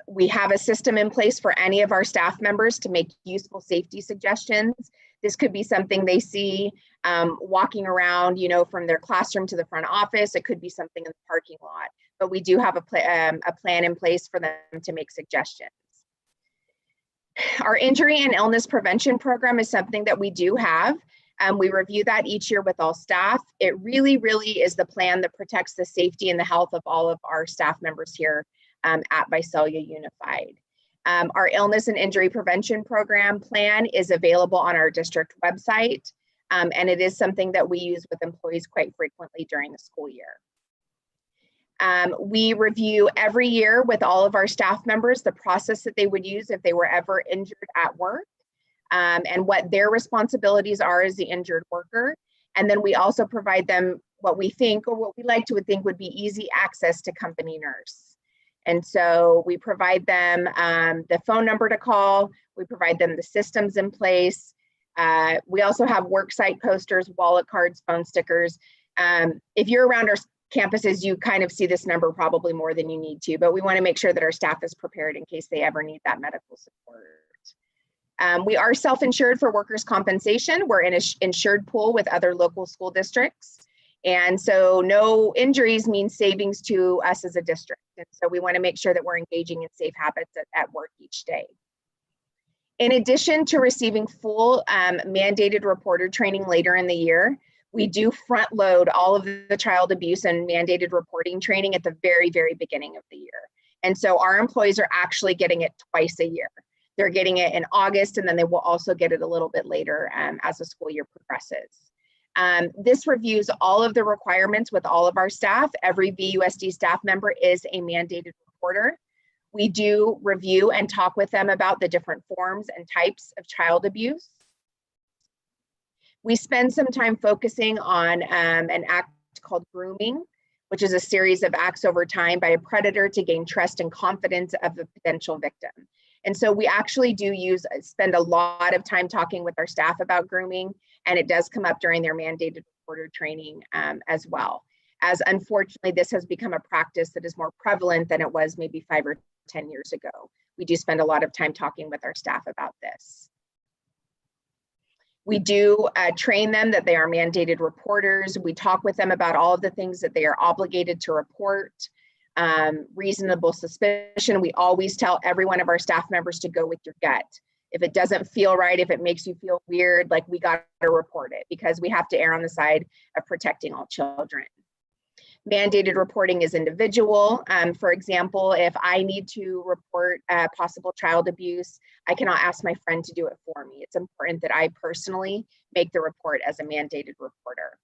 We have a system in place for any of our staff members to make useful safety suggestions. This could be something they see walking around, from their classroom to the front office. It could be something in the parking lot, but we do have a plan in place for them to make suggestions. Our injury and illness prevention program is something that we do have. We review that each year with all staff. It really, really is the plan that protects the safety and the health of all of our staff members here at Visalia Unified. Our illness and injury prevention program plan is available on our district website, and it is something that we use with employees quite frequently during the school year. We review every year with all of our staff members the process that they would use if they were ever injured at work. And what their responsibilities are as the injured worker. And then we also provide them what we think, or what we like to think would be easy access to company nurse. And so we provide them the phone number to call, we provide them the systems in place. We also have worksite posters, wallet cards, phone stickers. If you're around our campuses, you kind of see this number probably more than you need to, but we want to make sure that our staff is prepared in case they ever need that medical support. We are self-insured for workers' compensation. We're in an insured pool with other local school districts. And so no injuries means savings to us as a district. And so we want to make sure that we're engaging in safe habits at work each day. In addition to receiving full mandated reporter training later in the year, we do front load all of the child abuse and mandated reporting training at the very, very beginning of the year. And so our employees are actually getting it twice a year. They're getting it in August, and then they will also get it a little bit later as the school year progresses. This reviews all of the requirements with all of our staff. Every VUSD staff member is a mandated reporter. We do review and talk with them about the different forms and types of child abuse. We spend some time focusing on an act called grooming, which is a series of acts over time by a predator to gain trust and confidence of the potential victim. And so we actually do spend a lot of time talking with our staff about grooming, and it does come up during their mandated reporter training as well. As unfortunately, this has become a practice that is more prevalent than it was maybe 5 or 10 years ago. We do spend a lot of time talking with our staff about this. We do train them that they are mandated reporters. We talk with them about all of the things that they are obligated to report. reasonable suspicion, we always tell every one of our staff members to go with your gut. If it doesn't feel right, if it makes you feel weird, like, we got to report it, because we have to err on the side of protecting all children. Mandated reporting is individual. For example, if I need to report possible child abuse, I cannot ask my friend to do it for me. It's important that I personally make the report as a mandated reporter.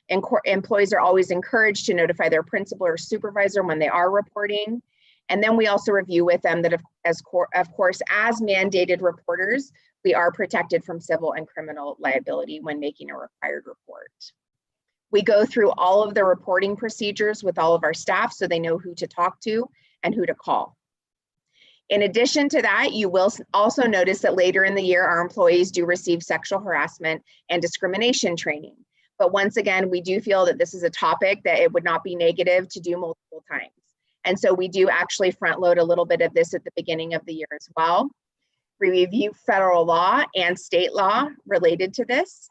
And employees are always encouraged to notify their principal or supervisor when they are reporting. And then we also review with them that, of course, as mandated reporters, we are protected from civil and criminal liability when making a required report. We go through all of the reporting procedures with all of our staff so they know who to talk to and who to call. In addition to that, you will also notice that later in the year, our employees do receive sexual harassment and discrimination training. But once again, we do feel that this is a topic that it would not be negative to do multiple times. And so we do actually front load a little bit of this at the beginning of the year as well. We review federal law and state law related to this.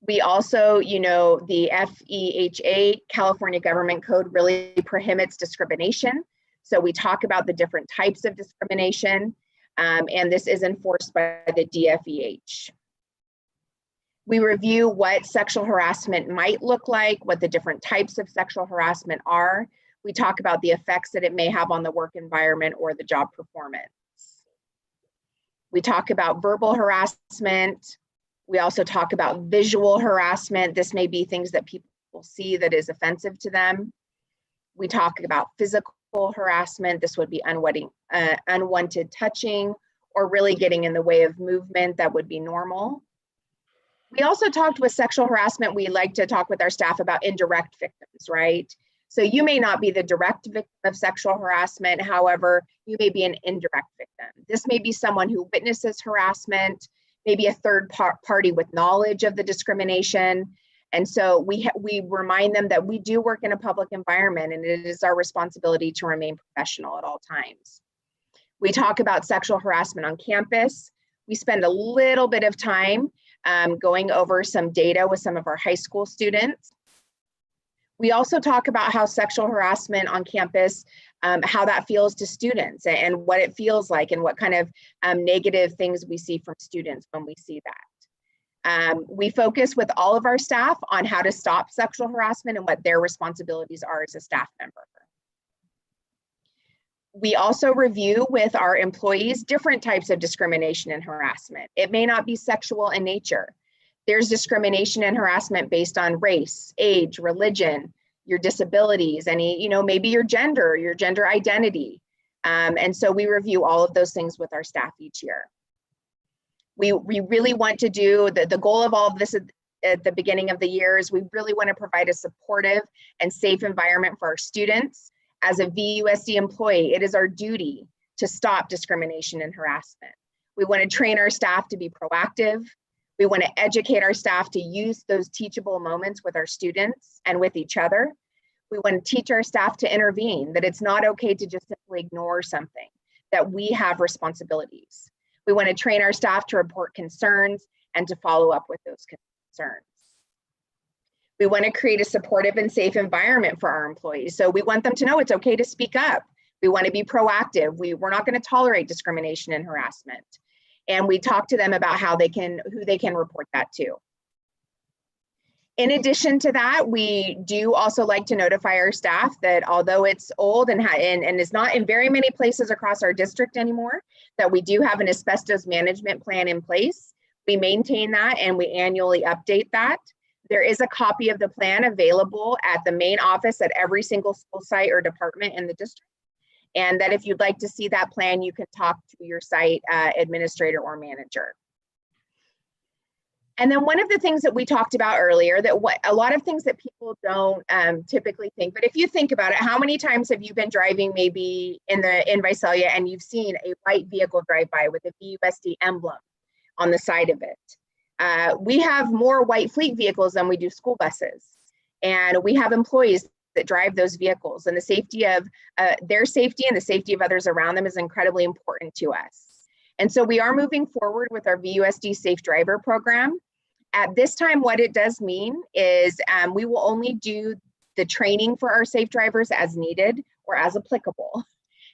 We also, the FEHA, California Government Code, really prohibits discrimination. So we talk about the different types of discrimination, and this is enforced by the DFEH. We review what sexual harassment might look like, what the different types of sexual harassment are. We talk about the effects that it may have on the work environment or the job performance. We talk about verbal harassment. We also talk about visual harassment. This may be things that people see that is offensive to them. We talk about physical harassment. This would be unwanted touching or really getting in the way of movement that would be normal. We also talked with sexual harassment. We like to talk with our staff about indirect victims, right? So you may not be the direct victim of sexual harassment. However, you may be an indirect victim. This may be someone who witnesses harassment, maybe a third party with knowledge of the discrimination. And so we remind them that we do work in a public environment and it is our responsibility to remain professional at all times. We talk about sexual harassment on campus. We spend a little bit of time going over some data with some of our high school students. We also talk about how sexual harassment on campus, how that feels to students and what it feels like and what kind of negative things we see from students when we see that. We focus with all of our staff on how to stop sexual harassment and what their responsibilities are as a staff member. We also review with our employees different types of discrimination and harassment. It may not be sexual in nature. There's discrimination and harassment based on race, age, religion, your disabilities, maybe your gender identity. And so we review all of those things with our staff each year. We really want to do, the goal of all of this at the beginning of the year is we really want to provide a supportive and safe environment for our students. As a VUSD employee, it is our duty to stop discrimination and harassment. We want to train our staff to be proactive. We want to educate our staff to use those teachable moments with our students and with each other. We want to teach our staff to intervene, that it's not okay to just simply ignore something, that we have responsibilities. We want to train our staff to report concerns and to follow up with those concerns. We want to create a supportive and safe environment for our employees. So we want them to know it's okay to speak up. We want to be proactive. We're not going to tolerate discrimination and harassment. And we talk to them about who they can report that to. In addition to that, we do also like to notify our staff that although it's old and is not in very many places across our district anymore, that we do have an asbestos management plan in place. We maintain that and we annually update that. There is a copy of the plan available at the main office at every single school site or department in the district. And that if you'd like to see that plan, you can talk to your site administrator or manager. And then one of the things that we talked about earlier, a lot of things that people don't typically think, but if you think about it, how many times have you been driving maybe in Visalia and you've seen a white vehicle drive by with a VUSD emblem on the side of it? We have more white fleet vehicles than we do school buses. And we have employees that drive those vehicles, and the safety of their safety and the safety of others around them is incredibly important to us. And so we are moving forward with our VUSD Safe Driver program. At this time, what it does mean is we will only do the training for our safe drivers as needed or as applicable.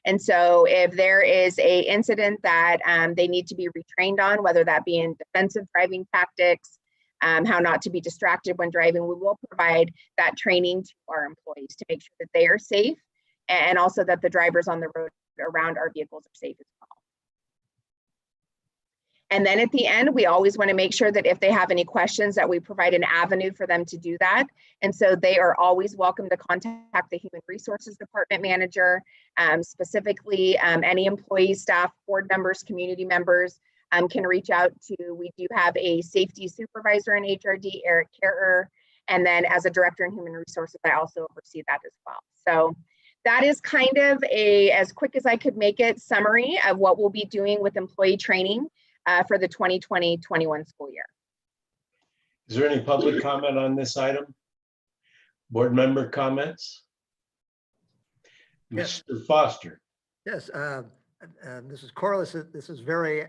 And so if there is a incident that they need to be retrained on, whether that be in defensive driving tactics, how not to be distracted when driving, we will provide that training to our employees to make sure that they are safe and also that the drivers on the road around our vehicles are safe as well. And then at the end, we always want to make sure that if they have any questions that we provide an avenue for them to do that. And so they are always welcome to contact the Human Resources Department manager, specifically any employees, staff, board members, community members can reach out to. We do have a safety supervisor in HRD, Eric Carrer, and then as a director in Human Resources, I also oversee that as well. So that is kind of a, as quick as I could make it, summary of what we'll be doing with employee training for the 2020-21 school year. Is there any public comment on this item? Board member comments? Yes. Mr. Foster. Yes, this is Corliss. This is very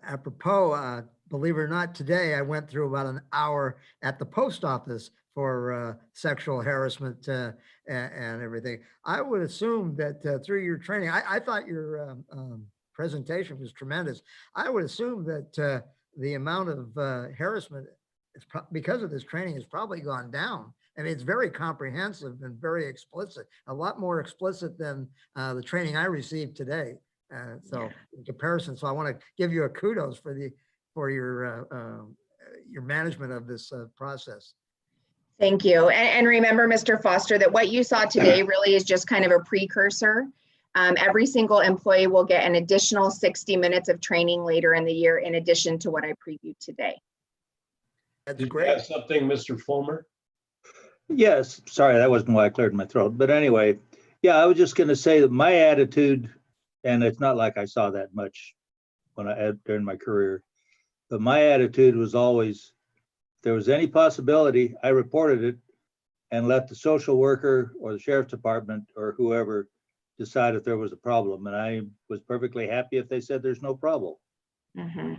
apropos. Believe it or not, today I went through about an hour at the post office for sexual harassment and everything. I would assume that through your training, I thought your presentation was tremendous. I would assume that the amount of harassment because of this training has probably gone down. I mean, it's very comprehensive and very explicit, a lot more explicit than the training I received today. So in comparison, so I want to give you a kudos for your management of this process. Thank you. And remember, Mr. Foster, that what you saw today really is just kind of a precursor. Every single employee will get an additional 60 minutes of training later in the year, in addition to what I previewed today. That's Did great. you have something, Mr. Fulmer? Yes, sorry, that wasn't why I cleared my throat. But anyway, yeah, I was just going to say that my attitude, and it's not like I saw that much during my career, but my attitude was always, if there was any possibility, I reported it and let the social worker or the sheriff's department or whoever decide if there was a problem. And I was perfectly happy if they said there's no problem. Mm-hmm.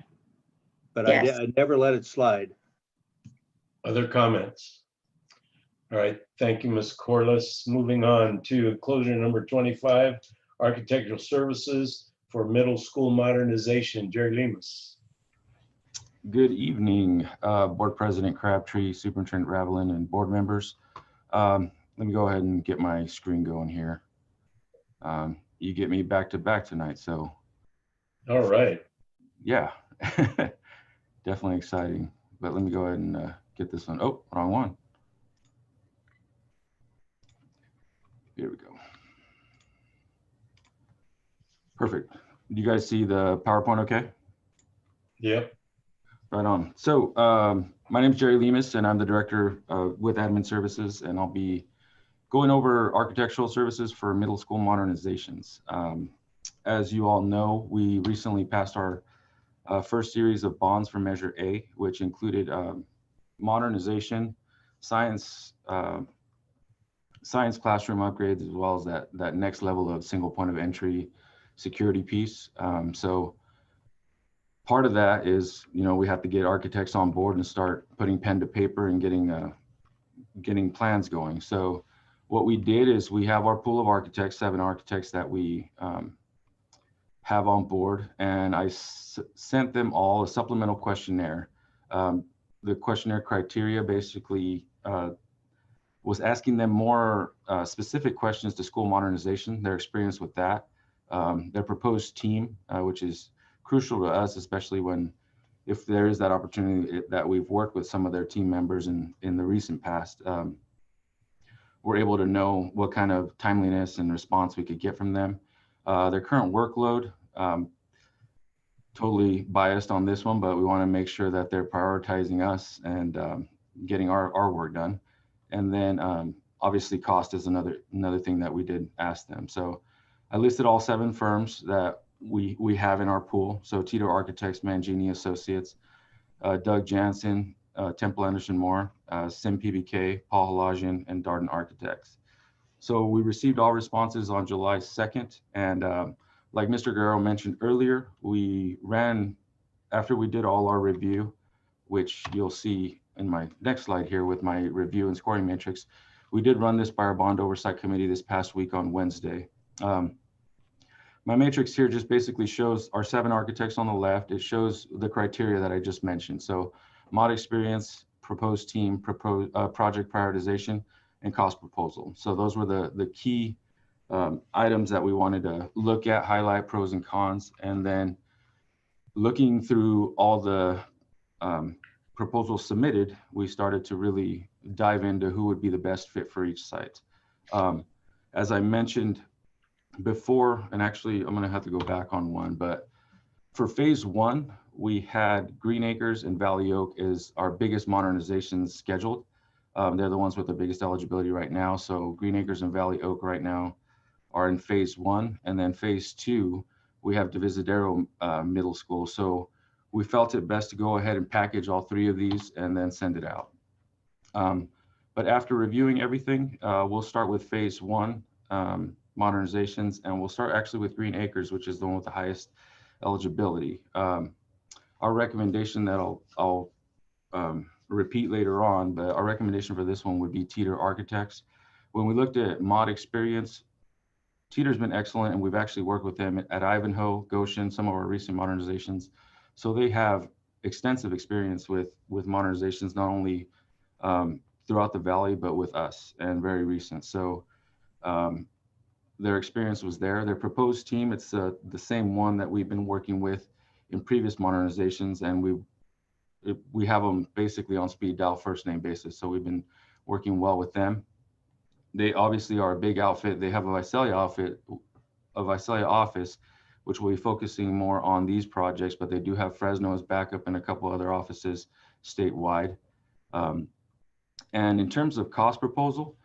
But Yes. I never let it slide. Other comments? All right, thank you, Ms. Corliss. Moving on to enclosure number 25, architectural services for middle school modernization. Jerry Lemus. Good evening, Board President Crabtree, Superintendent Ravelin, and board members. Let me go ahead and get my screen going here. You get me back to back tonight, so. All right. Yeah, definitely exciting. But let me go ahead and get this one. Oh, wrong one. Here we go. Perfect. Do you guys see the PowerPoint okay? Yep. Right on. So my name is Jerry Lemus, and I'm the director with Admin Services, and I'll be going over architectural services for middle school modernizations. As you all know, we recently passed our first series of bonds for Measure A, which included modernization, science classroom upgrades, as well as that next level of single point of entry security piece. So part of that is, we have to get architects on board and start putting pen to paper and getting plans going. So what we did is we have our pool of architects, 7 architects that we have on board, and I sent them all a supplemental questionnaire. The questionnaire criteria basically was asking them more specific questions to school modernization, their experience with that, their proposed team, which is crucial to us, especially if there is that opportunity that we've worked with some of their team members in the recent past. We're able to know what kind of timeliness and response we could get from them. Their current workload, totally biased on this one, but we want to make sure that they're prioritizing us and getting our work done. And then obviously cost is another thing that we did ask them. So I listed all 7 firms that we have in our pool. So Tito Architects, Mangini Associates, Doug Jansen, Temple Anderson Moore, Sim PBK, Paul Halajian, and Darden Architects. So we received all responses on July 2nd. And like Mr. Guerrero mentioned earlier, after we did all our review, which you'll see in my next slide here with my review and scoring matrix, we did run this by our bond oversight committee this past week on Wednesday. My matrix here just basically shows our 7 architects on the left. It shows the criteria that I just mentioned. So mod experience, proposed team, project prioritization, and cost proposal. So those were the key items that we wanted to look at, highlight pros and cons, and then looking through all the proposals submitted, we started to really dive into who would be the best fit for each site. As I mentioned before, and actually I'm gonna have to go back on one, but for phase 1, we had Green Acres and Valley Oak as our biggest modernizations scheduled. They're the ones with the biggest eligibility right now. So Green Acres and Valley Oak right now are in phase 1, and then phase 2, we have Visalia Middle School. So we felt it best to go ahead and package all 3 of these and then send it out. But after reviewing everything, we'll start with phase 1 modernizations, and we'll start actually with Green Acres, which is the one with the highest eligibility. Our recommendation that I'll repeat later on, but our recommendation for this one would be Teeter Architects. When we looked at mod experience, Teeter's been excellent, and we've actually worked with them at Ivanhoe, Goshen, some of our recent modernizations. So they have extensive experience with modernizations, not only throughout the valley, but with us, and very recent. So their experience was there. Their proposed team, it's the same one that we've been working with in previous modernizations, and we have them basically on speed dial first name basis. So we've been working well with them. They obviously are a big outfit. They have a Visalia office, which will be focusing more on these projects, but they do have Fresno as backup and a couple other offices statewide. And in terms of cost proposal,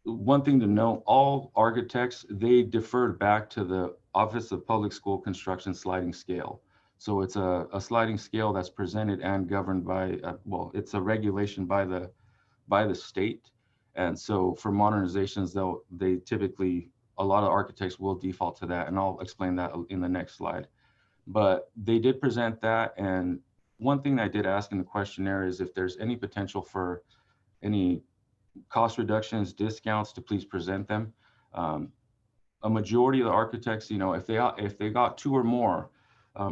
one thing to note, all architects, they deferred back to the Office of Public School Construction sliding scale. So it's a sliding scale that's presented and governed by, well, it's a regulation by the state. And so for modernizations, they typically, a lot of architects will default to that, and I'll explain that in the next slide. But they did present that, and one thing I did ask in the questionnaire is if there's any potential for any cost reductions, discounts, to please present them. A majority of the architects, if they got 2 or more,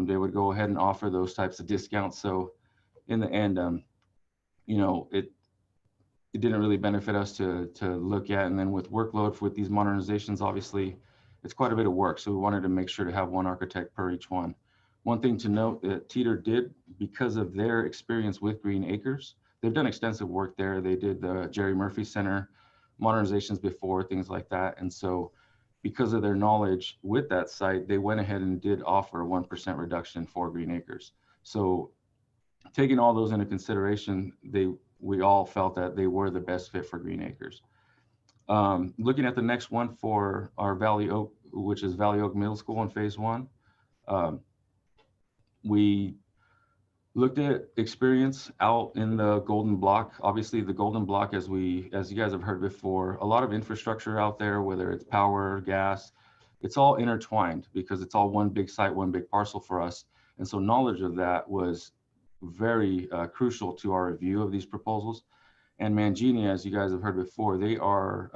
they would go ahead and offer those types of discounts. So in the end, it didn't really benefit us to look at. And then with workload with these modernizations, obviously it's quite a bit of work. So we wanted to make sure to have one architect per each one. One thing to note that Teeter did, because of their experience with Green Acres, they've done extensive work there. They did the Jerry Murphy Center modernizations before, things like that. And so because of their knowledge with that site, they went ahead and did offer a 1% reduction for Green Acres. So taking all those into consideration, we all felt that they were the best fit for Green Acres. Looking at the next one for our Valley Oak, which is Valley Oak Middle School in phase 1, we looked at experience out in the Golden Block. Obviously the Golden Block, as you guys have heard before, a lot of infrastructure out there, whether it's power, gas, it's all intertwined because it's all one big site, one big parcel for us. And so knowledge of that was very crucial to our review of these proposals. And Mangini, as you guys have heard before, they are,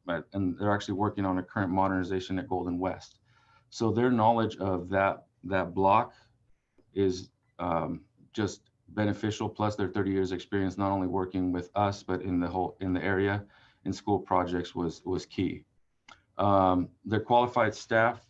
and they're actually working on a current modernization at Golden West. So their knowledge of that block is just beneficial, plus their 30 years experience, not only working with us, but in the area in school projects was key. Their qualified staff,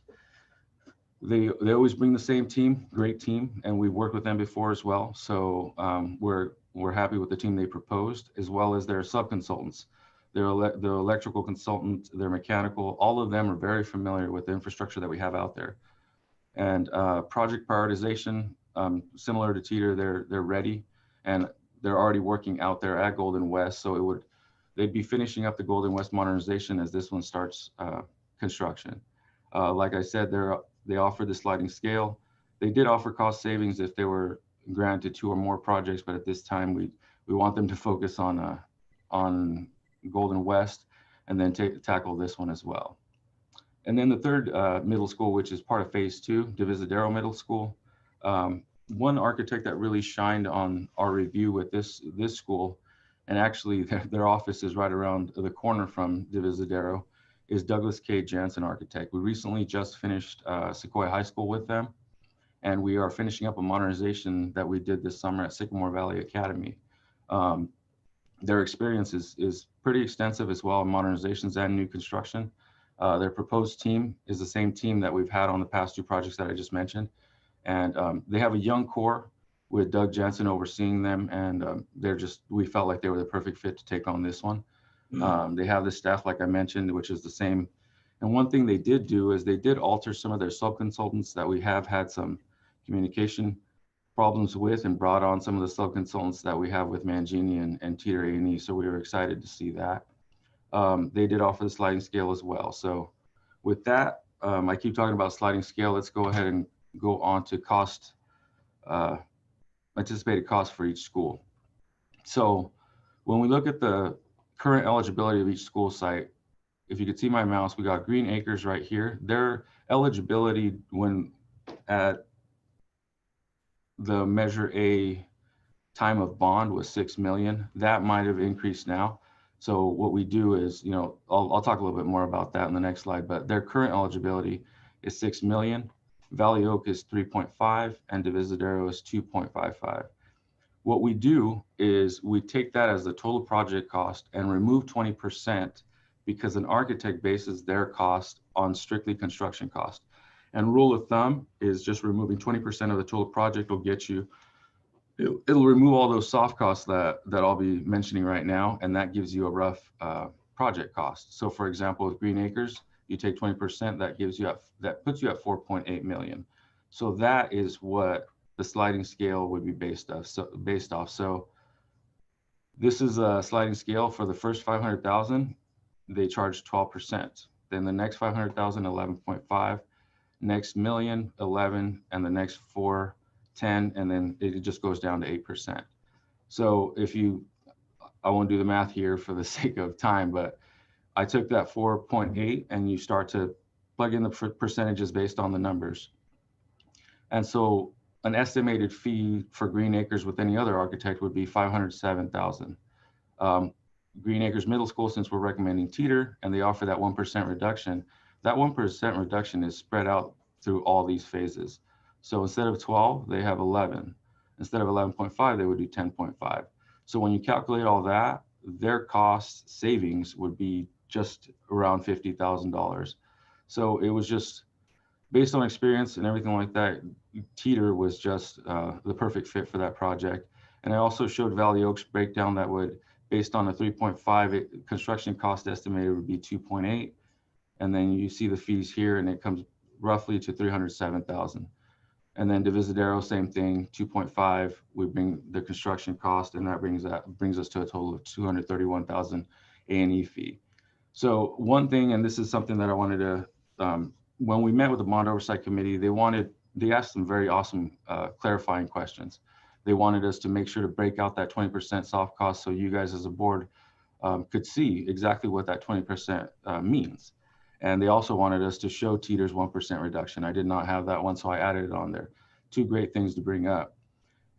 they always bring the same team, great team, and we've worked with them before as well. So we're happy with the team they proposed, as well as their sub-consultants. The electrical consultant, their mechanical, all of them are very familiar with the infrastructure that we have out there. And project prioritization, similar to Teeter, they're ready, and they're already working out there at Golden West. So they'd be finishing up the Golden West modernization as this one starts construction. Like I said, they offer the sliding scale. They did offer cost savings if they were granted 2 or more projects, but at this time we want them to focus on Golden West and then tackle this one as well. And then the third middle school, which is part of phase 2, Visalia Middle School. One architect that really shined on our review with this school, and actually their office is right around the corner from Divisadero, is Douglas K. Jansen Architect. We recently just finished Sequoia High School with them, and we are finishing up a modernization that we did this summer at Sycamore Valley Academy. Their experience is pretty extensive as well in modernizations and new construction. Their proposed team is the same team that we've had on the past 2 projects that I just mentioned. And they have a young core with Doug Jensen overseeing them. And we felt like they were the perfect fit to take on this one. They have the staff, like I mentioned, which is the same. And one thing they did do is they did alter some of their sub-consultants that we have had some communication problems with, and brought on some of the sub-consultants that we have with Mangini and Teeter A&E. So we were excited to see that. They did offer the sliding scale as well. So with that, I keep talking about sliding scale. Let's go ahead and go on to cost, anticipated cost for each school. So when we look at the current eligibility of each school site, if you could see my mouse, we got Green Acres right here. Their eligibility when at the Measure A time of bond was 6 million. That might have increased now. So what we do is, I'll talk a little bit more about that in the next slide, but their current eligibility is 6 million. Valley Oak is 3.5 and Divisadero is 2.55. What we do is we take that as the total project cost and remove 20% because an architect bases their cost on strictly construction cost. And rule of thumb is just removing 20% of the total project will get you, it'll remove all those soft costs that I'll be mentioning right now, and that gives you a rough project cost. So for example, with Green Acres, you take 20%, that puts you at 4.8 million. So that is what the sliding scale would be based off. So this is a sliding scale for the first 500,000, they charge 12%. Then the next 500,000, 11.5. Next million, 11, and the next 4, 10, and then it just goes down to 8%. So I won't do the math here for the sake of time, but I took that 4.8 and you start to plug in the percentages based on the numbers. And so an estimated fee for Green Acres with any other architect would be 507,000. Green Acres Middle School, since we're recommending Teeter and they offer that 1% reduction, that 1% reduction is spread out through all these phases. So instead of 12, they have 11. Instead of 11.5, they would do 10.5. So when you calculate all that, their cost savings would be just around $50,000. So it was just based on experience and everything like that, Teeter was just the perfect fit for that project. And I also showed Valley Oaks breakdown that would, based on a 3.5, construction cost estimated would be 2.8. And then you see the fees here and it comes roughly to 307,000. And then Divisadero, same thing, 2.5, we bring the construction cost and that brings us to a total of 231,000 A&E fee. So one thing, and this is something that I wanted to, when we met with the Bond Oversight Committee, they asked some very awesome clarifying questions. They wanted us to make sure to break out that 20% soft cost so you guys as a board could see exactly what that 20% means. And they also wanted us to show Teeter's 1% reduction. I did not have that one, so I added it on there. 2 great things to bring up.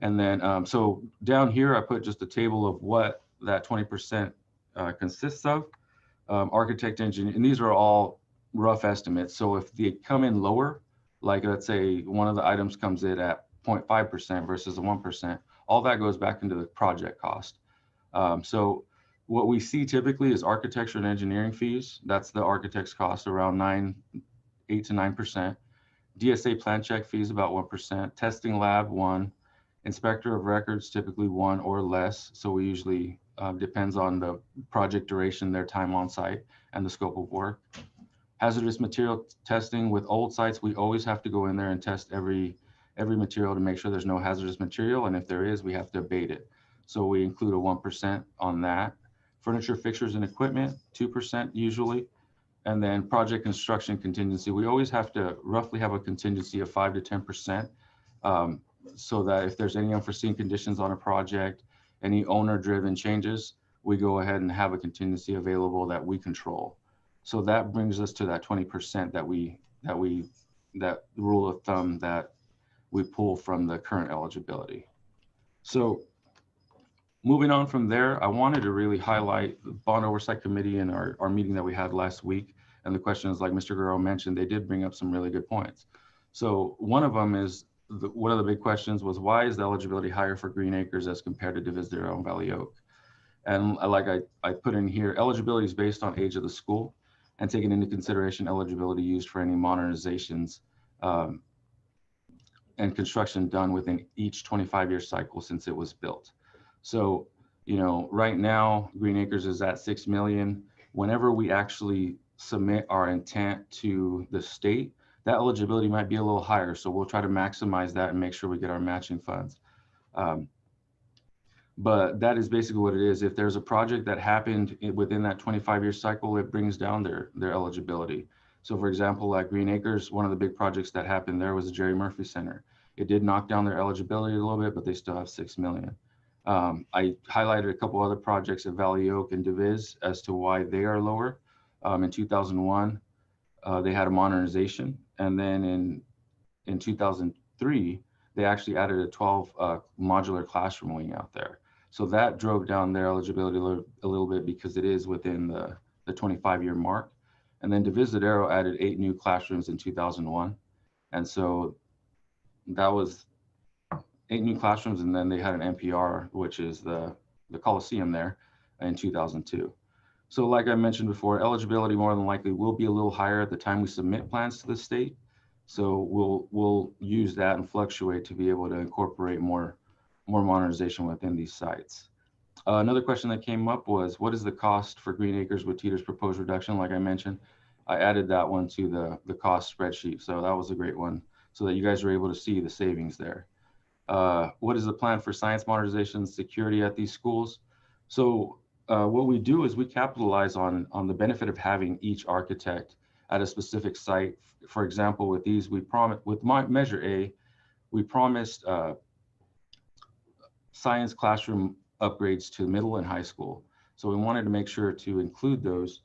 And then, so down here, I put just a table of what that 20% consists of. Architect, engineer, and these are all rough estimates. So if they come in lower, like let's say one of the items comes in at 0.5% versus a 1%, all that goes back into the project cost. So what we see typically is architecture and engineering fees. That's the architect's cost, around 8 to 9%. DSA plan check fees about 1%. Testing lab 1%. Inspector of records typically 1 or less. So we usually depends on the project duration, their time on site, and the scope of work. Hazardous material testing with old sites, we always have to go in there and test every material to make sure there's no hazardous material, and if there is, we have to abate it. So we include a 1% on that. Furniture, fixtures, and equipment, 2% usually. And then project construction contingency, we always have to roughly have a contingency of 5 to 10%, so that if there's any unforeseen conditions on a project, any owner-driven changes, we go ahead and have a contingency available that we control. So that brings us to that 20% that rule of thumb that we pull from the current eligibility. So Moving on from there, I wanted to really highlight the Bond Oversight Committee and our meeting that we had last week. And the questions, like Mr. Guerrero mentioned, they did bring up some really good points. So one of them is, one of the big questions was, why is the eligibility higher for Green Acres as compared to Divisadero and Valley Oak? And like I put in here, eligibility is based on age of the school and taking into consideration eligibility used for any modernizations and construction done within each 25-year cycle since it was built. So, you know, right now, Green Acres is at 6 million. Whenever we actually submit our intent to the state, that eligibility might be a little higher. So we'll try to maximize that and make sure we get our matching funds. But that is basically what it is. If there's a project that happened within that 25-year cycle, it brings down their eligibility. So for example, like Green Acres, one of the big projects that happened there was the Jerry Murphy Center. It did knock down their eligibility a little bit, but they still have 6 million. I highlighted a couple other projects at Valley Oak and Diviz as to why they are lower. In 2001, they had a modernization. And then in 2003, they actually added a 12 modular classroom wing out there. So that drove down their eligibility a little bit because it is within the 25-year mark. And then Divisadero added 8 new classrooms in 2001. And so that was 8 new classrooms. And then they had an NPR, which is the Coliseum there, in 2002. So like I mentioned before, eligibility more than likely will be a little higher at the time we submit plans to the state. So we'll use that and fluctuate to be able to incorporate more modernization within these sites. Another question that came up was, what is the cost for Green Acres with Teeter's proposed reduction? Like I mentioned, I added that one to the cost spreadsheet. So that was a great one so that you guys are able to see the savings there. What is the plan for science modernization and security at these schools? So what we do is we capitalize on the benefit of having each architect at a specific site. For example, with these, we promised, with Measure A, we promised science classroom upgrades to middle and high school. So we wanted to make sure to include those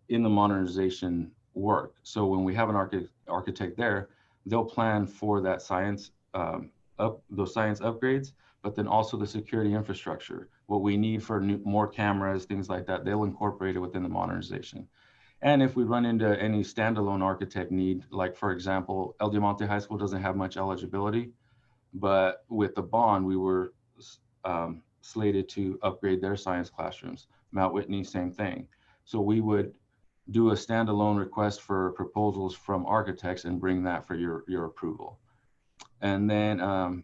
in the modernization work. So when we have an architect there, they'll plan for that science, those science upgrades, but then also the security infrastructure, what we need for more cameras, things like that, they'll incorporate it within the modernization. And if we run into any standalone architect need, like for example, El Diamante High School doesn't have much eligibility, but with the bond, we were slated to upgrade their science classrooms. Mount Whitney, same thing. So we would do a standalone request for proposals from architects and bring that for your approval. And then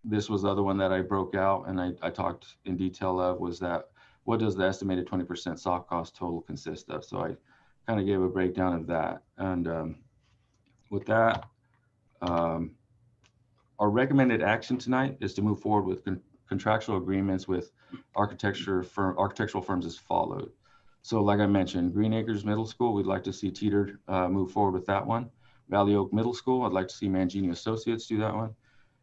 this was the other one that I broke out and I talked in detail of, was that what does the estimated 20% soft cost total consist of? So I kind of gave a breakdown of that. And with that, our recommended action tonight is to move forward with contractual agreements with architectural firms as followed. So like I mentioned, Green Acres Middle School, we'd like to see Teeter move forward with that one. Valley Oak Middle School, I'd like to see Mangini Associates do that one.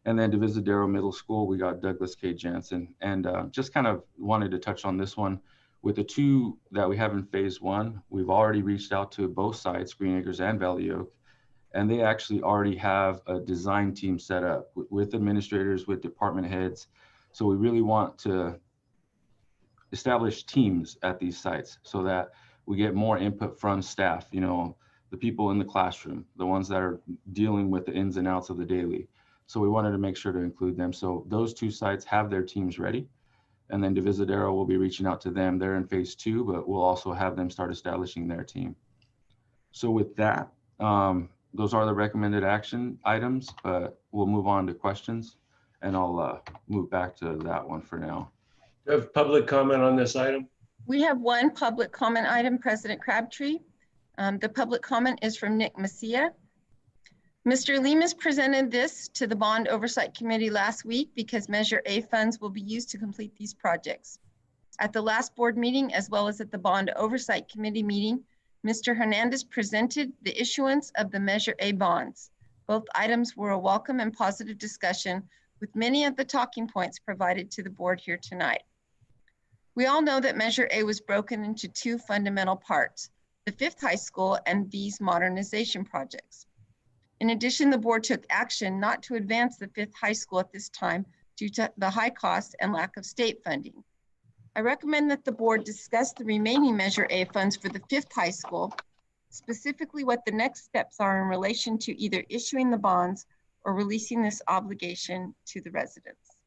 And then Divisadero Middle School, we got Douglas K. Jansen. And just kind of wanted to touch on this one. With the 2 that we have in phase 1, we've already reached out to both sites, Green Acres and Valley Oak, and they actually already have a design team set up with administrators, with department heads. So we really want to establish teams at these sites so that we get more input from staff, you know, the people in the classroom, the ones that are dealing with the ins and outs of the daily. So we wanted to make sure to include them. So those 2 sites have their teams ready. And then Divisadero will be reaching out to them. They're in phase 2, but we'll also have them start establishing their team. So with that, those are the recommended action items, but we'll move on to questions and I'll move back to that one for now. Do you have public comment on this item? We have one public comment item, President Crabtree. The public comment is from Nick Messia. Mr. Lemus presented this to the Bond Oversight Committee last week because Measure A funds will be used to complete these projects. At the last board meeting, as well as at the Bond Oversight Committee meeting, Mr. Hernandez presented the issuance of the Measure A bonds. Both items were a welcome and positive discussion with many of the talking points provided to the board here tonight. We all know that Measure A was broken into 2 fundamental parts, the 5th high school and these modernization projects. In addition, the board took action not to advance the 5th high school at this time due to the high cost and lack of state funding. I recommend that the board discuss the remaining Measure A funds for the 5th high school, specifically what the next steps are in relation to either issuing the bonds or releasing this obligation to the residents.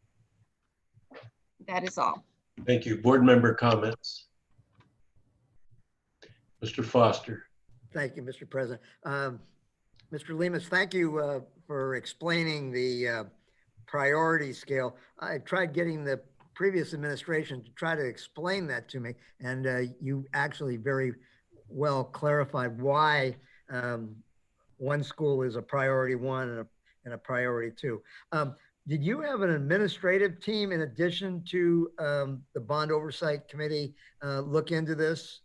That is all. Thank you. Board member comments. Mr. Foster. Thank you, Mr. President. Mr. Lemus, thank you for explaining the priority scale. I tried getting the previous administration to try to explain that to me, and you actually very well clarified why one school is a priority one and a priority two. Did you have an administrative team in addition to the Bond Oversight Committee look into this?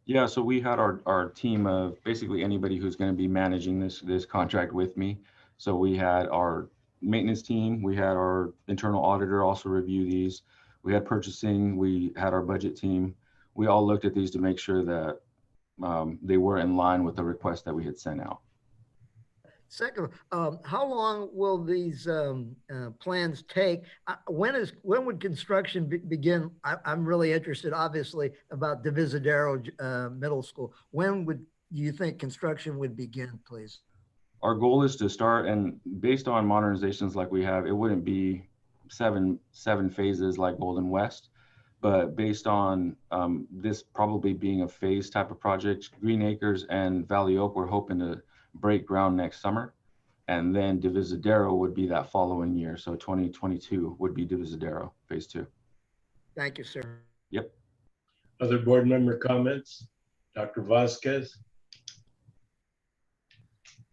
Yeah, so we had our team of basically anybody who's going to be managing this contract with me. So we had our maintenance team, we had our internal auditor also review these. We had purchasing, we had our budget team. We all looked at these to make sure that they were in line with the request that we had sent out. Second, how long will these plans take? When would construction begin? I'm really interested, obviously, about Divisadero Middle School. When do you think construction would begin, please? Our goal is to start, and based on modernizations like we have, it wouldn't be seven phases like Golden West, but based on this probably being a phase type of project, Green Acres and Valley Oak, we're hoping to break ground next summer, and then Divisadero would be that following year. So 2022 would be Divisadero phase 2. Thank you, sir. Yep. Other board member comments? Dr. Vasquez.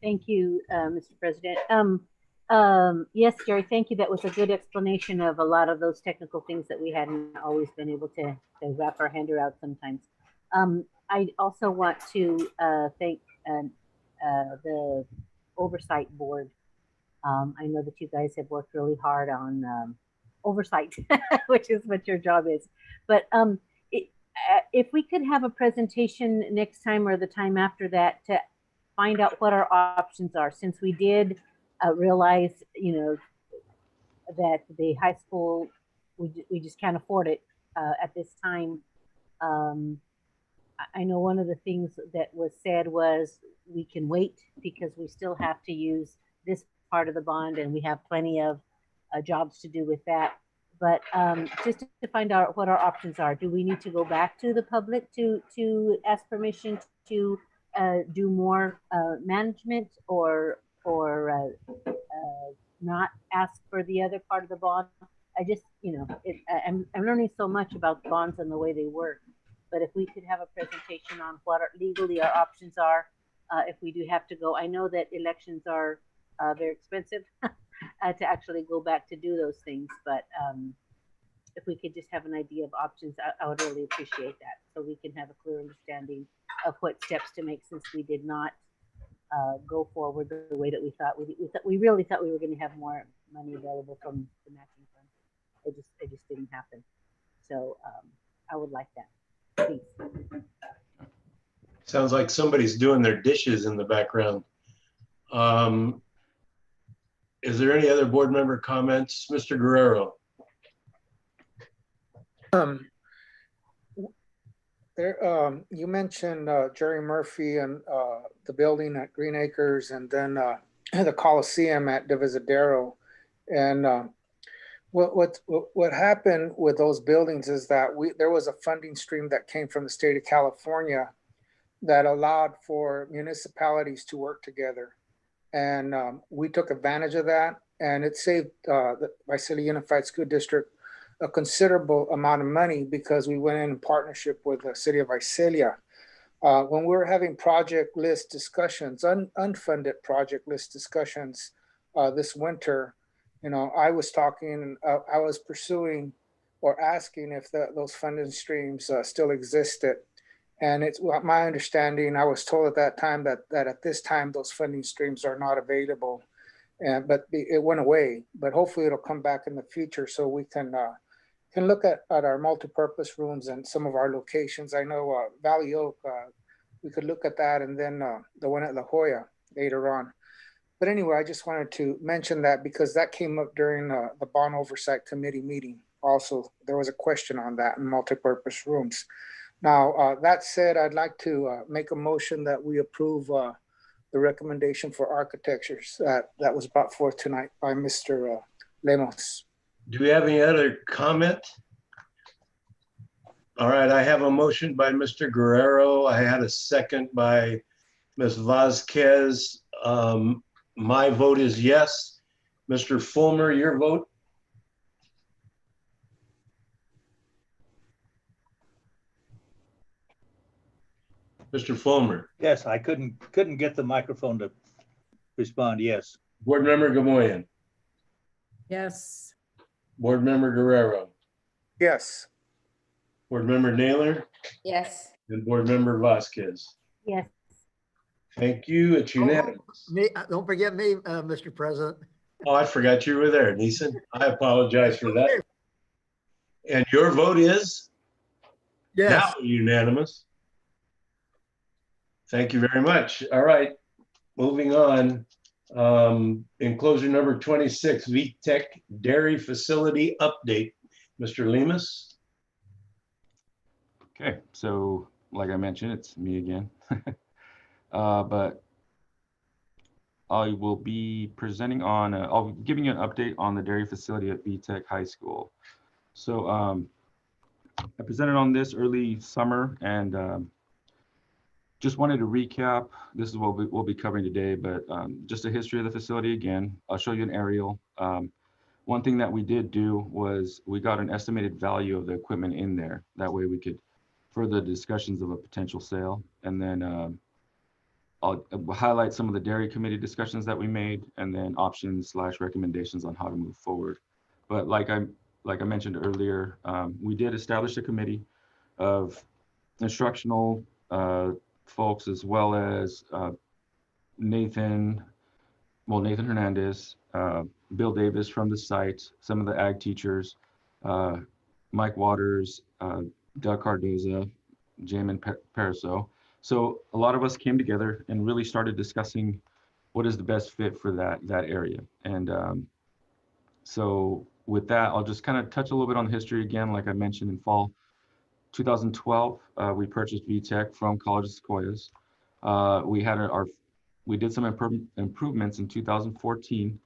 Thank you, Mr. President. Yes, Jerry, thank you. That was a good explanation of a lot of those technical things that we hadn't always been able to wrap our hand around sometimes. I also want to thank the Oversight Board. I know that you guys have worked really hard on oversight, which is what your job is. But if we could have a presentation next time or the time after that to find out what our options are, since we did realize, that the high school, we just can't afford it at this time. I know one of the things that was said was we can wait because we still have to use this part of the bond and we have plenty of jobs to do with that. But just to find out what our options are, do we need to go back to the public to ask permission to do more management or not ask for the other part of the bond? I just, I'm learning so much about bonds and the way they work. But if we could have a presentation on what legally our options are, if we do have to go. I know that elections are very expensive to actually go back to do those things. But if we could just have an idea of options, I would really appreciate that. So we can have a clear understanding of what steps to make, since we did not go forward the way that we thought. We really thought we were going to have more money available from the matching fund. It just didn't happen. So I would like that. Please. Sounds like somebody's doing their dishes in the background. Is there any other board member comments? Mr. Guerrero. You mentioned Jerry Murphy and the building at Green Acres, and then the Coliseum at Divisadero. And what happened with those buildings is that there was a funding stream that came from the state of California that allowed for municipalities to work together. And we took advantage of that, and it saved the Visalia Unified School District a considerable amount of money because we went in partnership with the city of Visalia. When we were having project list discussions, unfunded project list discussions this winter, I was talking, I was pursuing or asking if those funding streams still existed. And it's my understanding, I was told at that time that at this time, those funding streams are not available. But it went away, but hopefully it'll come back in the future so we can look at our multi-purpose rooms and some of our locations. I know Valley Oak, we could look at that, and then the one at La Jolla later on. But anyway, I just wanted to mention that because that came up during the Bond Oversight Committee meeting also, there was a question on that in multipurpose rooms. Now, that said, I'd like to make a motion that we approve the recommendation for architectures that was brought forth tonight by Mr. Lemos. Do we have any other comment? All right, I have a motion by Mr. Guerrero. I had a second by Ms. Vasquez. My vote is yes. Mr. Fulmer, your vote? Mr. Fulmer. Yes, I couldn't get the microphone to respond. Yes. Board Member Gamoyen. Yes. Board Member Guerrero. Yes. Board Member Naylor Yes. and Board Member Vasquez. Yes. Thank you. It's unanimous. Don't forget me, Mr. President. Oh, I forgot you were there, Neeson. I apologize for that. And your vote is? Yes. Now unanimous. Thank you very much. All right, moving on. Enclosure number 26, VTech Dairy Facility Update. Mr. Lemus? Okay, so like I mentioned, it's me again. But I will be presenting on, I'll be giving you an update on the dairy facility at VTech High School. So I presented on this early summer and just wanted to recap. This is what we'll be covering today, but just a history of the facility again. I'll show you an aerial. One thing that we did do was we got an estimated value of the equipment in there. That way we could further discussions of a potential sale. And then I'll highlight some of the dairy committee discussions that we made and then options / recommendations on how to move forward. But like I mentioned earlier, we did establish a committee of instructional folks as well as Nathan Hernandez, Bill Davis from the site, some of the ag teachers, Mike Waters, Doug Cardoza, Jamin Paraso. So a lot of us came together and really started discussing what is the best fit for that area. And so with that, I'll just kind of touch a little bit on history again. Like I mentioned, in fall 2012, we purchased VTech from College of Sequoias. We did some improvements in 2014,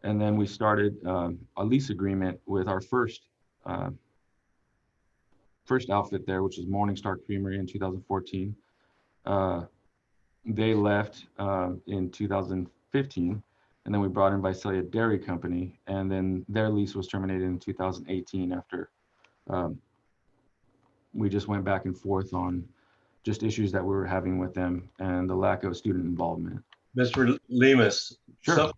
and then we started a lease agreement with our first outfit there, which is Morningstar Creamery in 2014. They left in 2015, and then we brought in Visalia Dairy Company, and then their lease was terminated in 2018 after we just went back and forth on just issues that we were having with them and the lack of student involvement. Mr. Lemus, Sure.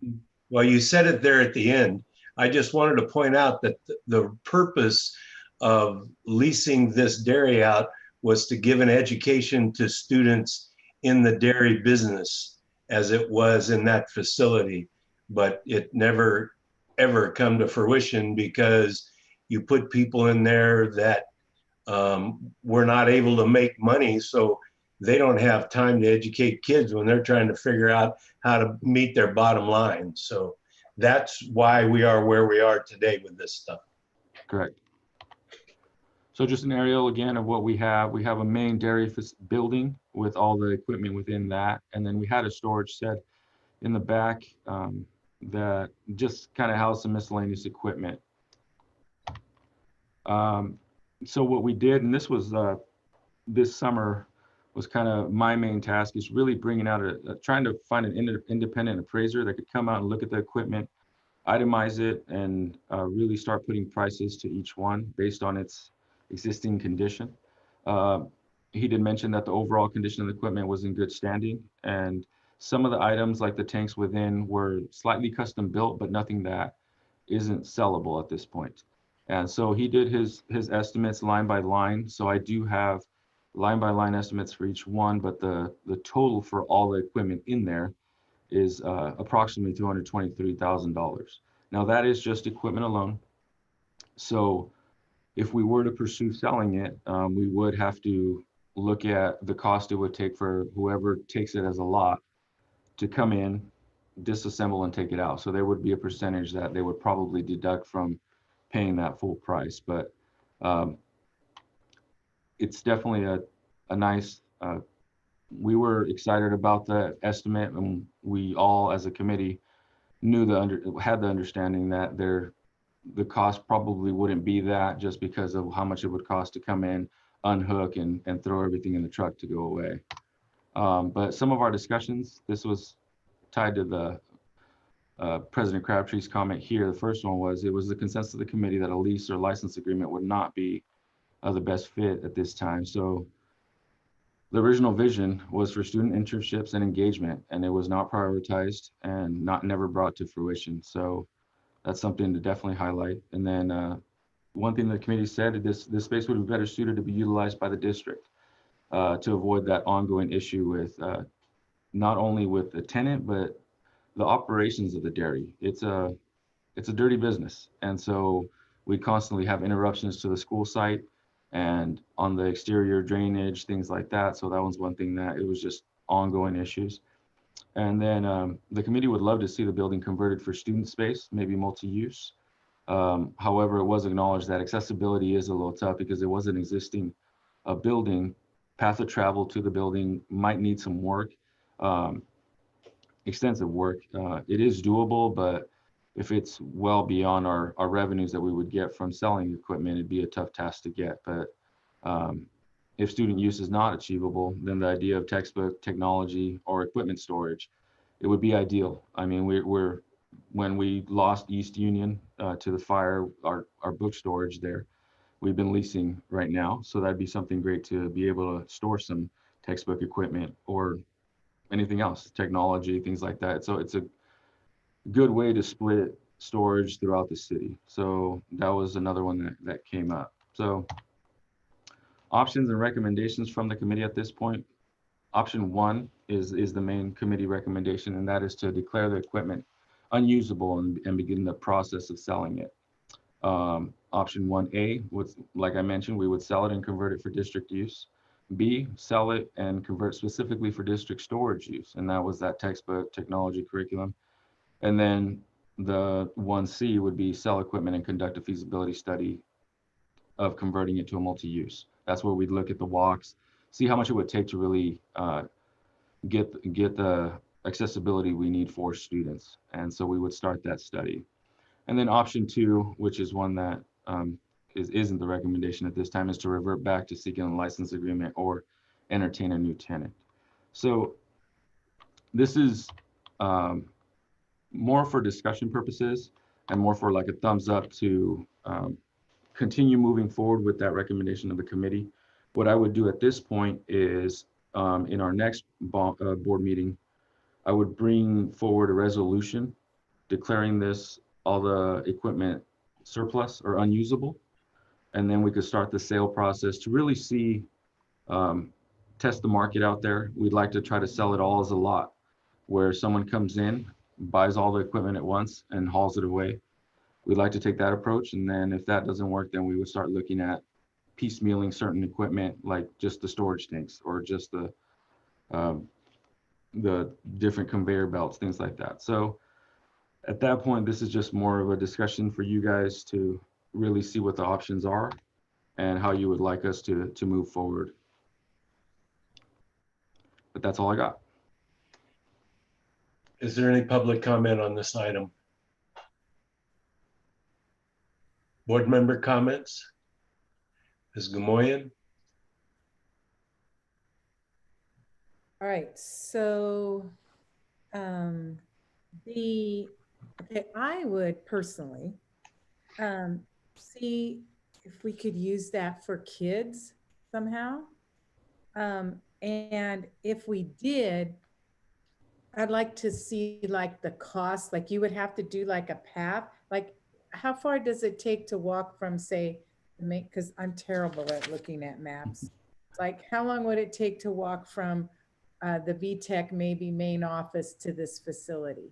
Well, you said it there at the end. I just wanted to point out that the purpose of leasing this dairy out was to give an education to students in the dairy business as it was in that facility, but it never ever come to fruition because you put people in there that were not able to make money, so they don't have time to educate kids when they're trying to figure out how to meet their bottom line. So that's why we are where we are today with this stuff. Correct. So just an aerial again of what we have. We have a main dairy building with all the equipment within that. And then we had a storage set in the back that just kind of housed some miscellaneous equipment. So what we did, and this was this summer, was kind of my main task, is really bringing out trying to find an independent appraiser that could come out and look at the equipment, itemize it, and really start putting prices to each one based on its existing condition. He did mention that the overall condition of the equipment was in good standing, and some of the items like the tanks within were slightly custom built, but nothing that isn't sellable at this point. And so he did his estimates line by line. So I do have line by line estimates for each one, but the total for all the equipment in there is approximately $223,000. Now that is just equipment alone. So if we were to pursue selling it, we would have to look at the cost it would take for whoever takes it as a lot to come in, disassemble and take it out. So there would be a percentage that they would probably deduct from paying that full price. But it's definitely a nice, we were excited about the estimate, and we all as a committee knew had the understanding that the cost probably wouldn't be that, just because of how much it would cost to come in, unhook and throw everything in the truck to go away. But some of our discussions, this was tied to the President Crabtree's comment here. The first one was, it was the consensus of the committee that a lease or license agreement would not be the best fit at this time. So the original vision was for student internships and engagement, and it was not prioritized and never brought to fruition. So that's something to definitely highlight. And then one thing the committee said, this space would be better suited to be utilized by the district to avoid that ongoing issue with not only with the tenant, but the operations of the dairy. It's a dirty business. And so we constantly have interruptions to the school site and on the exterior drainage, things like that. So that was one thing that it was just ongoing issues. And then the committee would love to see the building converted for student space, maybe multi-use. However, it was acknowledged that accessibility is a little tough because it was an existing building. Path of travel to the building might need some work, extensive work. It is doable, but if it's well beyond our revenues that we would get from selling equipment, it'd be a tough task to get. But if student use is not achievable, then the idea of textbook, technology, or equipment storage, it would be ideal. I mean, when we lost East Union to the fire, our book storage there, we've been leasing right now. So that'd be something great to be able to store some textbook equipment or anything else, technology, things like that. So it's a good way to split storage throughout the city. So that was another one that came up. So options and recommendations from the committee at this point. Option 1 is the main committee recommendation, and that is to declare the equipment unusable and begin the process of selling it. Option 1A, like I mentioned, we would sell it and convert it for district use. B, sell it and convert specifically for district storage use, and that was that textbook, technology, curriculum. And then the 1C would be sell equipment and conduct a feasibility study of converting it to a multi-use. That's where we'd look at the walks, see how much it would take to really get the accessibility we need for students. And so we would start that study. And then option 2, which is one that isn't the recommendation at this time, is to revert back to seeking a license agreement or entertain a new tenant. So this is more for discussion purposes and more for like a thumbs up to continue moving forward with that recommendation of the committee. What I would do at this point is in our next board meeting, I would bring forward a resolution declaring all the equipment surplus or unusable. And then we could start the sale process to really see, test the market out there. We'd like to try to sell it all as a lot, where someone comes in, buys all the equipment at once and hauls it away. We'd like to take that approach. And then if that doesn't work, then we would start looking at piecemealing certain equipment, like just the storage tanks or just the different conveyor belts, things like that. So at that point, this is just more of a discussion for you guys to really see what the options are and how you would like us to move forward. But that's all I got. Is there any public comment on this item? Board member comments? Ms. Gamoyen? All right, so okay, I would personally see if we could use that for kids somehow. And if we did, I'd like to see like the cost, like you would have to do like a path, like how far does it take to walk from, say, because I'm terrible at looking at maps. Like how long would it take to walk from the VTech maybe main office to this facility?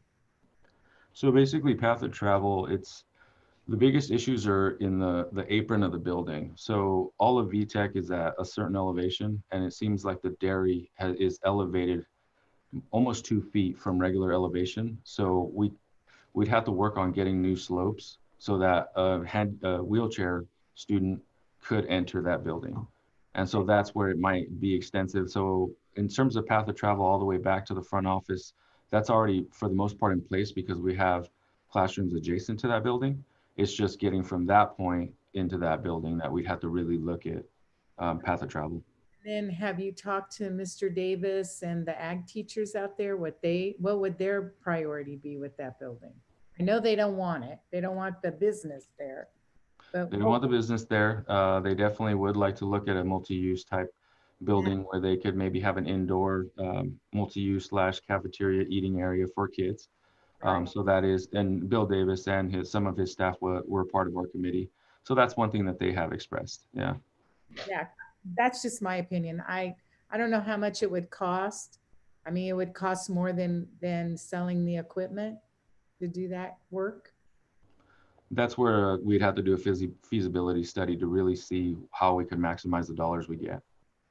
So basically path of travel, the biggest issues are in the apron of the building. So all of VTech is at a certain elevation, and it seems like the dairy is elevated almost 2 feet from regular elevation. So we'd have to work on getting new slopes so that a wheelchair student could enter that building. And so that's where it might be extensive. So in terms of path of travel all the way back to the front office, that's already for the most part in place because we have classrooms adjacent to that building. It's just getting from that point into that building that we'd have to really look at path of travel. Then have you talked to Mr. Davis and the ag teachers out there? What would their priority be with that building? I know they don't want it. They don't want the business there. But They don't want the business there. They definitely would like to look at a multi-use type building where they could maybe have an indoor multi-use / cafeteria eating area for kids. So that is, and Bill Davis and some of his staff were part of our committee. So that's one thing that they have expressed. Yeah. Yeah, that's just my opinion. I don't know how much it would cost. I mean, it would cost more than selling the equipment to do that work. That's where we'd have to do a feasibility study to really see how we could maximize the dollars we get.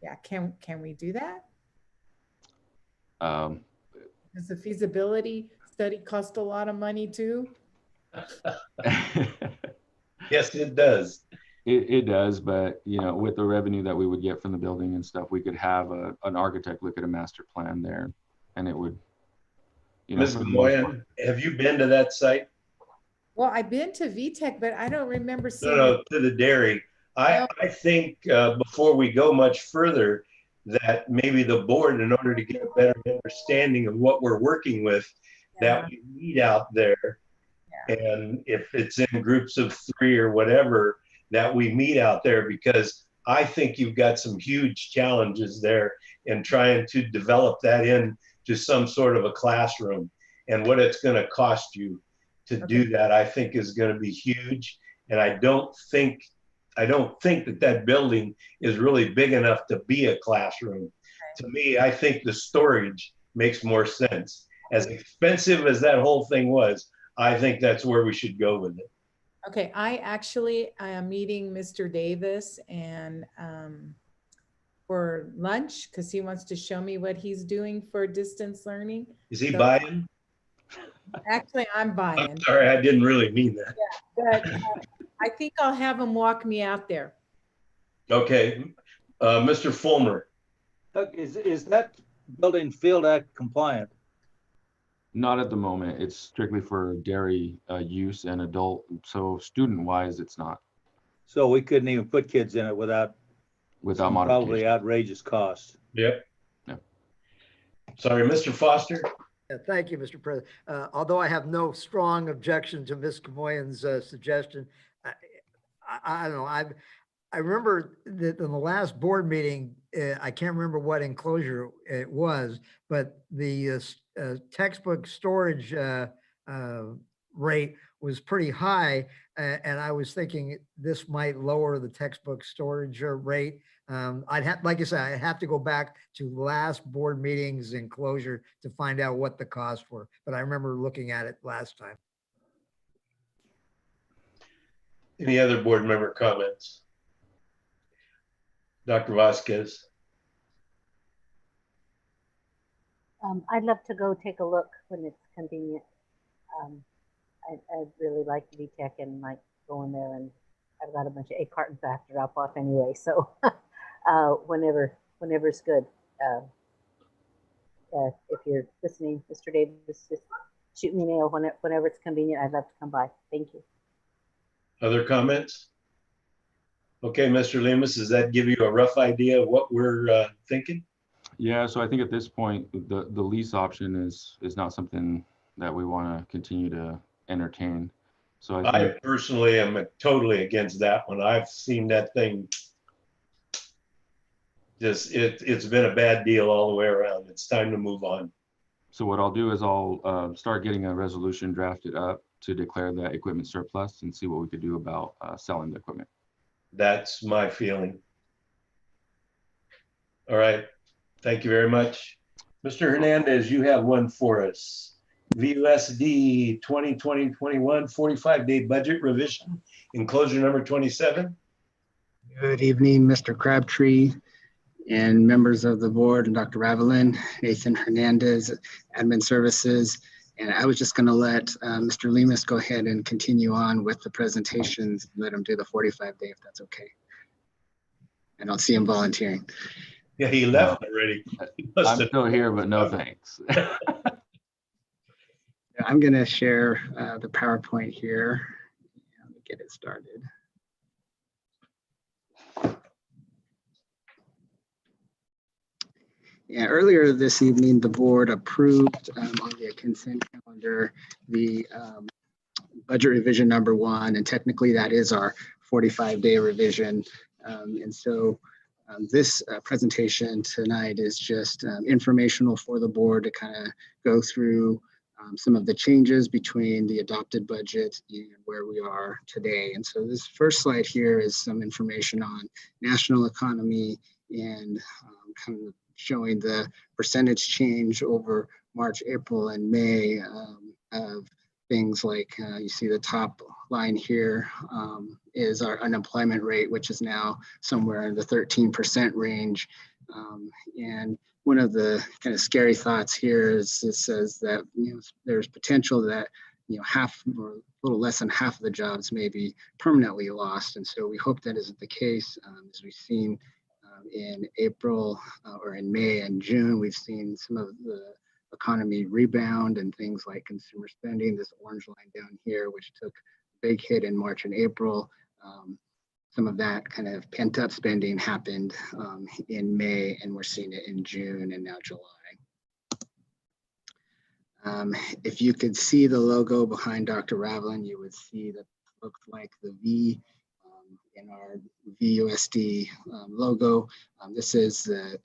Yeah, can we do that? Um, Does the feasibility study cost a lot of money too? Yes, it does. It does, but you know, with the revenue that we would get from the building and stuff, we could have an architect look at a master plan there, and it would, you know, Ms. Moyan, have you been to that site? Well, I've been to VTech, but I don't remember seeing. No, to the dairy. I think before we go much further, that maybe the board, in order to get a better understanding of what we're working with, that we meet out there. And if it's in groups of 3 or whatever, that we meet out there, because I think you've got some huge challenges there in trying to develop that into some sort of a classroom, and what it's going to cost you to do that, I think is going to be huge. And I don't think that building is really big enough to be a classroom. To me, I think the storage makes more sense. As expensive as that whole thing was, I think that's where we should go with it. Okay, I am meeting Mr. Davis and for lunch because he wants to show me what he's doing for distance learning. Is he buying? Actually, I'm buying. I'm sorry, I didn't really mean that. Yeah, but I think I'll have him walk me out there. Okay, Mr. Fulmer. Is that building Field Act compliant? Not at the moment. It's strictly for dairy use and adult. So student-wise, it's not. So we couldn't even put kids in it without modification. Probably outrageous cost. Yep. Sorry, Mr. Foster. Yeah, thank you, Mr. President. Although I have no strong objection to Ms. Gamoyan's suggestion, I don't know. I remember that in the last board meeting, I can't remember what enclosure it was, but the textbook storage rate was pretty high. And I was thinking this might lower the textbook storage rate. Like I said, I'd have to go back to last board meeting's enclosure to find out what the costs were. But I remember looking at it last time. Any other board member comments? Dr. Vasquez. I'd love to go take a look when it's convenient. I'd really like VTech and like go in there, and I've got a bunch of egg cartons I have to drop off anyway. So whenever it's good. If you're listening, Mr. Davis, just shoot me an email whenever it's convenient. I'd love to come by. Thank you. Other comments? Okay, Mr. Lemus, does that give you a rough idea of what we're thinking? Yeah, so I think at this point, the lease option is not something that we want to continue to entertain. So I personally am totally against that one. I've seen that thing. Just it's been a bad deal all the way around. It's time to move on. So what I'll do is I'll start getting a resolution drafted up to declare that equipment surplus and see what we could do about selling the equipment. That's my feeling. All right. Thank you very much. Mr. Hernandez, you have one for us. VUSD 2020-21 45-day budget revision, enclosure number 27. Good evening, Mr. Crabtree and members of the board, and Dr. Ravelin, Nathan Hernandez, Admin Services. And I was just going to let Mr. Lemus go ahead and continue on with the presentations, let him do the 45-day if that's okay. I don't see him volunteering. Yeah, he left already. I'm still here, but no thanks. I'm going to share the PowerPoint here. Let me get it started. Yeah, earlier this evening, the board approved on the consent calendar the budget revision number 1, and technically that is our 45-day revision. And so this presentation tonight is just informational for the board to kind of go through some of the changes between the adopted budget and where we are today. And so this first slide here is some information on national economy and kind of showing the percentage change over March, April, and May of things like you see the top line here is our unemployment rate, which is now somewhere in the 13% range. And one of the kind of scary thoughts here is it says that there's potential that half or a little less than half of the jobs may be permanently lost. And so we hope that isn't the case. As we've seen in April or in May and June, we've seen some of the economy rebound and things like consumer spending, this orange line down here, which took a big hit in March and April. Some of that kind of pent up spending happened in May, and we're seeing it in June and now July. If you could see the logo behind Dr. Ravlin, you would see that it looked like the V in our VUSD logo. This is the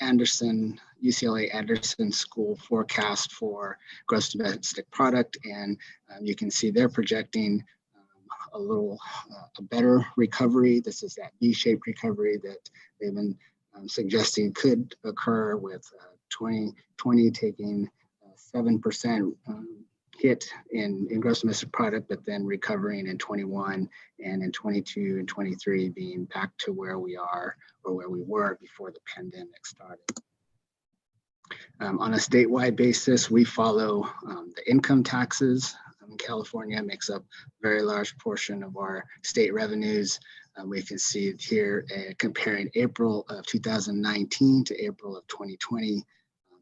UCLA Anderson School forecast for gross domestic product. And you can see they're projecting a better recovery. This is that V-shaped recovery that they've been suggesting could occur, with 2020 taking 7% hit in gross domestic product, but then recovering in 21, and in 22 and 23 being back to where we are or where we were before the pandemic started. On a statewide basis, we follow the income taxes. California makes up a very large portion of our state revenues. We can see it here comparing April of 2019 to April of 2020.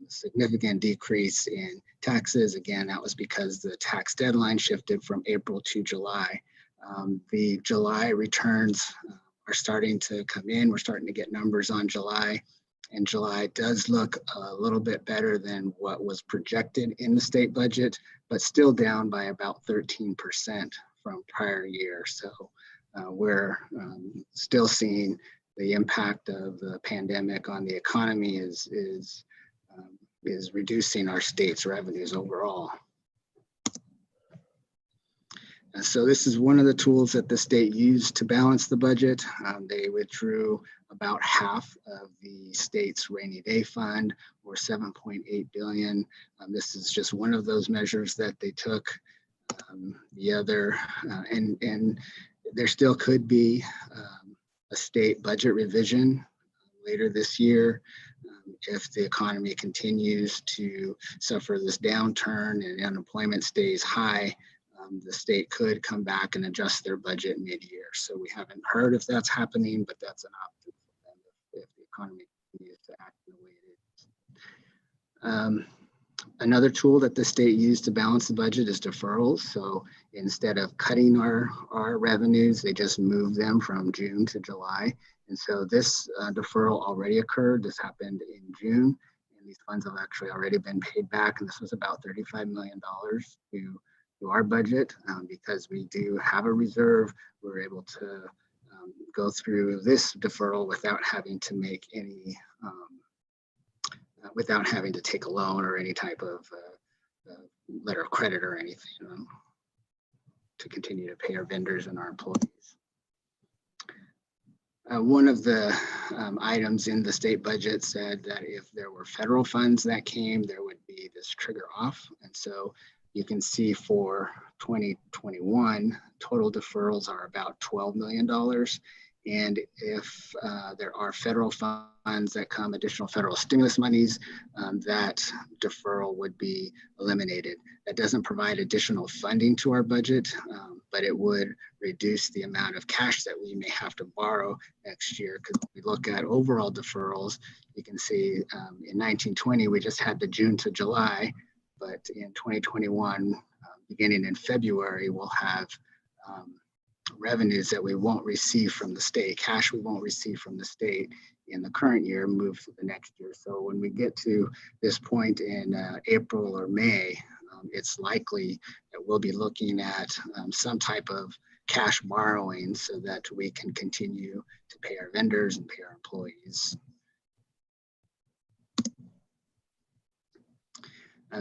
Significant decrease in taxes. Again, that was because the tax deadline shifted from April to July. The July returns are starting to come in. We're starting to get numbers on July, and July does look a little bit better than what was projected in the state budget, but still down by about 13% from prior year. So we're still seeing the impact of the pandemic on the economy is reducing our state's revenues overall. And so this is one of the tools that the state used to balance the budget. They withdrew about half of the state's rainy day fund, or $7.8 billion. This is just one of those measures that they took. The other, and there still could be a state budget revision later this year. If the economy continues to suffer this downturn and unemployment stays high, the state could come back and adjust their budget mid-year. So we haven't heard if that's happening, but that's an option for them if the economy continues to act the way it is. Another tool that the state used to balance the budget is deferrals. So instead of cutting our revenues, they just moved them from June to July. And so this deferral already occurred. This happened in June, and these funds have actually already been paid back. And this was about $35 million to our budget. Because we do have a reserve, we're able to go through this deferral without having to make any, without having to take a loan or any type of letter of credit or anything to continue to pay our vendors and our employees. One of the items in the state budget said that if there were federal funds that came, there would be this trigger off. And so you can see for 2021, total deferrals are about $12 million. And if there are federal funds that come, additional federal stimulus monies, that deferral would be eliminated. That doesn't provide additional funding to our budget, but it would reduce the amount of cash that we may have to borrow next year. Because if we look at overall deferrals, you can see in 1920, we just had the June to July, but in 2021, beginning in February, we'll have revenues that we won't receive from the state, cash we won't receive from the state in the current year move to the next year. So when we get to this point in April or May, it's likely that we'll be looking at some type of cash borrowing so that we can continue to pay our vendors and pay our employees.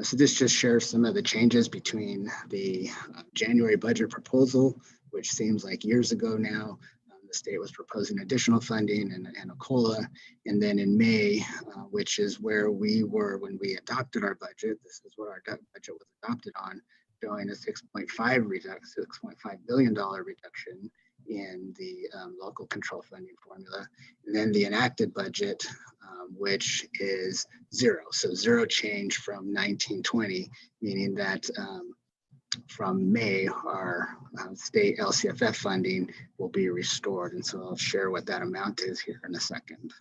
So this just shares some of the changes between the January budget proposal, which seems like years ago now. The state was proposing additional funding and a COLA. And then in May, which is where we were when we adopted our budget, this is what our budget was adopted on, showing a $6.5 billion reduction in the local control funding formula. And then the enacted budget, which is zero. So zero change from 1920, meaning that from May, our state LCFF funding will be restored. And so I'll share what that amount is here in a second.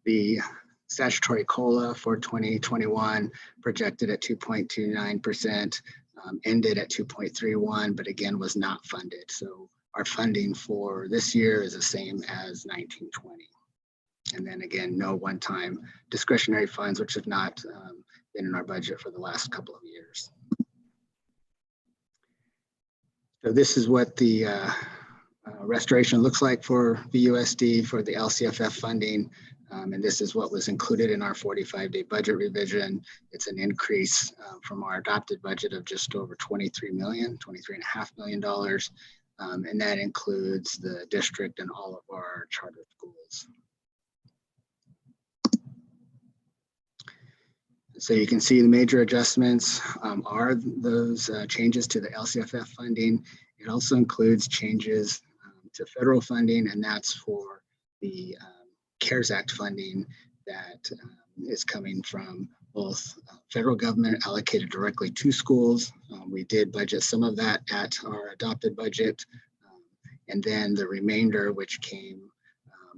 The statutory COLA for 2021 projected at 2.29%, ended at 2.31, but again was not funded. So our funding for this year is the same as 1920. And then again, no one-time discretionary funds, which have not been in our budget for the last couple of years. So this is what the restoration looks like for VUSD for the LCFF funding. And this is what was included in our 45-day budget revision. It's an increase from our adopted budget of just over $23.5 million. And that includes the district and all of our charter schools. So you can see the major adjustments are those changes to the LCFF funding. It also includes changes to federal funding, and that's for the CARES Act funding that is coming from both federal government allocated directly to schools. We did budget some of that at our adopted budget. And then the remainder, which came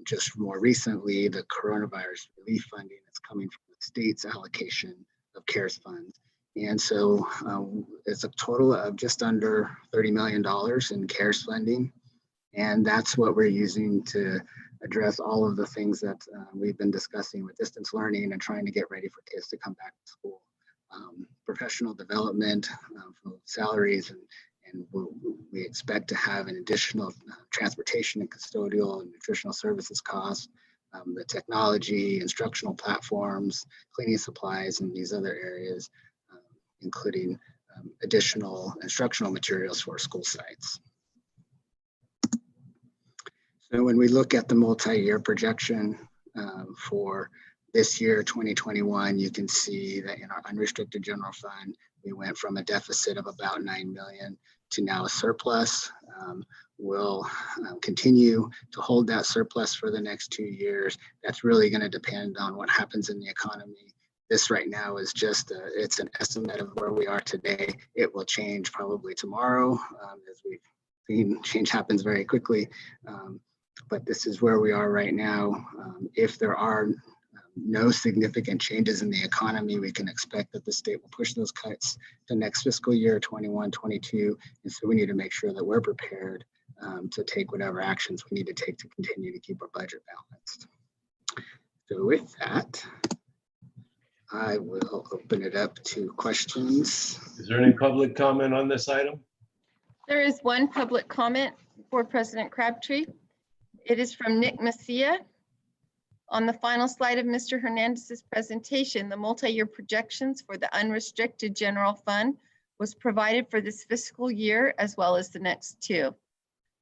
just more recently, the coronavirus relief funding that's coming from the state's allocation of CARES funds. And so it's a total of just under $30 million in CARES funding. And that's what we're using to address all of the things that we've been discussing with distance learning and trying to get ready for kids to come back to school. Professional development, salaries, and we expect to have an additional transportation and custodial and nutritional services costs, the technology, instructional platforms, cleaning supplies, and these other areas, including additional instructional materials for school sites. So when we look at the multi-year projection for this year, 2021, you can see that in our unrestricted general fund, we went from a deficit of about 9 million to now a surplus. We'll continue to hold that surplus for the next 2 years. That's really going to depend on what happens in the economy. This right now is just it's an estimate of where we are today. It will change probably tomorrow, as we've seen change happens very quickly. But this is where we are right now. If there are no significant changes in the economy, we can expect that the state will push those cuts to next fiscal year, 21, 22. And so we need to make sure that we're prepared to take whatever actions we need to take to continue to keep our budget balanced. So with that, I will open it up to questions. Is there any public comment on this item? There is one public comment for President Crabtree. It is from Nick Messia. On the final slide of Mr. Hernandez's presentation, the multi-year projections for the unrestricted general fund was provided for this fiscal year as well as the next two.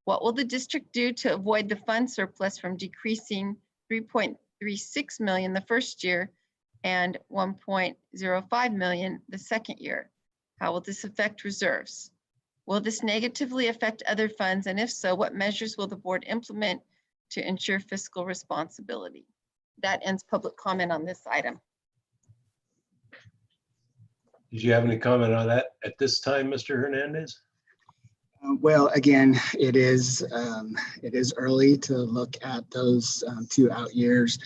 What will the district do to avoid the fund surplus from decreasing 3.36 million the first year and 1.05 million the second year? How will this affect reserves? Will this negatively affect other funds? And if so, what measures will the board implement to ensure fiscal responsibility? That ends public comment on this item. Did you have any comment on that at this time, Mr. Hernandez? Well, again, it is early to look at those 2 out years.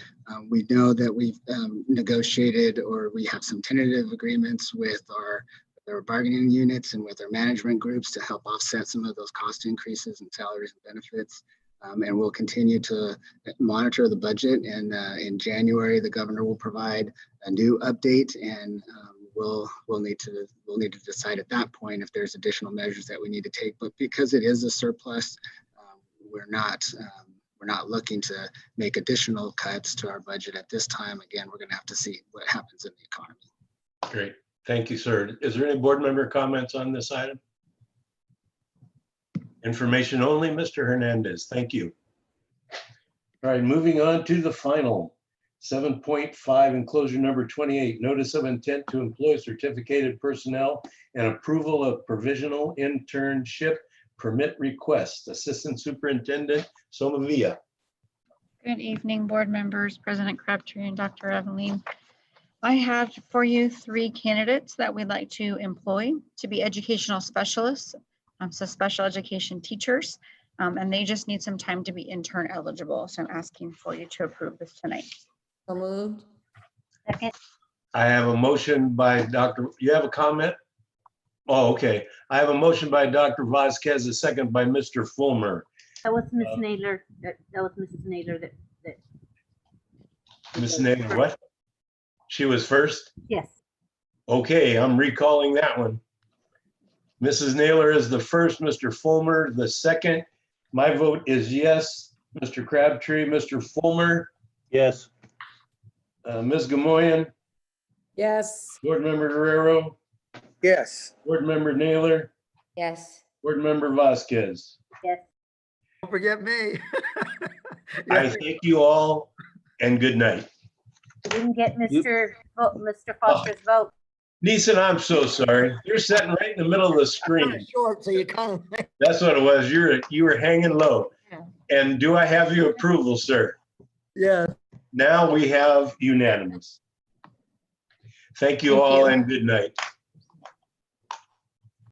We know that we've negotiated, or we have some tentative agreements with our bargaining units and with our management groups to help offset some of those cost increases in salaries and benefits. And we'll continue to monitor the budget. And in January, the governor will provide a new update, and we'll need to decide at that point if there's additional measures that we need to take. But because it is a surplus, we're not looking to make additional cuts to our budget at this time. Again, we're going to have to see what happens in the economy. Great. Thank you, sir. Is there any board member comments on this item? Information only, Mr. Hernandez. Thank you. All right, moving on to the final 7.5 enclosure number 28, notice of intent to employ certificated personnel and approval of provisional internship permit request. Assistant Superintendent Somavia. Good evening, board members, President Crabtree and Dr. Eveline. I have for you 3 candidates that we'd like to employ to be educational specialists, so special education teachers, and they just need some time to be intern eligible. So I'm asking for you to approve this tonight. So moved. Second. I have a motion by Dr. You have a comment? Oh, okay. I have a motion by Dr. Vasquez, a second by Mr. Fulmer. That was Ms. Naylor. That was Mrs. Naylor that. Ms. Naylor, what? She was first? Yes. Okay, I'm recalling that one. Mrs. Naylor is the first, Mr. Fulmer the second. My vote is yes. Mr. Crabtree, Mr. Fulmer, Yes. Ms. Gamoyen, Yes. Board Member Guerrero, Yes. Board Member Naylor, Yes. Board Member Vasquez. Yes. Don't forget me. I thank you all and good night. We didn't get Mr. Foster's vote. Neeson, I'm so sorry. You're sitting right in the middle of the screen. Short, so you kind of. That's what it was. You were hanging low. And do I have your approval, sir? Yeah. Now we have unanimous. Thank you all and good night.